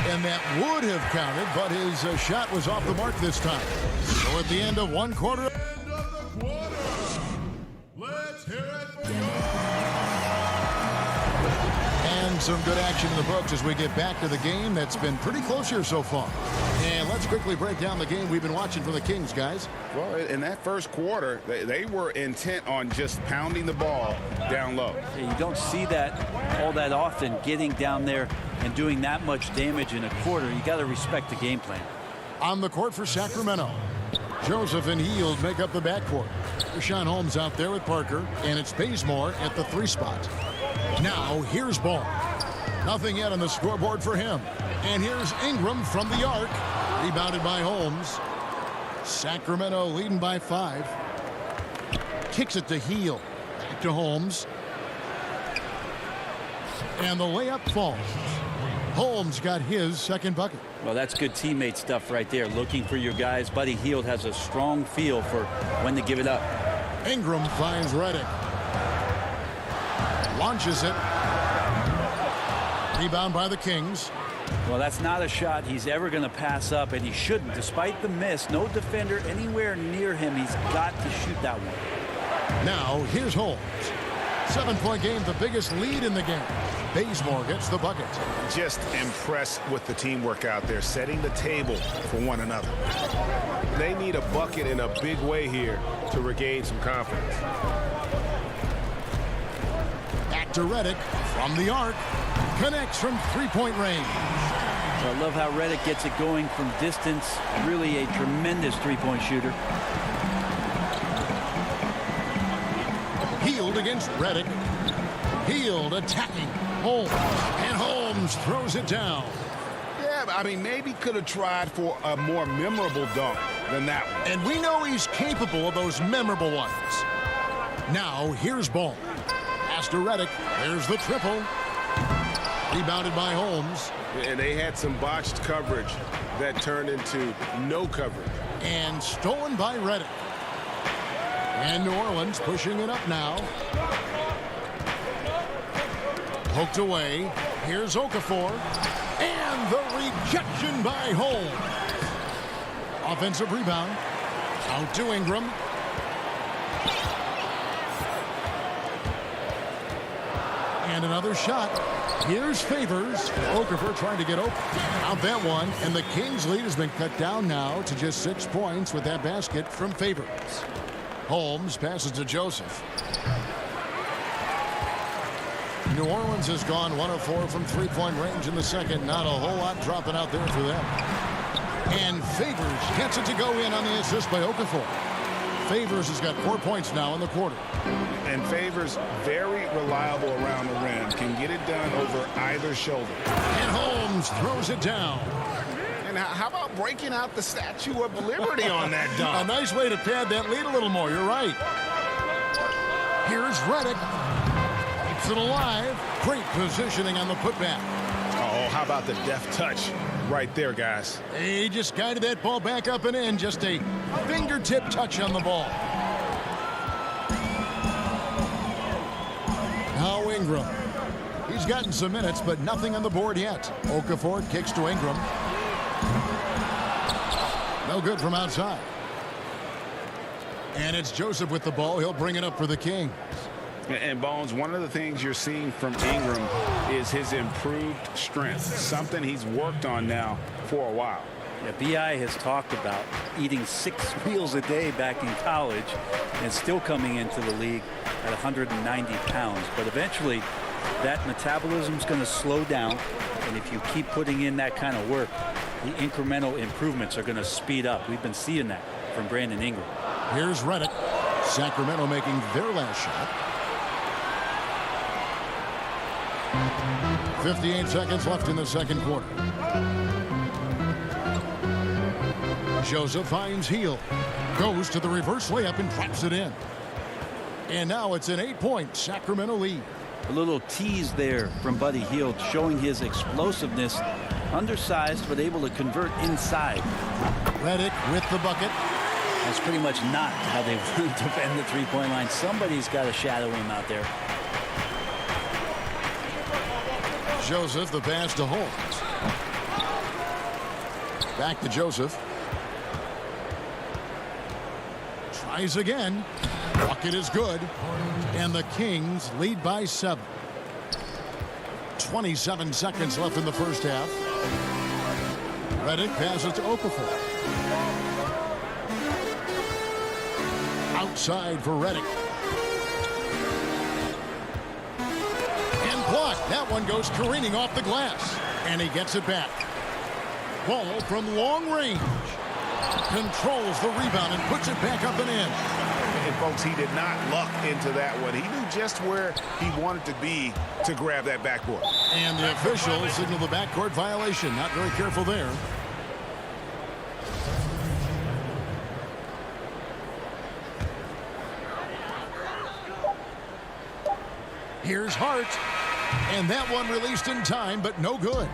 And that would have counted, but his shot was off the mark this time. So at the end of one quarter.
Let's hear it for
And some good action in the books as we get back to the game that's been pretty close here so far. And let's quickly break down the game we've been watching for the Kings, guys.
Well, in that first quarter, they were intent on just pounding the ball down low.
You don't see that all that often, getting down there and doing that much damage in a quarter. You got to respect the game plan.
On the court for Sacramento, Joseph and Hield make up the backcourt. Rashawn Holmes out there with Parker, and it's Bazemore at the 3 spot. Now here's Ball. Nothing yet on the scoreboard for him. And here's Ingram from the arc. Rebounded by Holmes. Sacramento leading by 5. Kicks it to Hield. Back to Holmes. And the layup falls. Holmes got his second bucket.
Well, that's good teammate stuff right there. Looking for your guys. Buddy Hield has a strong feel for when to give it up.
Ingram finds Redick. Launches it. Rebound by the Kings.
Well, that's not a shot he's ever going to pass up, and he shouldn't. Despite the miss, no defender anywhere near him. He's got to shoot that one.
Now, here's Holmes. 7-point game, the biggest lead in the game. Bazemore gets the bucket.
Just impressed with the teamwork out there, setting the table for one another.
They need a bucket in a big way here to regain some confidence.
Back to Redick from the arc. Connects from 3-point range.
I love how Redick gets it going from distance. Really a tremendous 3-point shooter.
Hield against Redick. Hield attacking Holmes. And Holmes throws it down.
Yeah, I mean, maybe could have tried for a more memorable dunk than that one.
And we know he's capable of those memorable ones. Now, here's Ball. Pass to Redick. There's the triple. Rebounded by Holmes.
And they had some botched coverage that turned into no coverage.
And stolen by Redick. And New Orleans pushing it up now. Poked away. Here's Okafor. And the rejection by Holmes. Offensive rebound. Out to Ingram. And another shot. Here's Favors. Okafor trying to get open. Out that one. And the Kings lead has been cut down now to just 6 points with that basket from Favors. Holmes passes to Joseph. New Orleans has gone 1 of 4 from 3-point range in the second. Not a whole lot dropping out there for them. And Favors gets it to go in on the assist by Okafor. Favors has got 4 points now in the quarter.
And Favors very reliable around the rim. Can get it done over either shoulder.
And Holmes throws it down.
And how about breaking out the Statue of Liberty on that dunk?
A nice way to pad that lead a little more. You're right. Here's Redick. Keeps it alive. Great positioning on the putback.
Oh,
how about the deft touch right there, guys?
He just guided that ball back up and in. Just a fingertip touch on the ball. Now Ingram. He's gotten some minutes, but nothing on the board yet. Okafor kicks to Ingram. No good from outside. And it's Joseph with the ball. He'll bring it up for the Kings.
And Bones, one of the things you're seeing from Ingram is his improved strength, something he's worked on now for a while.
Yeah, B.I. has talked about eating 6 meals a day back in college and still coming into the league at 190 pounds. But eventually, that metabolism is going to slow down. And if you keep putting in that kind of work, the incremental improvements are going to speed up. We've been seeing that from Brandon Ingram.
Here's Reddick. Sacramento making their last shot. 58 seconds left in the second quarter. Joseph finds Heel. Goes to the reverse layup and drops it in. And now it's an 8-point Sacramento lead.
A little tease there from Buddy Hield, showing his explosiveness. Undersized, but able to convert inside.
Reddick with the bucket.
That's pretty much not how they defend the three-point line. Somebody's got to shadow him out there.
Joseph, the pass to Holmes. Back to Joseph. Tries again. Bucket is good. And the Kings lead by 7. 27 seconds left in the first half. Reddick passes to Okafor. Outside for Reddick. And blocked. That one goes careening off the glass. And he gets it back. Ball from long range. Controls the rebound and puts it back up and in.
And folks, he did not luck into that one. He knew just where he wanted to be to grab that backboard.
And the official signaled the backcourt violation. Not very careful there. Here's Hart. And that one released in time, but no good.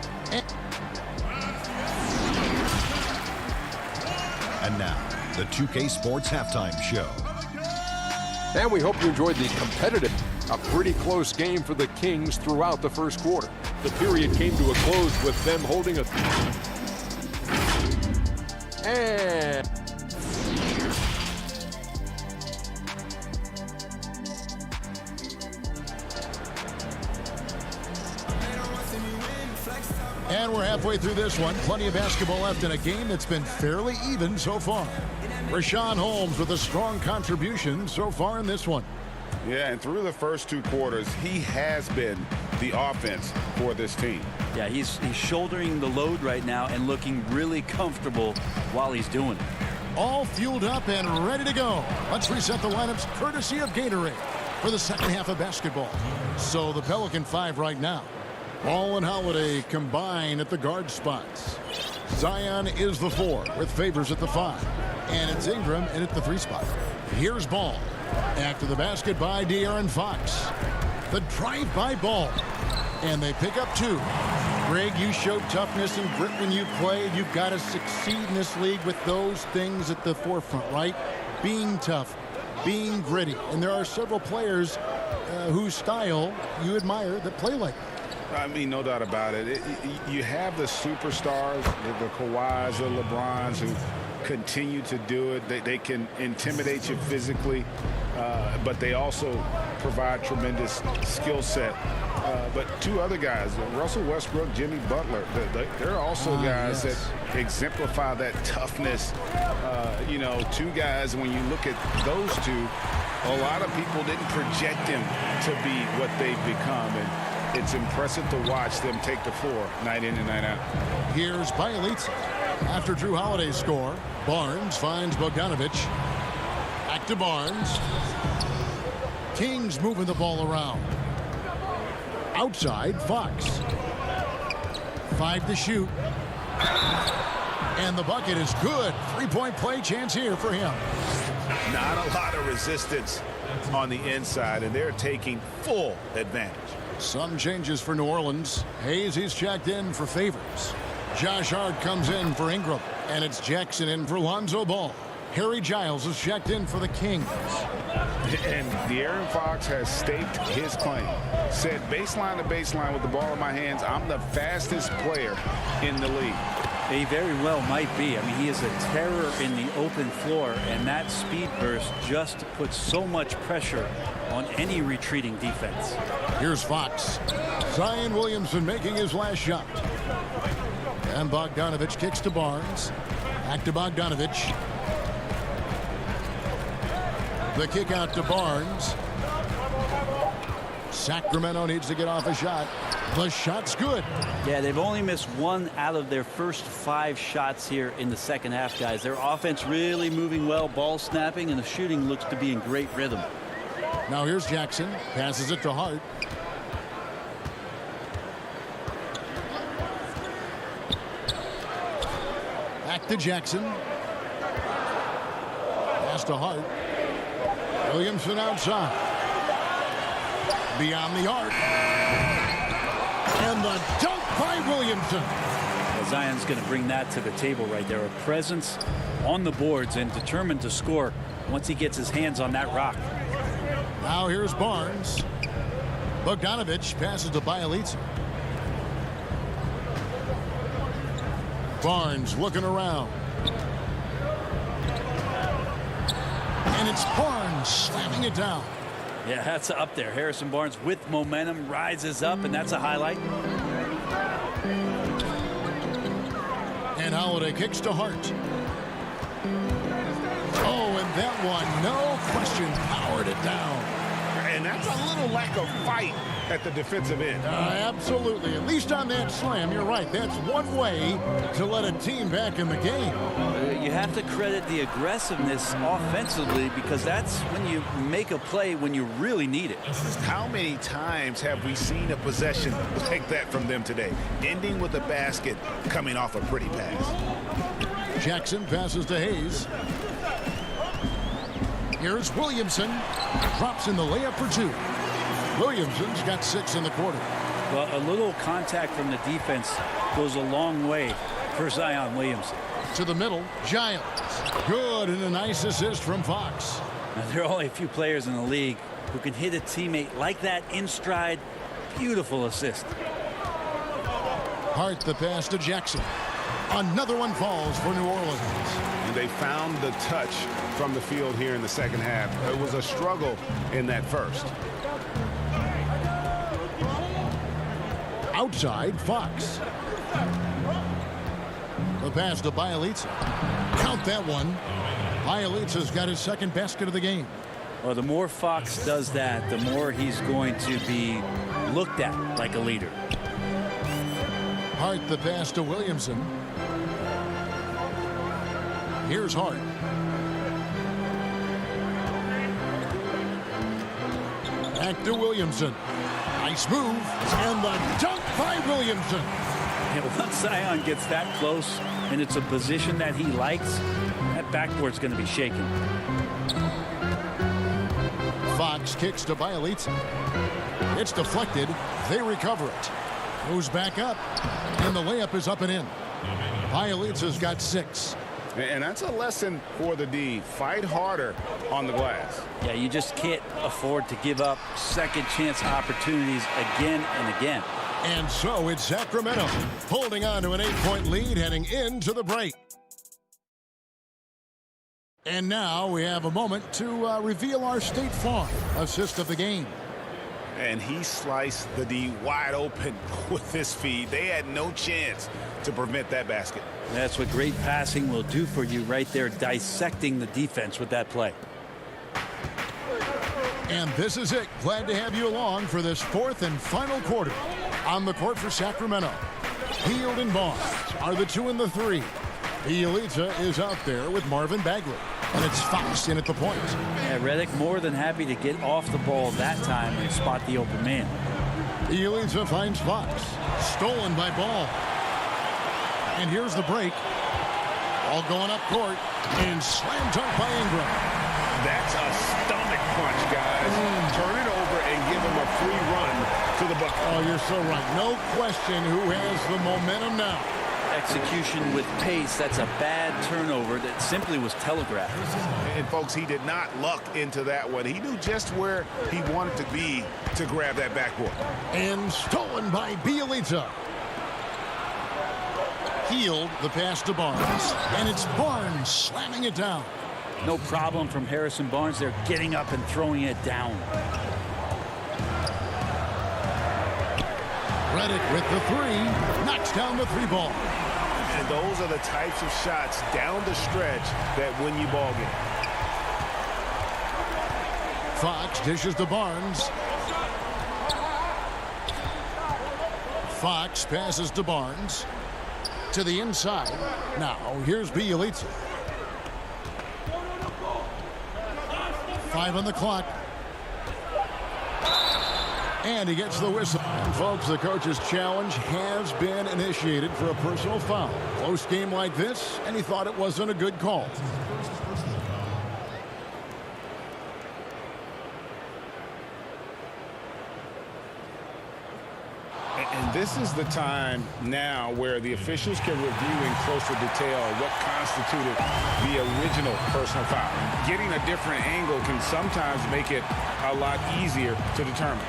And now, the 2K Sports Halftime Show.
And we hope you enjoyed the competitive, a pretty close game for the Kings throughout the first quarter. The period came to a close with them holding a... And...
And we're halfway through this one. Plenty of basketball left in a game that's been fairly even so far. Rashawn Holmes with a strong contribution so far in this one.
Yeah, and through the first 2 quarters, he has been the offense for this team.
Yeah, he's shouldering the load right now and looking really comfortable while he's doing it.
All fueled up and ready to go. Let's reset the lineups courtesy of Gatorade for the second half of basketball. So the Pelican 5 right now. Ball and Holiday combine at the guard spots. Zion is the 4 with Favors at the 5. And it's Ingram in at the 3 spot. Here's Ball. After the basket by De'Aaron Fox. The drive-by Ball. And they pick up 2. Greg, you showed toughness and grit when you played. You've got to succeed in this league with those things at the forefront, right? Being tough, being gritty. And there are several players whose style you admire that play like that.
I mean, no doubt about it. You have the superstars, the Kawhis, the LeBrons, who continue to do it. They can intimidate you physically, but they also provide tremendous skill set. But 2 other guys, Russell Westbrook, Jimmy Butler, they're also guys that exemplify that toughness. You know, 2 guys, when you look at those 2, a lot of people didn't project them to be what they've become. And it's impressive to watch them take the floor night in and night out.
Here's Bielitsa. After Drew Holiday's score, Barnes finds Bogdanovich. Back to Barnes. Kings moving the ball around. Outside, Fox. 5 to shoot. And the bucket is good. 3-point play chance here for him.
Not a lot of resistance on the inside, and they're taking full advantage.
Some changes for New Orleans. Hayes, he's checked in for Favors. Josh Hart comes in for Ingram. And it's Jackson in for Lonzo Ball. Harry Giles is checked in for the Kings.
And De'Aaron Fox has staked his claim. Said baseline to baseline with the ball in my hands, I'm the fastest player in the league.
He very well might be. I mean, he is a terror in the open floor, and that speed burst just puts so much pressure on any retreating defense.
Here's Fox. Zion Williamson making his last shot. And Bogdanovich kicks to Barnes. Back to Bogdanovich. The kick out to Barnes. Sacramento needs to get off a shot. The shot's good.
Yeah, they've only missed 1 out of their first 5 shots here in the second half, guys. Their offense really moving well, ball snapping, and the shooting looks to be in great rhythm.
Now here's Jackson. Passes it to Hart. Back to Jackson. Pass to Hart. Williamson outside. Beyond the arc. And the dunk by Williamson.
Well, Zion's going to bring that to the table right there. A presence on the boards and determined to score once he gets his hands on that rock.
Now here's Barnes. Bogdanovich passes to Bielitsa. Barnes looking around. And it's Barnes slamming it down.
Yeah, that's up there. Harrison Barnes with momentum rises up, and that's a highlight.
And Holiday kicks to Hart. Oh, and that one, no question, powered it down.
And that's a little lack of fight at the defensive end.
Absolutely. At least on that slam, you're right. That's one way to let a team back in the game.
You have to credit the aggressiveness offensively, because that's when you make a play when you really need it.
How many times have we seen a possession like that from them today? Ending with a basket, coming off a pretty pass.
Jackson passes to Hayes. Here's Williamson. Drops in the layup for 2. Williamson's got 6 in the quarter.
Well, a little contact from the defense goes a long way for Zion Williamson.
To the middle, Giles. Good, and a nice assist from Fox.
Now, there are only a few players in the league who can hit a teammate like that in stride. Beautiful assist.
Hart the pass to Jackson. Another one falls for New Orleans.
And they found the touch from the field here in the second half. It was a struggle in that first.
Outside, Fox. The pass to Bielitsa. Count that one. Bielitsa's got his second basket of the game.
Well, the more Fox does that, the more he's going to be looked at like a leader.
Hart the pass to Williamson. Here's Hart. Back to Williamson. Nice move. And the dunk by Williamson.
And once Zion gets that close and it's a position that he likes, that backboard's going to be shaking.
Fox kicks to Bielitsa. It's deflected. They recover it. Goes back up. And the layup is up and in. Bielitsa's got 6.
And that's a lesson for the D. Fight harder on the glass.
Yeah, you just can't afford to give up second chance opportunities again and again.
And so it's Sacramento holding on to an 8-point lead heading into the break. And now we have a moment to reveal our State Farm assist of the game.
And he sliced the D wide open with this feed. They had no chance to prevent that basket.
That's what great passing will do for you right there, dissecting the defense with that play.
And this is it. Glad to have you along for this 4th and final quarter. On the court for Sacramento, Hield and Barnes are the 2 and the 3. Bielitsa is out there with Marvin Bagley. And it's Fox in at the point.
Yeah, Redick more than happy to get off the ball that time and spot the open man.
Bielitsa finds Fox. Stolen by Ball. And here's the break. Ball going up court. And slam dunk by Ingram.
That's a stomach punch, guys. Turn it over and give him a free run to the bucket.
Oh, you're so right. No question who has the momentum now.
Execution with pace. That's a bad turnover that simply was telegraphed.
And, folks, he did not luck into that one. He knew just where he wanted to be to grab that backboard.
And stolen by Bielitsa. Healed the pass to Barnes. And it's Barnes slamming it down.
No problem from Harrison Barnes. They're getting up and throwing it down.
Redick with the three. Knocks down the three ball.
And those are the types of shots down the stretch that win you ball game.
Fox dishes to Barnes. Fox passes to Barnes. To the inside. Now, here's Bielitsa. 5 on the clock. And he gets the whistle. And folks, the coach's challenge has been initiated for a personal foul. Close game like this, and he thought it wasn't a good call.
And this is the time now where the officials can review in closer detail what constituted the original personal foul. Getting a different angle can sometimes make it a lot easier to determine.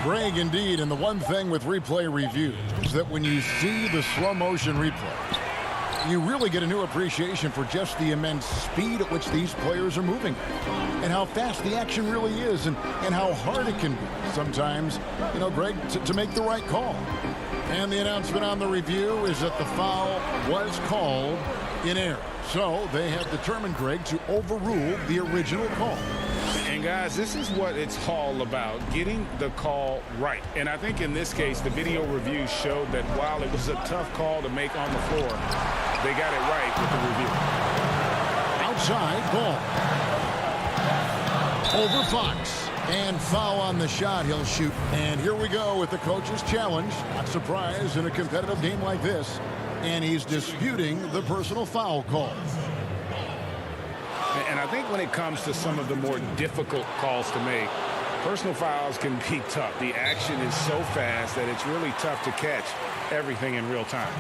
Greg, indeed, and the one thing with replay review is that when you see the slow motion replay, you really get a new appreciation for just the immense speed at which these players are moving and how fast the action really is and how hard it can be sometimes, you know, Greg, to make the right call. And the announcement on the review is that the foul was called in error. So they have determined, Greg, to overrule the original call.
And, guys, this is what it's all about, getting the call right. And I think in this case, the video review showed that while it was a tough call to make on the floor, they got it right with the review.
Outside ball. Over Fox. And foul on the shot. He'll shoot. And here we go with the coach's challenge. Not surprised in a competitive game like this. And he's disputing the personal foul call.
And I think when it comes to some of the more difficult calls to make, personal fouls can be tough. The action is so fast that it's really tough to catch everything in real time.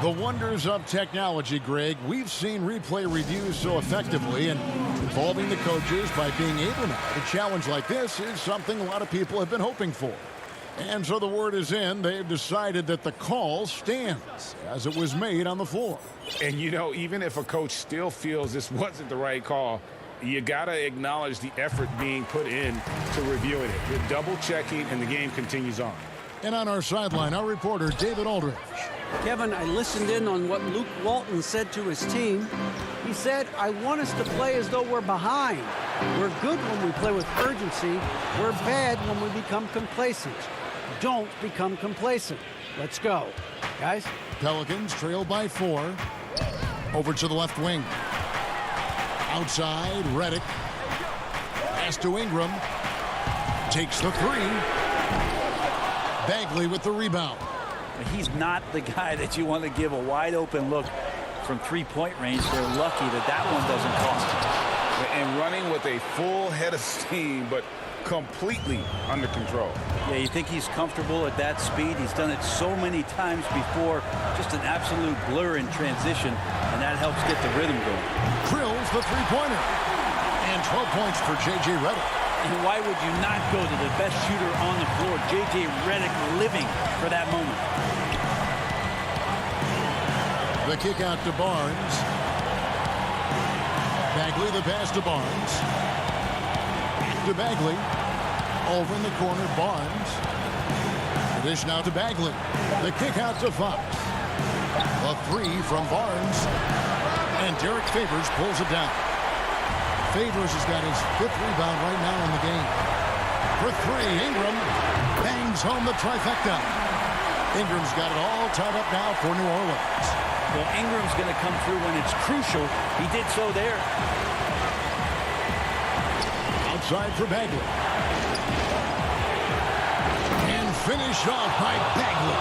The wonders of technology, Greg. We've seen replay reviews so effectively, and involving the coaches by being able now to challenge like this is something a lot of people have been hoping for. And so the word is in. They've decided that the call stands as it was made on the floor.
And, you know, even if a coach still feels this wasn't the right call, you got to acknowledge the effort being put in to reviewing it. You're double-checking, and the game continues on.
And on our sideline, our reporter, David Aldridge.
Kevin, I listened in on what Luke Walton said to his team. He said, I want us to play as though we're behind. We're good when we play with urgency. We're bad when we become complacent. Don't become complacent. Let's go. Guys?
Pelicans trail by 4. Over to the left wing. Outside, Redick. Pass to Ingram. Takes the three. Bagley with the rebound.
He's not the guy that you want to give a wide open look from three-point range. They're lucky that that one doesn't cost them.
And running with a full head of steam, but completely under control.
Yeah, you think he's comfortable at that speed. He's done it so many times before. Just an absolute blur in transition, and that helps get the rhythm going.
Drills the three-pointer. And 12 points for J.J. Redick.
And why would you not go to the best shooter on the floor? J.J. Redick living for that moment.
The kick out to Barnes. Bagley the pass to Barnes. Back to Bagley. Over in the corner, Barnes. The dish now to Bagley. The kick out to Fox. A three from Barnes. And Derek Favors pulls it down. Favors has got his 5th rebound right now in the game. For three, Ingram bangs home the trifecta. Ingram's got it all tied up now for New Orleans.
Well, Ingram's going to come through when it's crucial. He did so there.
Outside for Bagley. And finished off by Bagley.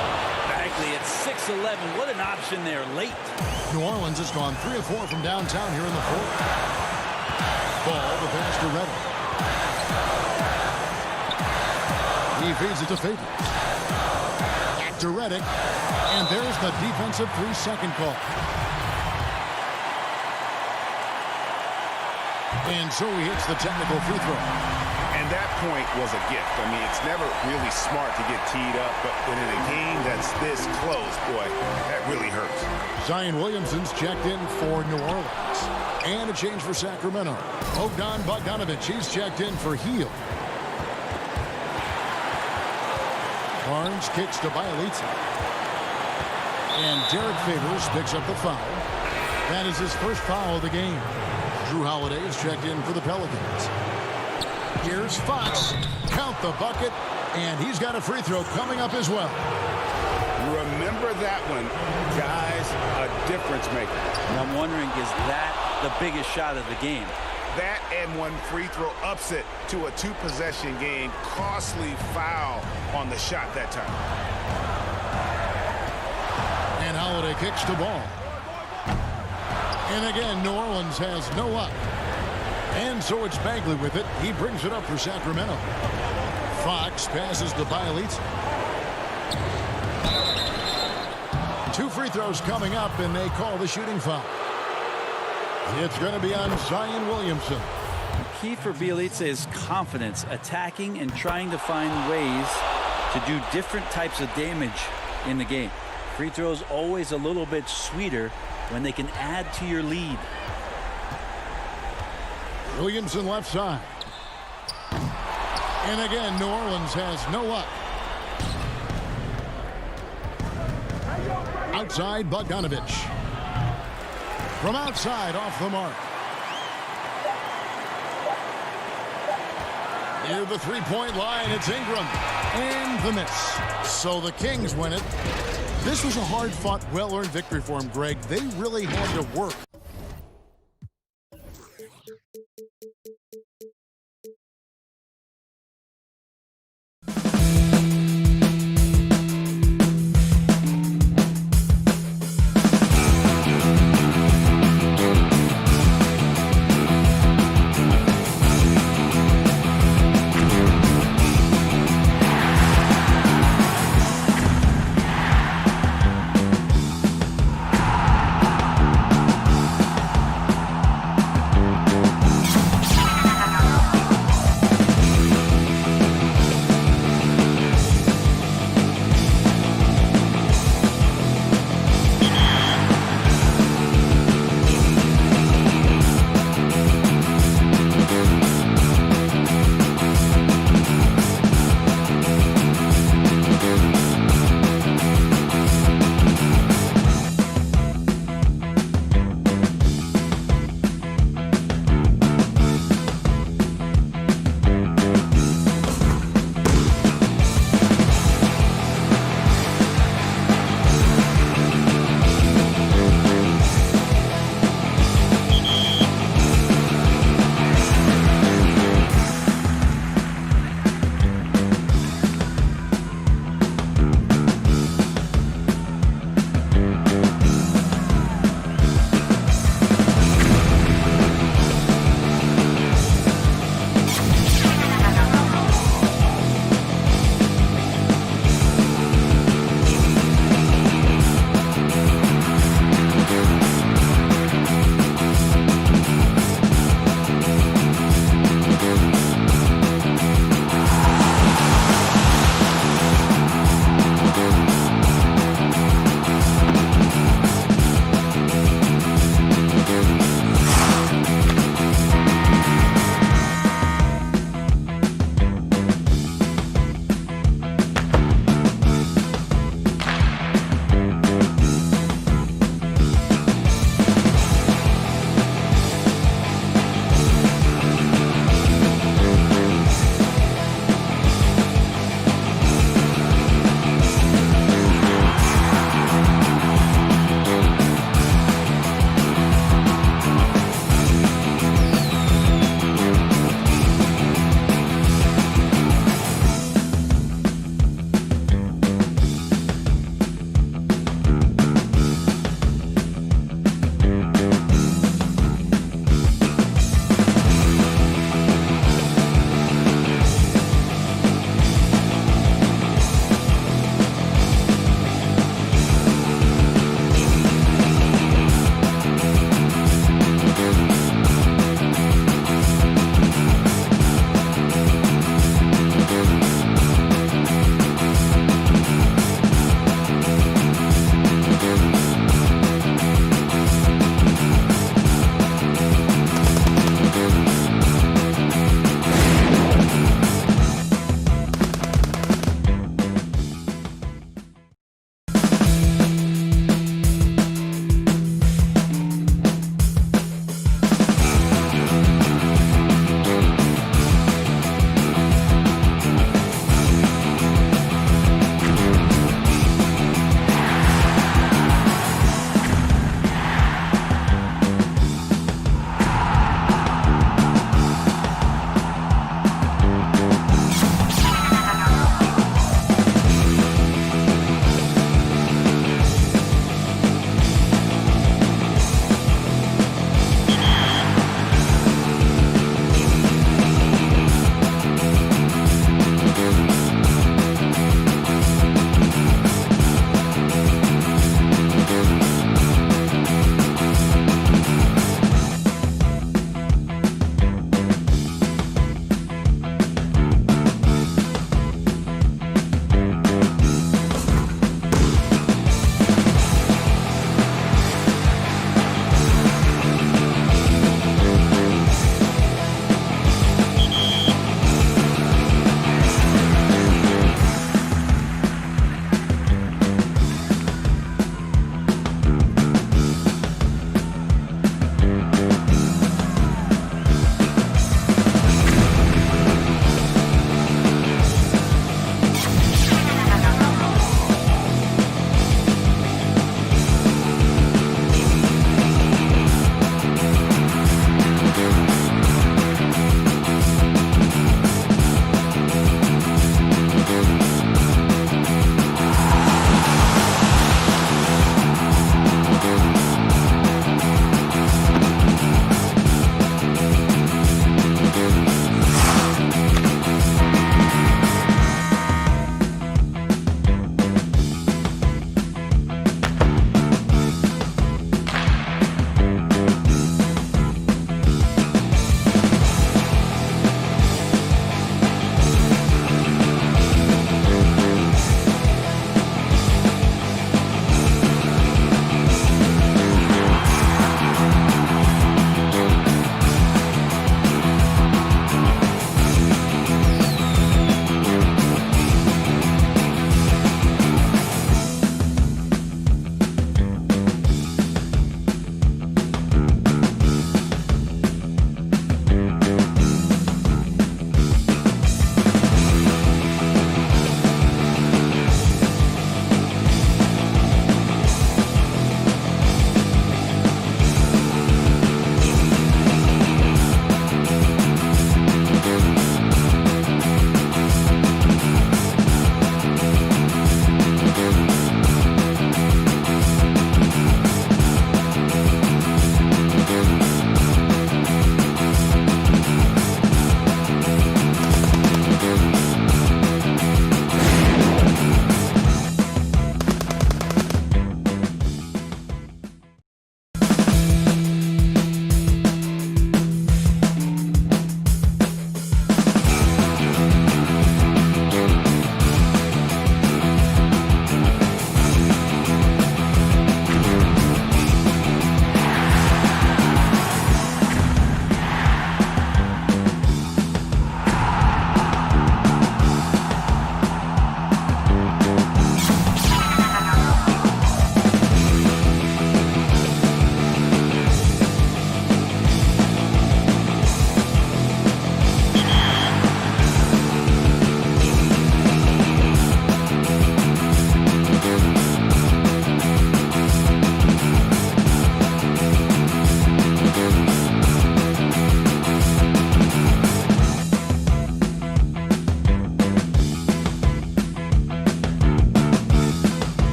Bagley at 6'11". What an option there late.
New Orleans has gone 3 of 4 from downtown here in the fourth. Ball, the pass to Redick. He He feeds it to Fabian. Back to Reddick. And there's the defensive 3-second call. And so he hits the technical free throw.
And that point was a gift. I mean, it's never really smart to get teed up, but in a game that's this close, boy, that really hurts.
Zion Williamson's checked in for New Orleans. And a change for Sacramento. Bogdanovich, he's checked in for Heel. Barnes kicks to Bielitsa. And Derek Favors picks up the foul. That is his first foul of the game. Drew Holiday is checked in for the Pelicans. Here's Fox. Count the bucket. And he's got a free throw coming up as well.
Remember that one, guys, a difference maker.
I'm wondering, is that the biggest shot of the game?
That and one free throw ups it to a 2-possession game. Costly foul on the shot that time.
And Holiday kicks the ball. And again, New Orleans has no up. And so it's Bagley with it. He brings it up for Sacramento. Fox passes to Bielitsa. 2 free throws coming up, and they call the shooting foul. It's going to be on Zion Williamson.
The key for Bielitsa is confidence, attacking and trying to find ways to do different types of damage in the game. Free throws always a little bit sweeter when they can add to your lead.
Williamson left side. And again, New Orleans has no up. Outside, Bogdanovich. From outside, off the mark. Near the three-point line, it's Ingram. And the miss. So the Kings win it. This was a hard-fought, well-earned victory for them, Greg. They really had to work.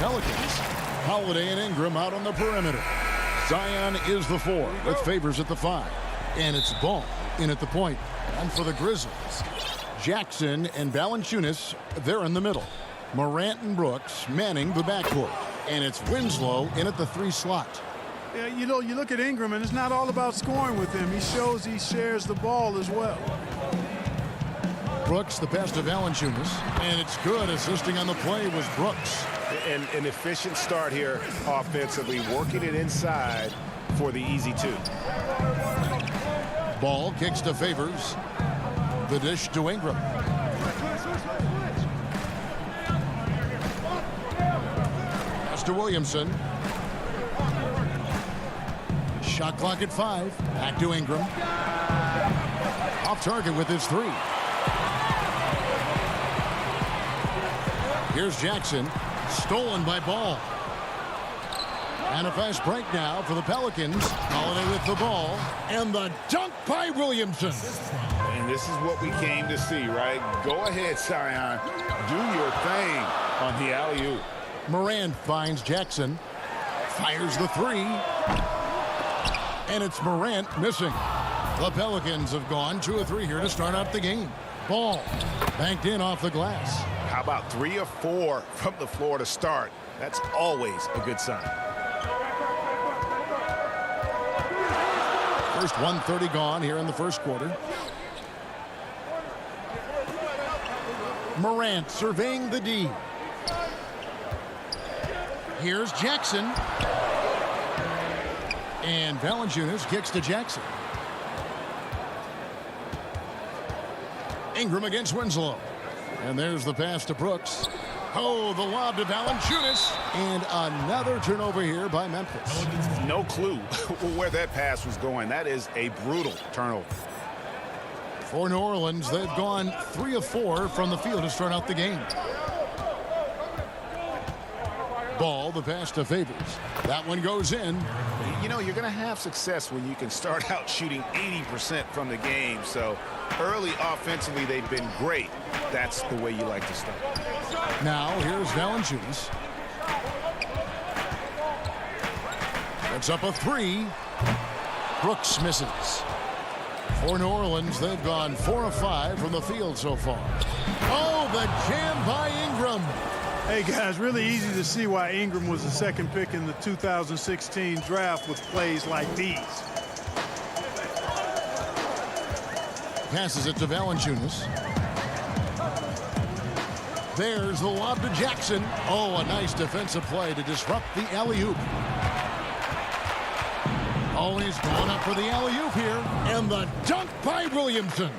Pelicans. Holiday and Ingram out on the perimeter. Zion is the 4 with Favors at the 5. And it's Ball in at the point. And for the Grizzlies, Jackson and Valanciunas, they're in the middle. Morant and Brooks manning the backcourt. And it's Winslow in at the 3 slot.
Yeah, you know, you look at Ingram, and it's not all about scoring with him. He shows he shares the ball as well.
Brooks, the pass to Valanciunas, and it's good. Assisting on the play was Brooks.
And an efficient start here offensively, working it inside for the easy 2.
Ball kicks to Favors. The dish to Ingram. Pass to Williamson. Shot clock at 5. Back to Ingram. Off target with his 3. Here's Jackson. Stolen by Ball. And a fast break now for the Pelicans. Holiday with the ball. And the dunk by Williamson.
And this is what we came to see, right? Go ahead, Zion. Do your thing on the alley-oop.
Morant finds Jackson. Fires the 3. And it's Morant missing. The Pelicans have gone 2 of 3 here to start out the game. Ball banked in off the glass.
How about 3 of 4 from the floor to start? That's always a good sign.
First 1:30 gone here in the first quarter. Morant surveying the D. Here's Jackson. And Valanciunas kicks to Jackson. Ingram against Winslow. And there's the pass to Brooks. Oh, the lob to Valanciunas. And another turnover here by Memphis.
No clue where that pass was going. That is a brutal turnover.
For New Orleans, they've gone 3 of 4 from the field to start out the game. Ball, the pass to Favors. That one goes in.
You know, you're going to have success when you can start out shooting 80% from the game. So early offensively, they've been great. That's the way you like to start.
Now, here's Valanciunas. Puts up a 3. Brooks misses. For New Orleans, they've gone 4 of 5 from the field so far. Oh, the jam by Ingram.
Hey, guys, really easy to see why Ingram was the second pick in the 2016 draft with plays like these.
Passes it to Valanciunas. There's the lob to Jackson. Oh, a nice defensive play to disrupt the alley-oop. Oh, he's going up for the alley-oop here. And the dunk by Williamson.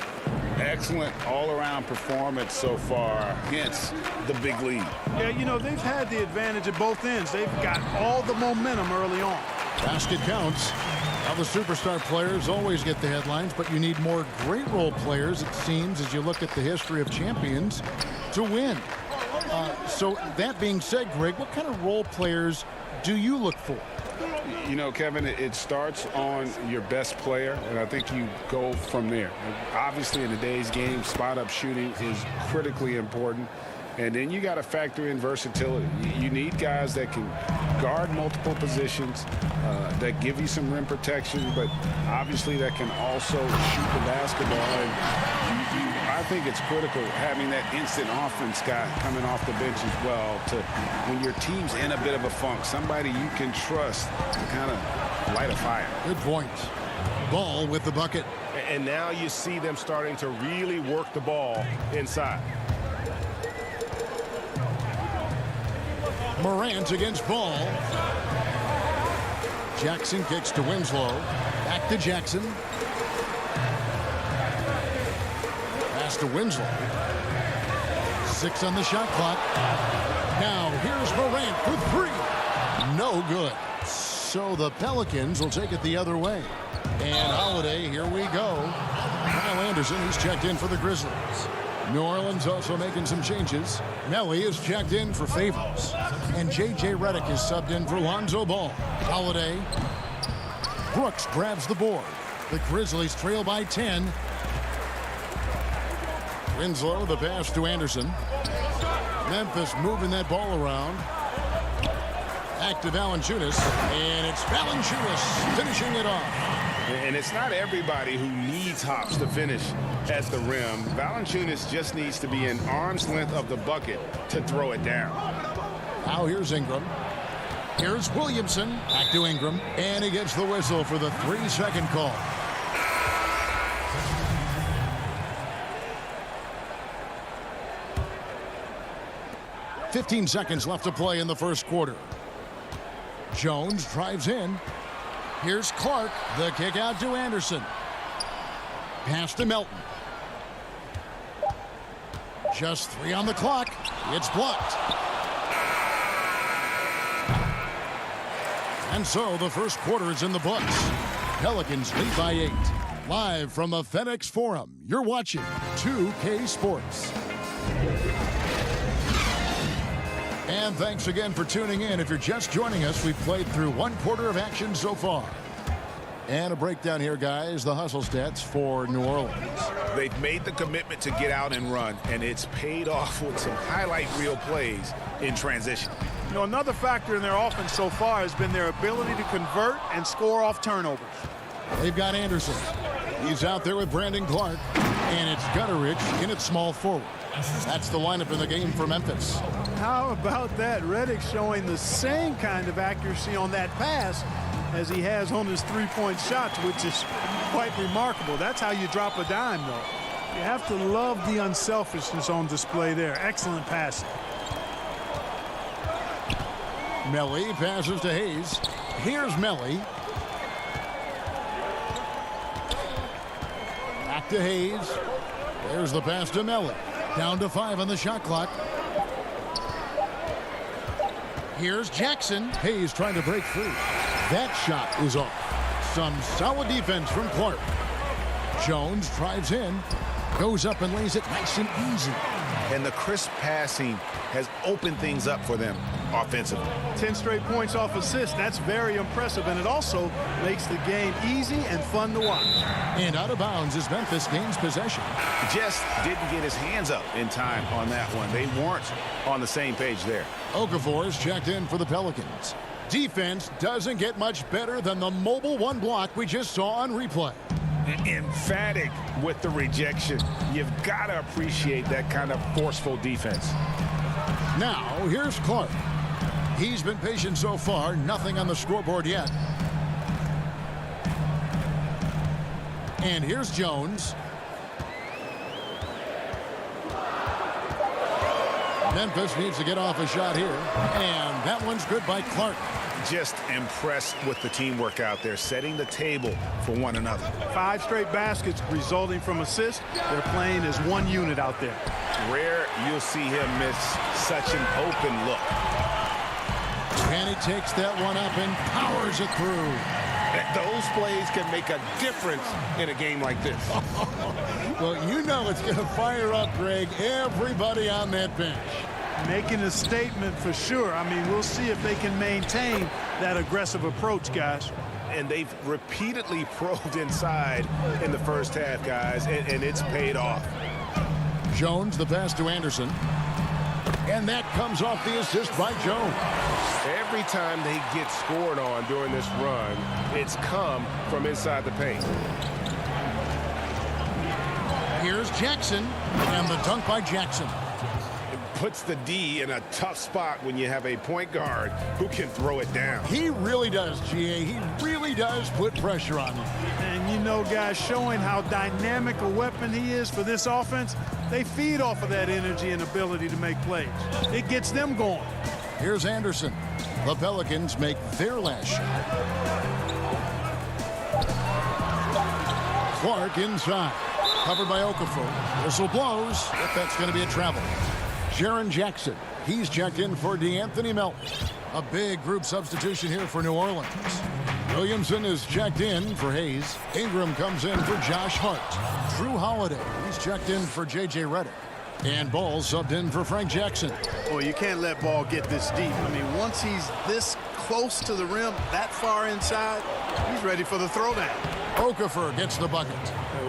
Excellent all-around performance so far against the big lead.
Yeah, you know, they've had the advantage at both ends. They've got all the momentum early on.
Basket counts. Now the superstar players always get the headlines, but you need more great role players, it seems, as you look at the history of champions, to win. So that being said, Greg, what kind of role players do you look for?
You know, Kevin, it starts on your best player, and I think you go from there. Obviously, in today's game, spot-up shooting is critically important. And then you got to factor in versatility. You need guys that can guard multiple positions, that give you some rim protection, but obviously that can also shoot the basketball. And I think it's critical having that instant offense guy coming off the bench as well to, when your team's in a bit of a funk, somebody you can trust to kind of light a fire.
Good point. Ball with the bucket.
And now you see them starting to really work the ball inside.
Morant against Ball. Jackson kicks to Winslow. Back to Jackson. Pass to Winslow. 6 on the shot clock. Now here's Morant for 3. No good. So the Pelicans will take it the other way. And Holiday, here we go. Kyle Anderson, he's checked in for the Grizzlies. New Orleans also making some changes. Melly is checked in for Favors. And J.J. Redick is subbed in for Lonzo Ball. Holiday. Brooks grabs the board. The Grizzlies trail by 10. Winslow, the pass to Anderson. Memphis moving that ball around. Back to Valanciunas, and it's Valanciunas finishing it off.
And it's not everybody who needs hops to finish at the rim. Valanciunas just needs to be an arm's length of the bucket to throw it down.
Now here's Ingram. Here's Williamson. Back to Ingram. And he gets the whistle for the 3-second call. "15 seconds left to play in the first quarter. Jones drives in. Here's Clark. The kick out to Anderson. Pass to Melton. Just 3 on the clock. It's blocked. And so the first quarter is in the books. Pelicans lead by 8. Live from the FedEx Forum, you're watching 2K Sports. And thanks again for tuning in. If you're just joining us, we've played through 1 quarter of action so far. And a breakdown here, guys, the hustle stats for New Orleans.
They've made the commitment to get out and run, and it's paid off with some highlight reel plays in transition.
You know, another factor in their offense so far has been their ability to convert and score off turnovers.
They've got Anderson. He's out there with Brandon Clark. And it's Gutterich in at small forward. That's the lineup in the game for Memphis.
How about that? Redick showing the same kind of accuracy on that pass as he has on his three-point shots, which is quite remarkable. That's how you drop a dime, though. You have to love the unselfishness on display there. Excellent passing.
Melly passes to Hayes. Here's Melly. Back to Hayes. There's the pass to Melly. Down to 5 on the shot clock. Here's Jackson. Hayes trying to break free. That shot is off. Some solid defense from Clark. Jones drives in. Goes up and lays it nice and easy.
And the crisp passing has opened things up for them offensively.
10 straight points off assists. That's very impressive, and it also makes the game easy and fun to watch.
And out of bounds as Memphis gains possession.
Just didn't get his hands up in time on that one. They weren't on the same page there.
Okafor is checked in for the Pelicans. Defense doesn't get much better than the mobile 1 block we just saw on replay.
Emphatic with the rejection. You've got to appreciate that kind of forceful defense.
Now, here's Clark. He's been patient so far. Nothing on the scoreboard yet. And here's Jones. Memphis needs to get off a shot here. And that one's good by Clark.
Just impressed with the teamwork out there, setting the table for one another.
5 straight baskets resulting from assists. They're playing as one unit out there.
Rare you'll see him miss such an open look.
And he takes that one up and powers it through.
Those plays can make a difference in a game like this.
Well, you know it's going to fire up, Greg, everybody on that bench.
Making a statement for sure. I mean, we'll see if they can maintain that aggressive approach, guys.
And they've repeatedly probed inside in the first half, guys, and it's paid off.
Jones, the pass to Anderson. And that comes off the assist by Jones.
Every time they get scored on during this run, it's come from inside the paint.
Here's Jackson, and the dunk by Jackson.
Puts the D in a tough spot when you have a point guard who can throw it down.
He really does, GA. He really does put pressure on them.
And you know, guys, showing how dynamic a weapon he is for this offense, they feed off of that energy and ability to make plays. It gets them going.
Here's Anderson. The Pelicans make their last shot. Clark inside. Covered by Okafor. Whistle blows, but that's going to be a travel. Jaren Jackson. He's checked in for DeAnthony Melton. A big group substitution here for New Orleans. Williamson is checked in for Hayes. Ingram comes in for Josh Hart. Drew Holiday. He's checked in for J.J. Redick. And Ball subbed in for Frank Jackson.
Well, you can't let Ball get this deep. I mean, once he's this close to the rim, that far inside, he's ready for the throwdown.
Okafor gets the bucket.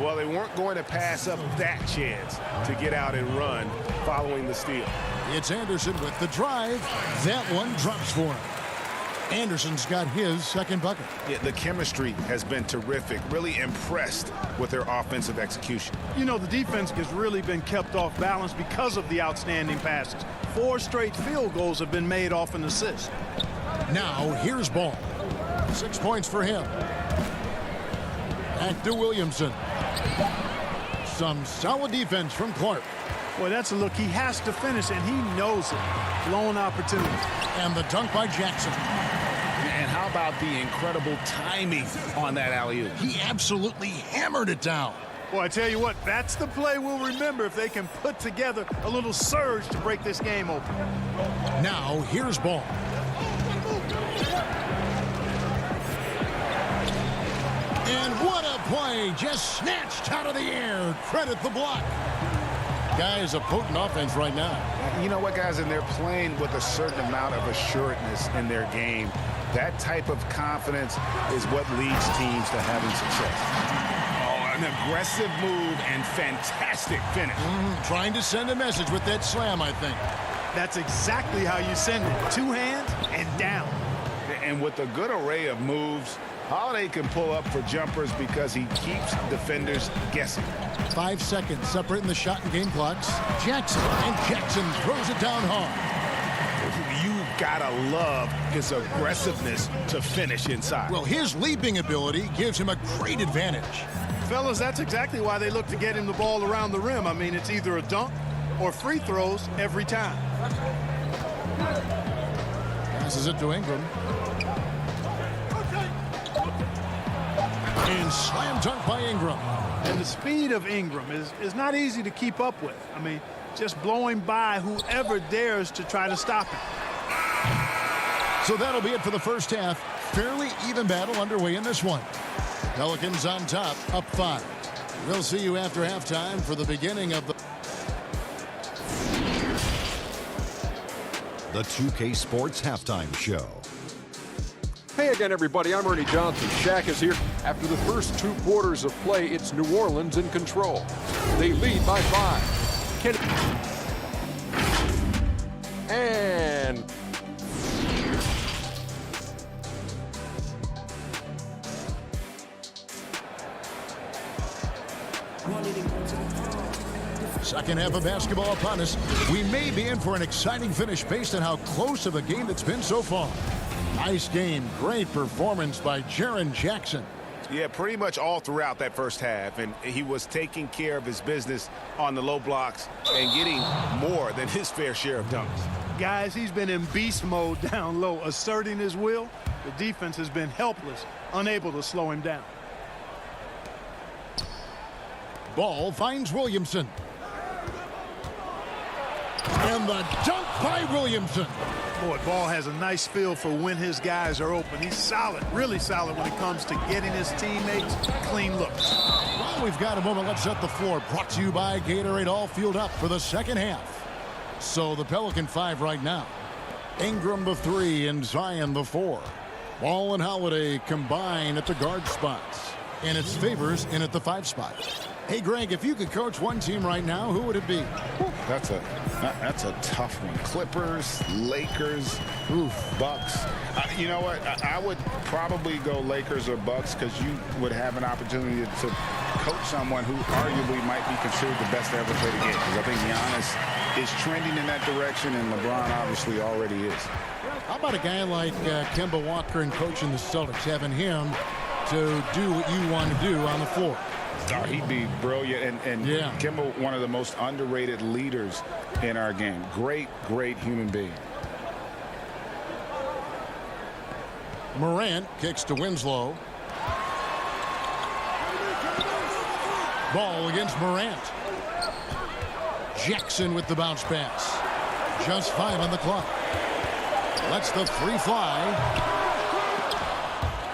Well, they weren't going to pass up that chance to get out and run following the steal.
It's Anderson with the drive. That one drops for him. Anderson's got his second bucket.
Yeah, the chemistry has been terrific. Really impressed with their offensive execution.
You know, the defense has really been kept off balance because of the outstanding passes. 4 straight field goals have been made off an assist.
Now, here's Ball. 6 points for him. Back to Williamson. Some solid defense from Clark.
Boy, that's a look. He has to finish, and he knows it. Blown opportunity.
And the dunk by Jackson.
And how about the incredible timing on that alley-oop?
He absolutely hammered it down.
Boy, I tell you what, that's the play we'll remember if they can put together a little surge to break this game open.
Now, here's Ball. And what a play, just snatched out of the air. Credit the block. Guys, a potent offense right now.
You know what, guys, and they're playing with a certain amount of assuredness in their game. That type of confidence is what leads teams to having success. Oh, an aggressive move and fantastic finish.
Trying to send a message with that slam, I think.
That's exactly how you send it. 2 hands and down.
And with a good array of moves, Holiday can pull up for jumpers because he keeps defenders guessing.
5 seconds separating the shot and game clocks. Jackson, and Jackson throws it down hard.
You've got to love his aggressiveness to finish inside.
Well, his leaping ability gives him a great advantage.
Fellas, that's exactly why they look to get him the ball around the rim. I mean, it's either a dunk or free throws every time.
Passes it to Ingram. And slam dunk by Ingram.
And the speed of Ingram is not easy to keep up with. I mean, just blowing by whoever dares to try to stop him.
So that'll be it for the first half. Fairly even battle underway in this one. Pelicans on top, up 5. We'll see you after halftime for the beginning of the
2K Sports Halftime Show.
Hey again, everybody. I'm Ernie Johnson. Shaq is here. After the first 2 quarters of play, it's New Orleans in control. They lead by 5. And
second half of basketball upon us. We may be in for an exciting finish based on how close of a game that's been so far. Nice game. Great performance by Jaren Jackson.
Yeah, pretty much all throughout that first half. And he was taking care of his business on the low blocks and getting more than his fair share of dunks.
Guys, he's been in beast mode down low, asserting his will. The defense has been helpless, unable to slow him down.
Ball finds Williamson. And the dunk by Williamson.
Boy, Ball has a nice feel for when his guys are open. He's solid, really solid when it comes to getting his teammates clean looks.
Well, we've got a moment. Let's set the floor. Brought to you by Gatorade, all fueled up for the second half. So the Pelican 5 right now. Ingram the 3 and Zion the 4. Ball and Holiday combine at the guard spots. And it's Favors in at the 5 spot. Hey, Greg, if you could coach one team right now, who would it be?
That's a tough one. Clippers, Lakers, Bucks. You know what? I would probably go Lakers or Bucks because you would have an opportunity to coach someone who arguably might be considered the best to ever play the game. Because I think Giannis is trending in that direction, and LeBron obviously already is.
How about a guy like Kemba Walker and coaching the Celtics, having him to do what you want to do on the floor?
Oh, he'd be brilliant, and
yeah.
Kemba, one of the most underrated leaders in our game. Great human being.
Morant kicks to Winslow. Ball against Morant. Jackson with the bounce pass. Just 5 on the clock. Lets the 3 fly.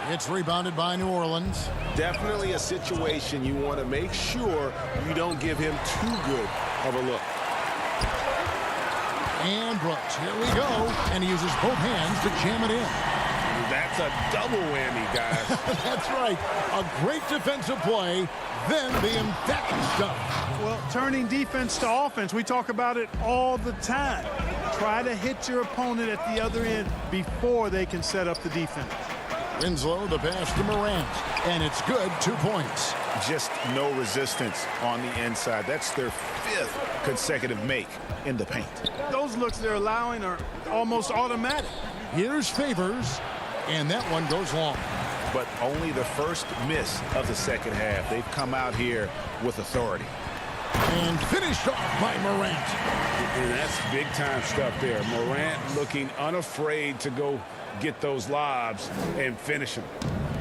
It's rebounded by New Orleans.
Definitely a situation you want to make sure you don't give him too good of a look.
And Brooks, here we go. And he uses both hands to jam it in.
That's a double whammy, guys.
That's right. A great defensive play, then the emphatic stuff.
Well, turning defense to offense, we talk about it all the time. Try to hit your opponent at the other end before they can set up the defense.
Winslow, the pass to Morant, and it's good, 2 points.
Just no resistance on the inside. That's their 5th consecutive make in the paint.
Those looks they're allowing are almost automatic.
Here's Favors, and that one goes long.
But only the first miss of the second half. They've come out here with authority.
And finished off by Morant.
And that's big-time stuff there. Morant looking unafraid to go get those lobs and finish them.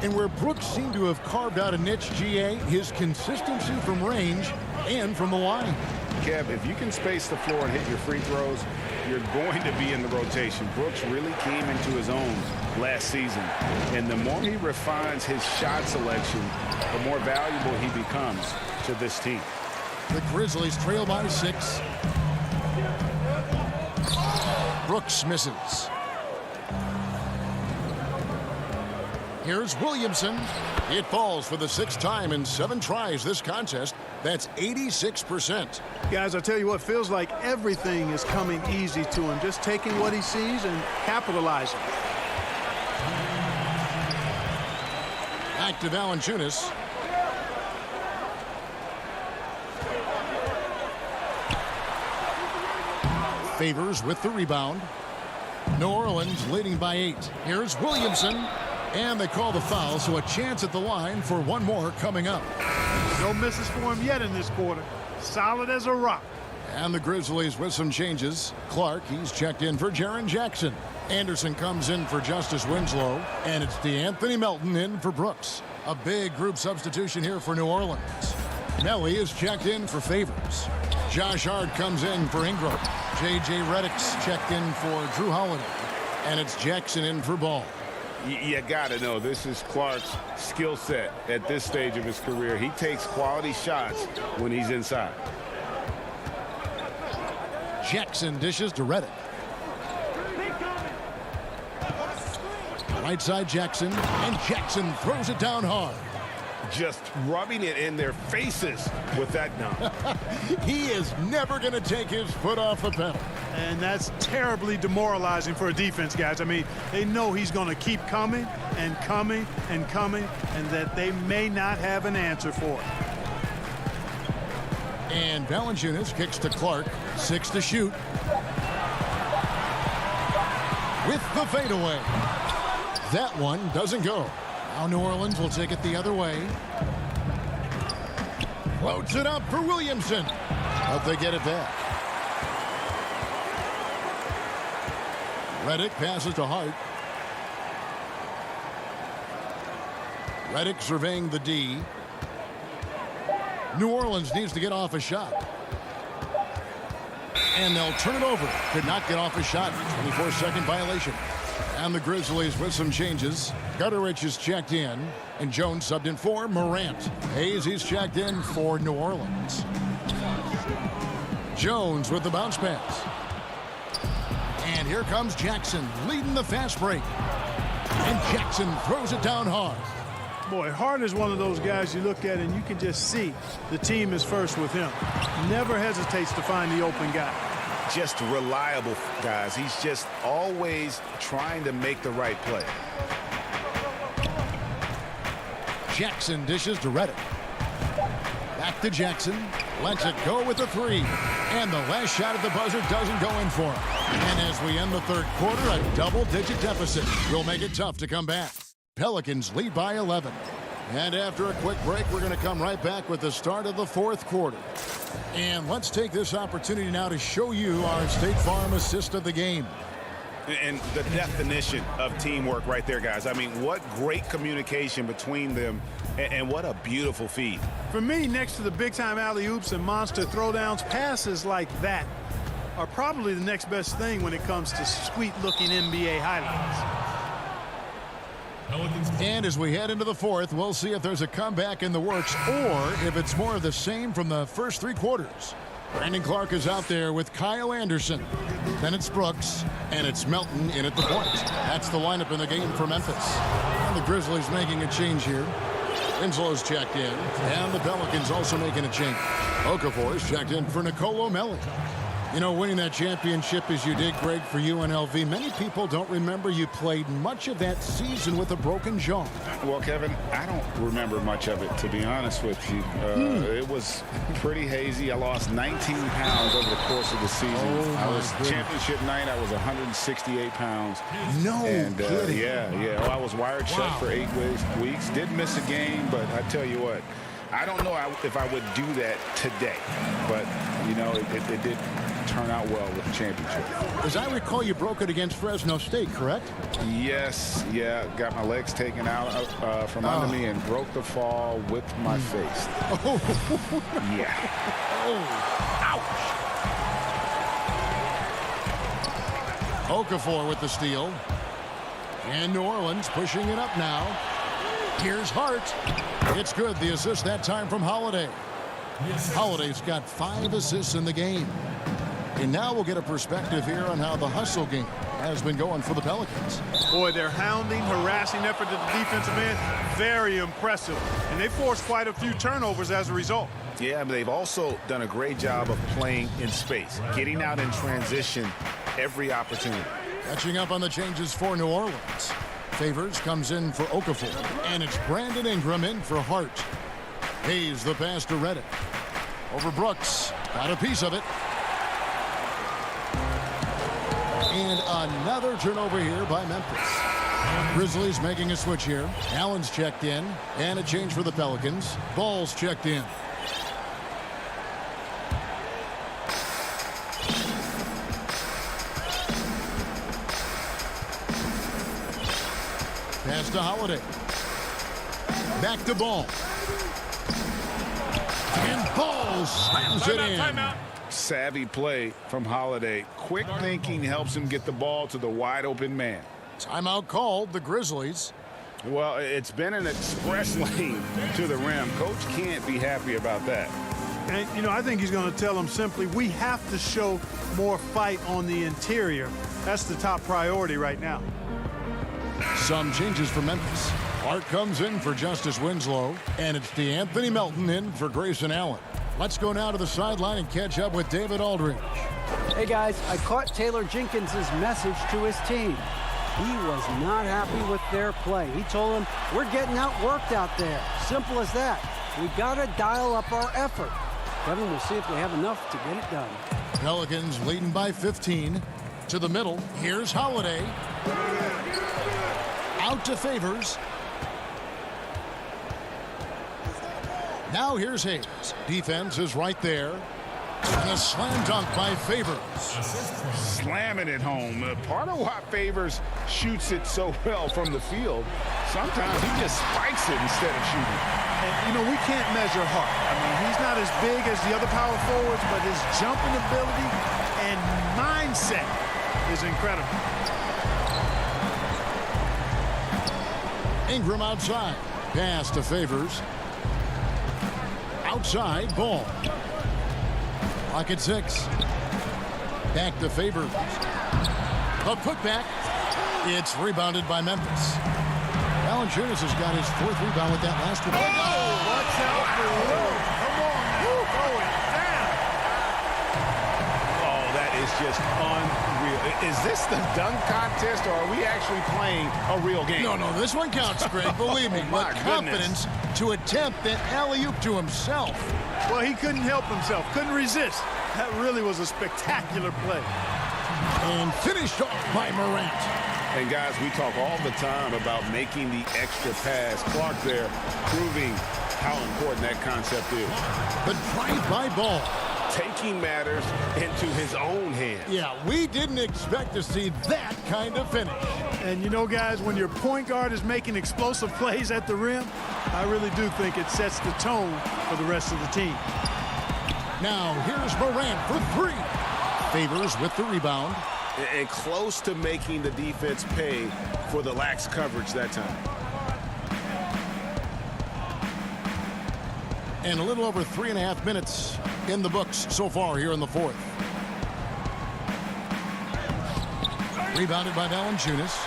And where Brooks seemed to have carved out a niche, GA, his consistency from range and from the line.
Kev, if you can space the floor and hit your free throws, you're going to be in the rotation. Brooks really came into his own last season. And the more he refines his shot selection, the more valuable he becomes to this team.
The Grizzlies trail by 6. Brooks misses. Here's Williamson. It falls for the 6th time in 7 tries this contest. That's 86%.
Guys, I tell you what, feels like everything is coming easy to him. Just taking what he sees and capitalizing.
Back to Valanciunas. Favors with the rebound. New Orleans leading by 8. Here's Williamson. And they call the foul, so a chance at the line for one more coming up.
No misses for him yet in this quarter. Solid as a rock.
And the Grizzlies with some changes. Clark, he's checked in for Jaren Jackson. Anderson comes in for Justice Winslow. And it's DeAnthony Melton in for Brooks. A big group substitution here for New Orleans. Melly is checked in for Favors. Josh Hart comes in for Ingram. J.J. Redick's checked in for Drew Holiday. And it's Jackson in for Ball.
You got to know this is Clark's skill set at this stage of his career. He takes quality shots when he's inside.
Jackson dishes to Redick. Right side Jackson, and Jackson throws it down hard.
Just rubbing it in their faces with that dunk.
He is never going to take his foot off the pedal.
And that's terribly demoralizing for a defense, guys. I mean, they know he's going to keep coming and coming and coming, and that they may not have an answer for it.
And Valanciunas kicks to Clark. 6 to shoot. With the fadeaway. That one doesn't go. Now New Orleans will take it the other way. Floats it up for Williamson. But they get it back. Redick passes to Hart. Redick surveying the D. New Orleans needs to get off a shot. And they'll turn it over. Could not get off a shot. 24-second violation. And the Grizzlies with some changes. Gutterich is checked in. And Jones subbed in for Morant. Hayes, he's checked in for New Orleans. Jones with the bounce pass. And here comes Jackson leading the fast break. And Jackson throws it down hard.
Boy, Hart is one of those guys you look at and you can just see the team is first with him. Never hesitates to find the open guy.
Just reliable, guys. He's just always trying to make the right play.
Jackson dishes to Redick. Back to Jackson. Lets it go with the 3. And the last shot at the buzzer doesn't go in for him. And as we end the third quarter, a double-digit deficit will make it tough to come back. Pelicans lead by 11. And after a quick break, we're going to come right back with the start of the fourth quarter. And let's take this opportunity now to show you our State Farm assist of the game.
And the definition of teamwork right there, guys. I mean, what great communication between them, and what a beautiful feed.
For me, next to the big-time alley-oops and monster throwdowns, passes like that are probably the next best thing when it comes to sweet-looking NBA highlights.
And as we head into the fourth, we'll see if there's a comeback in the works or if it's more of the same from the first 3 quarters. Brandon Clark is out there with Kyle Anderson. Then it's Brooks, and it's Melton in at the point. That's the lineup in the game for Memphis. And the Grizzlies making a change here. Winslow's checked in, and the Pelicans also making a change. Okafor is checked in for Nicolo Melli. You know, winning that championship as you did, Greg, for UNLV, many people don't remember you played much of that season with a broken jaw.
Well, Kevin, I don't remember much of it, to be honest with you. It was pretty hazy. I lost 19 pounds over the course of the season. I was championship night. I was 168 pounds.
No kidding.
Yeah. Well, I was wired shut for 8 weeks. Didn't miss a game, but I tell you what, I don't know if I would do that today. But, you know, it did turn out well with the championship.
As I recall, you broke it against Fresno State, correct?
Yes, yeah. Got my legs taken out from under me and broke the fall with my face. Yeah.
Ouch. Okafor with the steal. And New Orleans pushing it up now. Here's Hart. It's good. The assist that time from Holiday. Holiday's got 5 assists in the game. And now we'll get a perspective here on how the hustle game has been going for the Pelicans.
Boy, their hounding, harassing effort at the defensive end, very impressive. And they forced quite a few turnovers as a result.
Yeah, but they've also done a great job of playing in space, getting out in transition every opportunity.
Catching up on the changes for New Orleans. Favors comes in for Okafor. And it's Brandon Ingram in for Hart. Hayes the pass to Reddick. Over Brooks. Got a piece of it. And another turnover here by Memphis. Grizzlies making a switch here. Allen's checked in. And a change for the Pelicans. Ball's checked in. Pass to Holiday. Back to Ball. And Ball slams it in.
Timeout.
Savvy play from Holiday. Quick thinking helps him get the ball to the wide open man.
Timeout called, the Grizzlies.
Well, it's been an express lane to the rim. Coach can't be happy about that.
And, you know, I think he's going to tell them simply, we have to show more fight on the interior. That's the top priority right now.
Some changes for Memphis. Hart comes in for Justice Winslow, and it's DeAnthony Melton in for Grayson Allen. Let's go now to the sideline and catch up with David Aldridge.
Hey, guys, I caught Taylor Jenkins' message to his team. He was not happy with their play. He told them, we're getting outworked out there. Simple as that. We got to dial up our effort. Kevin, we'll see if we have enough to get it done.
Pelicans leading by 15. To the middle. Here's Holiday. Out to Favors. Now here's Hayes. Defense is right there. And a slam dunk by Favors.
Slamming it home. Part of why Favors shoots it so well from the field, sometimes he just spikes it instead of shooting.
And, you know, we can't measure Hart. I mean, he's not as big as the other power forwards, but his jumping ability and mindset is incredible.
Ingram outside. Pass to Favors. Outside, Ball. Clock at 6. Back to Favors. A putback. It's rebounded by Memphis. Valanciunas has got his 4th rebound with that last one.
Watch out for Will. Come on, going down.
Oh, that is just unreal. Is this the dunk contest, or are we actually playing a real game?
No, this one counts, Greg. Believe me.
My
with confidence to attempt that alley-oop to himself.
Well, he couldn't help himself. Couldn't resist. That really was a spectacular play.
And finished off by Morant.
And guys, we talk all the time about making the extra pass. Clark there proving how important that concept is.
The drive by Ball.
Taking matters into his own hands.
Yeah, we didn't expect to see that kind of finish.
And you know, guys, when your point guard is making explosive plays at the rim, I really do think it sets the tone for the rest of the team.
Now, here's Morant for 3. Favors with the rebound.
And close to making the defense pay for the lax coverage that time.
And a little over 3.5 minutes in the books so far here in the 4th. Rebounded by Valanciunas.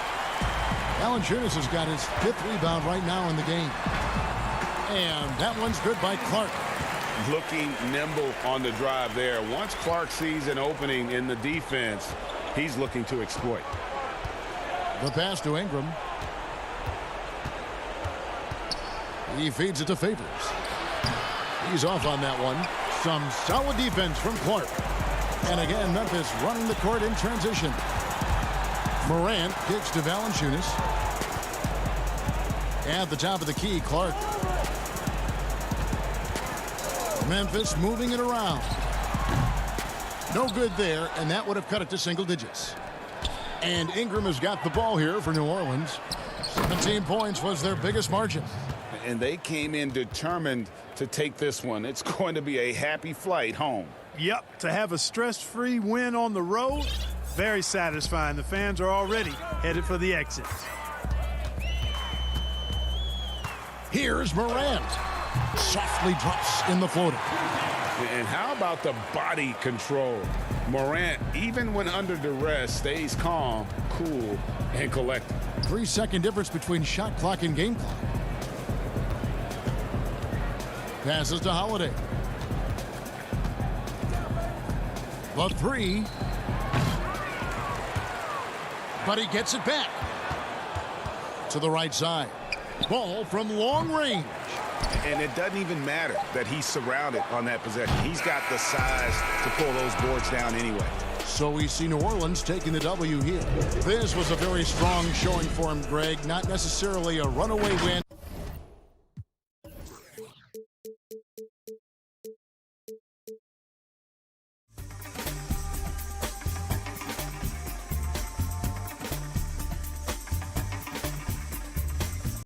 Valanciunas has got his 5th rebound right now in the game. And that one's good by Clark.
looking nimble on the drive there. Once Clark sees an opening in the defense, he's looking to exploit.
The pass to Ingram. He feeds it to Favors. He's off on that one. Some solid defense from Clark. And again, Memphis running the court in transition. Morant kicks to Valanciunas. At the top of the key, Clark. Memphis moving it around. No good there, and that would have cut it to single digits. And Ingram has got the ball here for New Orleans. 17 points was their biggest margin.
And they came in determined to take this one. It's going to be a happy flight home.
Yep, to have a stress-free win on the road, very satisfying. The fans are already headed for the exit.
Here's Morant. Softly drops in the floater.
And how about the body control? Morant, even when under duress, stays calm, cool, and collected.
3-second difference between shot clock and game clock. Passes to Holiday. The three. But he gets it back. To the right side. Ball from long range.
And it doesn't even matter that he's surrounded on that possession. He's got the size to pull those boards down anyway.
So we see New Orleans taking the W here. This was a very strong showing for him, Greg. Not necessarily a runaway win.